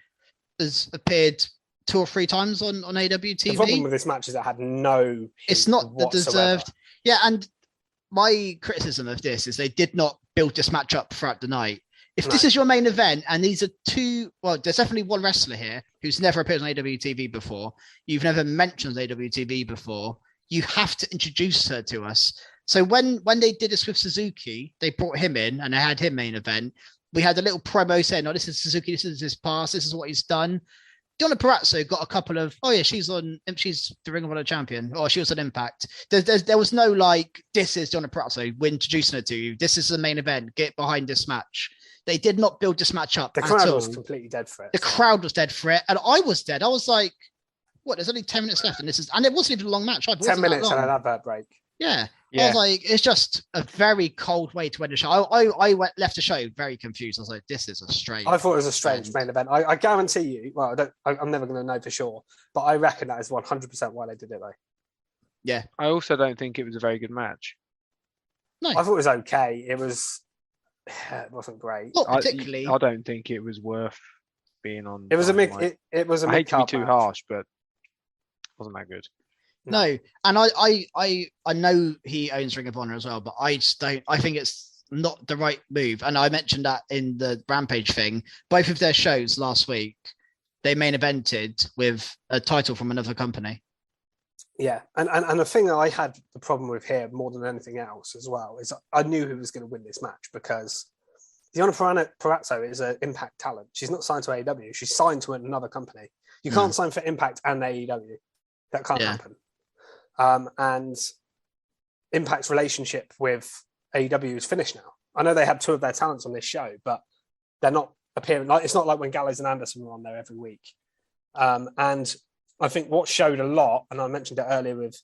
has appeared 2 or 3 times on AW TV. The problem with this match is it had no. It's not the deserved. Yeah, and my criticism of this is they did not build this match up throughout the night. If this is your main event, and these are there's definitely one wrestler here who's never appeared on AWTV before. You've never mentioned AWTV before. You have to introduce her to us. So when they did this with Suzuki, they brought him in and they had him main event. We had a little promo saying, "Oh, this is Suzuki. This is his past. This is what he's done." Donna Perazzo got a couple of, she's the Ring of Honor champion, or she was on Impact. There was no this is Donna Perazzo. We're introducing her to you. This is the main event. Get behind this match. They did not build this match up. The crowd was completely dead for it. The crowd was dead for it, and I was dead. I was like, "What? There's only 10 minutes left, and it wasn't even a long match. 10 minutes and an advert break." Yeah. I was like, it's just a very cold way to end the show. I left the show very confused. I was like, this is a strange. I thought it was a strange main event. I guarantee you. Well, I'm never going to know for sure, but I reckon that is 100% why they did it though. Yeah. I also don't think it was a very good match. No. I thought it was okay. It wasn't great. Not particularly. I don't think it was worth being on. It was a mid. It was a. I hate to be too harsh, but it wasn't that good. No, and I know he owns Ring of Honor as well, but I just don't. I think it's not the right move, and I mentioned that in the Rampage thing. Both of their shows last week, they main evented with a title from another company. Yeah, and the thing that I had the problem with here more than anything else as well is I knew who was going to win this match because Deonna Purrazzo is an Impact talent. She's not signed to AEW. She's signed to another company. You can't sign for Impact and AEW. That can't happen. And Impact's relationship with AEW is finished now. I know they had 2 of their talents on this show, but they're not appearing. It's not like when Gallows and Anderson were on there every week. And I think what showed a lot, and I mentioned it earlier with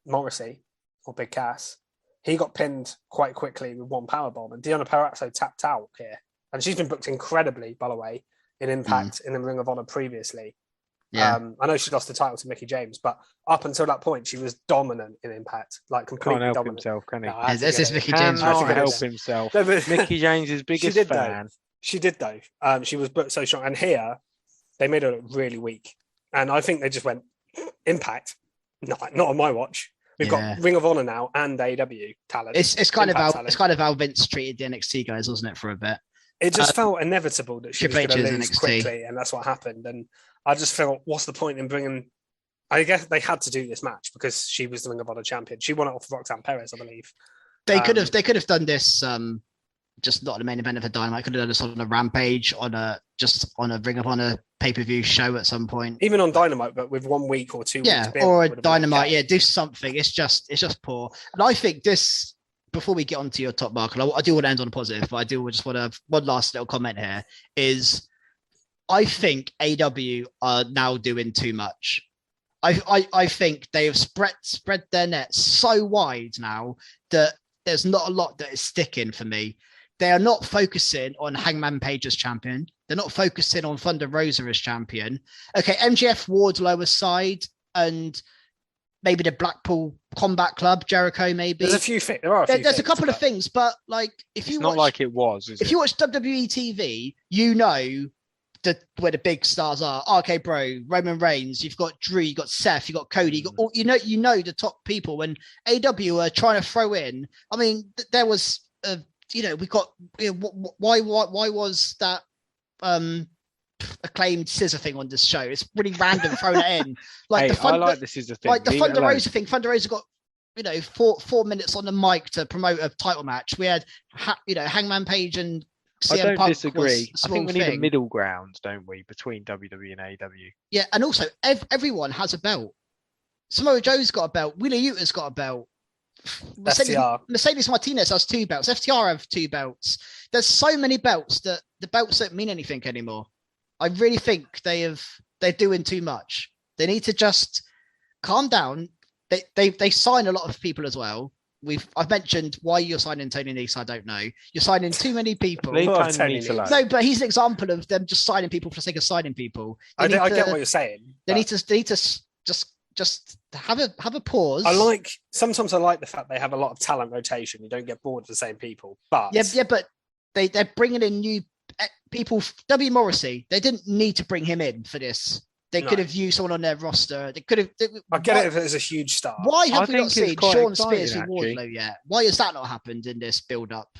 Morrissey or Big Cass, he got pinned quite quickly with one powerbomb, and Deonna Purrazzo tapped out here. And she's been booked incredibly, by the way, in Impact, in the Ring of Honor previously. Yeah. I know she lost the title to Mickie James, but up until that point, she was dominant in Impact, completely can't help dominant. Himself, can he? No, this is Mickie James. Can't help himself. No, Mickie James is biggest fan. She did though. She was booked so strong, and here they made her look really weak. And I think they just went Impact, not on my watch. We've got Ring of Honor now and AEW talent. It's kind of how Vince treated the NXT guys, wasn't it, for a bit? It just felt inevitable that she was going to lose quickly, and that's what happened. And I just felt, what's the point in bringing? I guess they had to do this match because she was the Ring of Honor champion. She won it off Roxanne Perez, I believe. They could have done this just not the main event of a Dynamite. Could have done this on a Rampage, on a Ring of Honor pay-per-view show at some point. Even on Dynamite, but with 1 week or 2 weeks. Yeah, or a Dynamite. Do something. It's just poor. And I think this. Before we get on to your top mark, and I do want to end on a positive, but I do just want to one last little comment here is I think AW are now doing too much. I think they have spread their net so wide now that there's not a lot that is sticking for me. They are not focusing on Hangman Page as champion. They're not focusing on Thunder Rosa as champion. Okay, MJF Wardlow aside, and maybe the Blackpool Combat Club, Jericho, maybe. There's a few things. There's a couple of things, but if you watch, not like it was. If you watch WWE TV, you know where the big stars are. Okay, bro, Roman Reigns. You've got Drew. You got Seth. You got Cody. You got all, you know the top people. When AW are trying to throw in, I mean, there was we got why was that acclaimed scissor thing on this show? It's really random throwing it in. I like the scissor thing. Like the Thunder Rosa thing. Thunder Rosa got 4 minutes on the mic to promote a title match. We had Hangman Page and I CM don't Punk disagree. was a I small think we need a thing. middle ground, don't we, between WWE and AEW? Yeah, and also everyone has a belt. Samoa Joe's got a belt. Wheeler Yuta's got a belt. FTR. Mercedes Martinez has 2 belts. FTR have 2 belts. There's so many belts that the belts don't mean anything anymore. I really think they're doing too much. They need to just calm down. They sign a lot of people as well. I've mentioned why you're signing Tony Nese. I don't know. You're signing too many people. Leave Well, Tony Tony Nese alone. No, but he's an example of them just signing people for the sake of signing people. I get what you're saying. They need to just have a pause. Sometimes I like the fact they have a lot of talent rotation. You don't get bored of the same people. But yeah, but they're bringing in new people. W. Morrissey, they didn't need to bring him in for this. They could have used someone on their roster. They could have. I get it if it was a huge star. Why have we think not it's seen quite Sean exciting, Spears with actually. Wardlow yet? Why has that not happened in this build-up?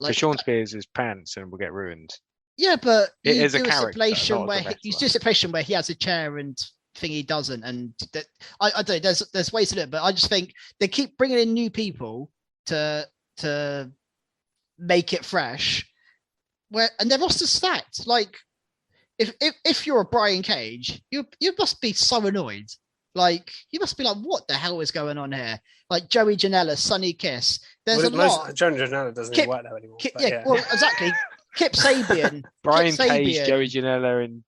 So Sean Spears is pants and will get ruined. Yeah, but It you is a do character, stipulation not as a where wrestler. you do a stipulation where he has a chair and thing he doesn't, and that I don't know. There's ways to do it, but I just think they keep bringing in new people to make it fresh. And their roster's stacked. Like if you're a Brian Cage, you must be so annoyed. Like you must be like, what the hell is going on here? Like Joey Janela, Sonny Kiss. There's a lot. Joey Janela doesn't even work there anymore. Well, exactly. Kip Sabian, Brian Kip Cage, Sabian. Joey Janela, and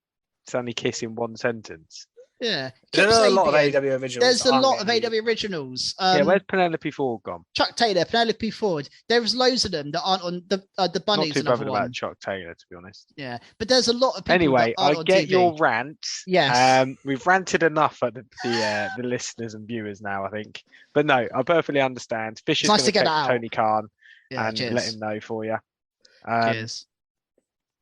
Sonny Kiss in one sentence. Yeah, There are a lot of Sabian. AEW originals. There's a lot of AEW originals. Where's Penelope Ford gone? Chuck Taylor, Penelope Ford. There's loads of them that aren't on the Not Bunnies. too Another bothered one. about Chuck Taylor, to be honest. Yeah, but there's a lot of people. Anyway, that aren't I on get TV. your rant. Yes. We've ranted enough at the listeners and viewers now, I think. But no, I perfectly understand. Fisher's nice going to get text that out. Tony Khan Yeah, and cheers. let him know for you. Cheers.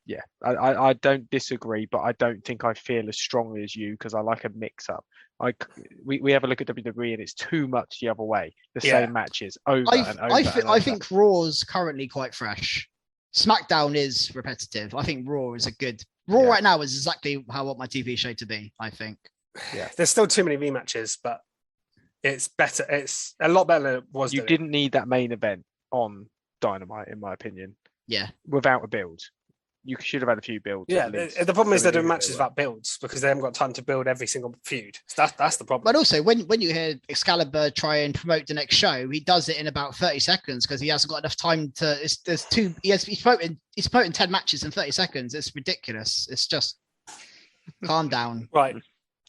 Yeah, I don't disagree, but I don't think I feel as strongly as you because I like a mix-up. We have a look at WWE and it's too much the other way. The same matches over and over. I think Raw's currently quite fresh. SmackDown is repetitive. I think Raw is a good. Raw right now is exactly how I want my TV show to be. I think. Yeah, there's still too many rematches, but it's better. It's a lot better than it was. You didn't need that main event on Dynamite, in my opinion. Yeah. Without a build. You should have had a few builds. Yeah, the problem is they're doing matches without builds because they haven't got time to build every single feud. So that's the problem. But also, when you hear Excalibur try and promote the next show, he does it in about 30 seconds because he hasn't got enough time to. He's promoting 10 matches in 30 seconds. It's ridiculous. It's just calm down. Right,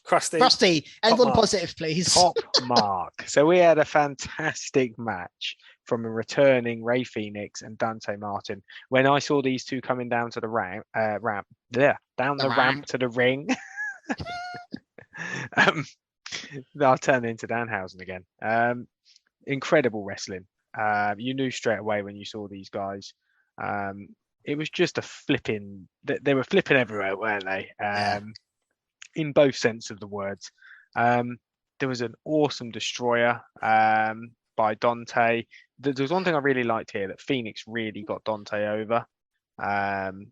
Krusty, end on positive, please. Top mark. So we had a fantastic match from a returning Rey Fenix and Dante Martin. When I saw these two coming down to the ramp to the ring, I'll turn into Danhausen again. Incredible wrestling. You knew straight away when you saw these guys. It was just a flipping. They were flipping everywhere, weren't they? In both sense of the words. There was an awesome destroyer by Dante. There's one thing I really liked here, that Phoenix really got Dante over.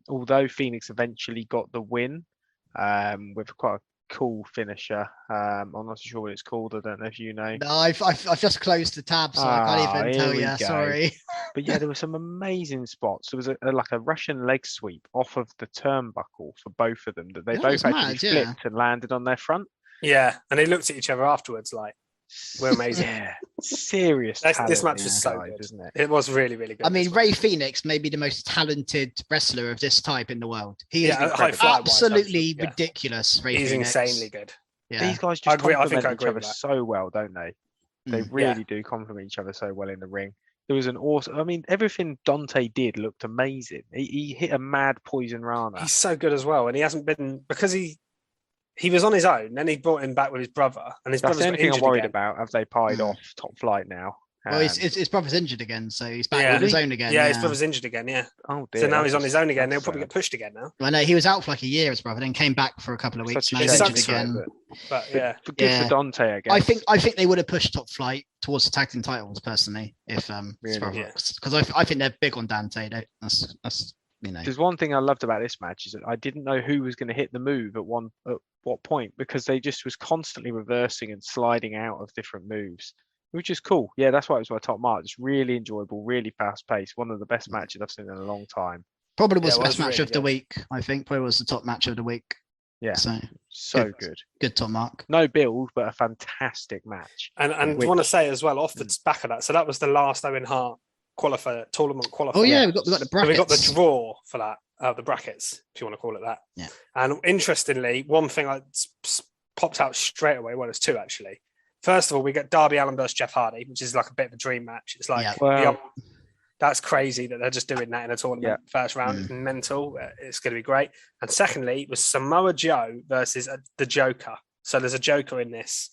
Although Phoenix eventually got the win with quite a cool finisher. I'm not sure what it's called. I don't know if you know. No, I've just closed the tab, so I can't even tell you. Sorry. But yeah, there were some amazing spots. There was like a Russian leg sweep off of the turnbuckle for both of them that they both actually flipped and landed on their front. Yeah, and they looked at each other afterwards like, we're amazing. Yeah, serious. This match was so good, isn't it? It was really, really good. I mean, Rey Fenix may be the most talented wrestler of this type in the world. He is absolutely ridiculous. Rey He's Fenix. insanely good. Yeah. These guys just complement each other so well, don't they? They really do complement each other so well in the ring. There was an awesome. I mean, everything Dante did looked amazing. He hit a mad poison rana. He's so good as well, and he hasn't been because he was on his own. Then he brought him back with his brother, and his brother's the only thing I'm worried again. about. Have they pied off Top Flight now? Well, his brother's injured again, so he's back on his own again. Yeah, his brother's injured again. Yeah. Oh dear. So now he's on his own again. They'll probably get pushed again now. I know he was out for like a year, his brother, then came back for a couple of weeks. Now he's injured again. But yeah, good for Dante, I guess. I think they would have pushed Top Flight towards the tag team titles personally, if because I think they're big on Dante. That's you know. There's one thing I loved about this match is that I didn't know who was going to hit the move at what point, because they just was constantly reversing and sliding out of different moves, which is cool. Yeah, that's why it was my top mark. It's really enjoyable, really fast paced. One of the best matches I've seen in a long time. Probably was Yeah, the it best was match really of the good. week. I think probably was the top match of the week. Yeah. So Good. good top mark. No build, but a fantastic match. And I Which- want to say as well, off the back of that, so that was the last Owen Hart tournament qualifier. Oh yeah, we got the So brackets. we got the draw for that, the brackets, if you want to call it that. Yeah. And interestingly, one thing I popped out straight away. Well, there's two actually. First of all, we got Darby Allin versus Jeff Hardy, which is like a bit of a dream match. It's like that's crazy that they're just doing that in a tournament. First round is mental. It's going to be great. And secondly, it was Samoa Joe versus the Joker. So there's a Joker in this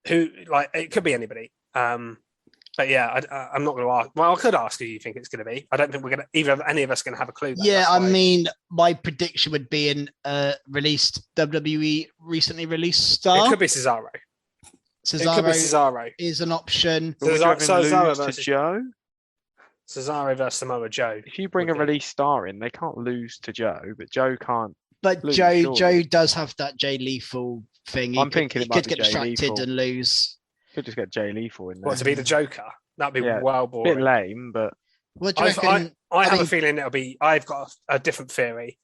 who, like, it could be anybody. But yeah, I'm not going to ask. Well, I could ask who you think it's going to be. I don't think we're going to, either any of us going to have a clue. Yeah, I mean, my prediction would be an released WWE recently released star. It could be Cesaro. It could be Cesaro. Is an option. Cesaro versus Joe. Cesaro versus Samoa Joe. If you bring a release star in, they can't lose to Joe, but Joe can't. But lose, Joe surely. does have that Jay Lethal thing. I'm thinking he it might could be get Jay distracted Lethal. and lose. Could just get Jay Lethal in there. What, to be the Joker? That'd be well A boring. bit lame, but What do you reckon? I have a feeling it'll be. I've got a different theory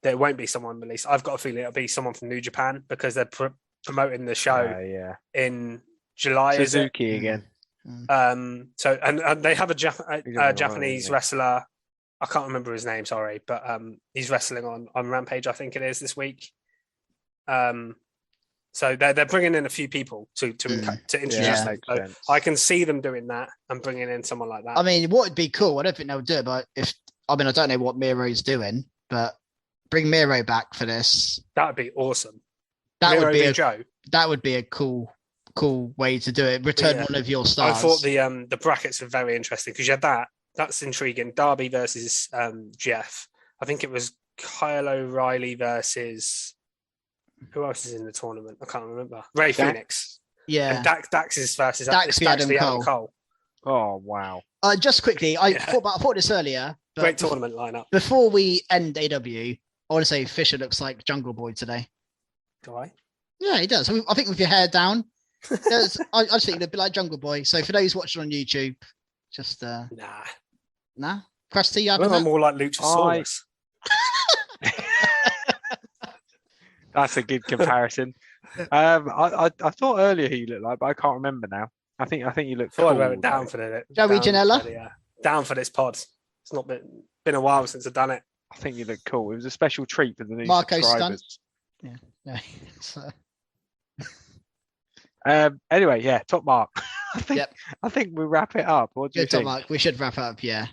that it won't be someone released. I've got a feeling it'll be someone from New Japan because they're promoting the show in July. Suzuki again. So and they have a Japanese wrestler. I can't remember his name. Sorry, but he's wrestling on Rampage. I think it is this week. So they're bringing in a few people to introduce them. So I can see them doing that and bringing in someone like that. I mean, what would be cool? I don't think they'll do it, but I don't know what Miro's doing, but bring Miro back for this. That would be awesome. That Miro would be Joe. That would be a cool way to do it. Return one of your stars. I thought the brackets were very interesting because you had that. That's intriguing. Darby versus Jeff. I think it was Kyle O'Reilly versus who else is in the tournament? I can't remember. Rey Fenix. Yeah. And Dax is versus Adam Cole. Oh wow. Just quickly, I thought this earlier. But great tournament lineup. Before we end AW, I want to say Fisher looks like Jungle Boy today. Do I? Yeah, he does. I think with your hair down, I just think he'd be like Jungle Boy. So for those watching on YouTube, just nah. Krusty, you having that? I'm more like Luchasaurus. That's a good comparison. I thought earlier he looked like, but I can't remember now. I think you looked. Cool, I wrote it down for the Joey Janela. Down for this pod. It's not been a while since I've done it. I think you look cool. It was a special treat for the new Marco subscribers. Stunt. Yeah. So. Anyway, yeah, top mark. I think we wrap it up. What do you think? Top mark. We should wrap up. Yeah.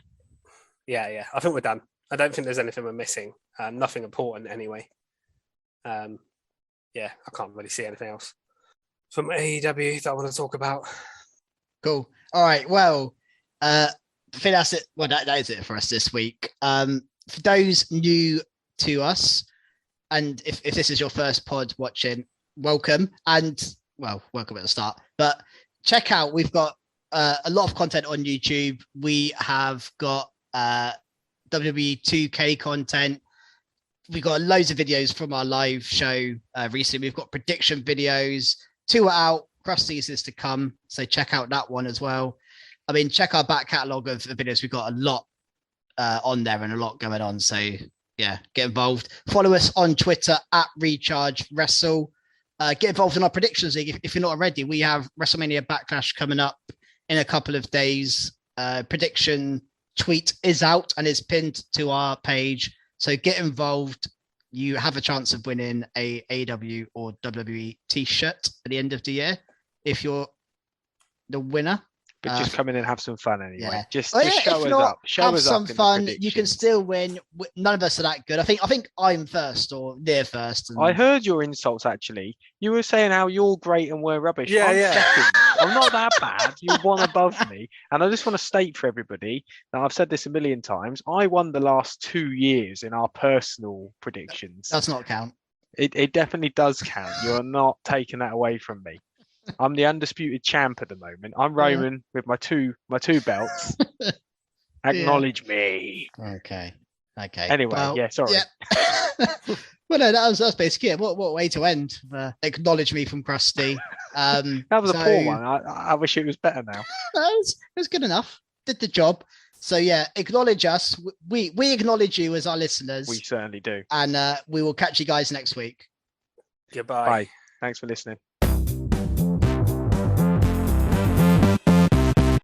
Yeah. I think we're done. I don't think there's anything we're missing. Nothing important anyway. I can't really see anything else from AEW that I want to talk about. Cool. All right. Well, I think that's it. Well, that is it for us this week. For those new to us, and if this is your first pod watching, welcome. And welcome at the start. But check out, we've got a lot of content on YouTube. We have got WWE 2K content. We've got loads of videos from our live show recently. We've got prediction videos. 2 are out. Krusty's is to come. So check out that one as well. I mean, check our back catalogue of videos. We've got a lot on there and a lot going on. So yeah, get involved. Follow us on Twitter at Recharge Wrestle. Get involved in our predictions league if you're not already. We have WrestleMania Backlash coming up in a couple of days. Prediction tweet is out and is pinned to our page. So get involved. You have a chance of winning a AEW or WWE t-shirt at the end of the year if you're the winner. But just come in and have some fun anyway. Yeah. Just show us up. Show us some up fun. You can still win. None of us are that good. I think I'm first or near first. I heard your insults actually. You were saying how you're great and we're rubbish. Yeah, I'm yeah. second. I'm not that bad. You're one above me. And I just want to state for everybody that I've said this a million times. I won the last 2 years in our personal predictions. Does not count. It definitely does count. You're not taking that away from me. I'm the undisputed champ at the moment. I'm Roman with my two belts. Acknowledge me. Okay. Anyway, sorry. Yeah. Well, no, that's basically it. What way to end? Acknowledge me from Krusty. That was a poor one. I wish it was better now. No, it was good enough. Did the job. So yeah, acknowledge us. We acknowledge you as our listeners. We certainly do. And we will catch you guys next week. Goodbye. Bye. Thanks for listening.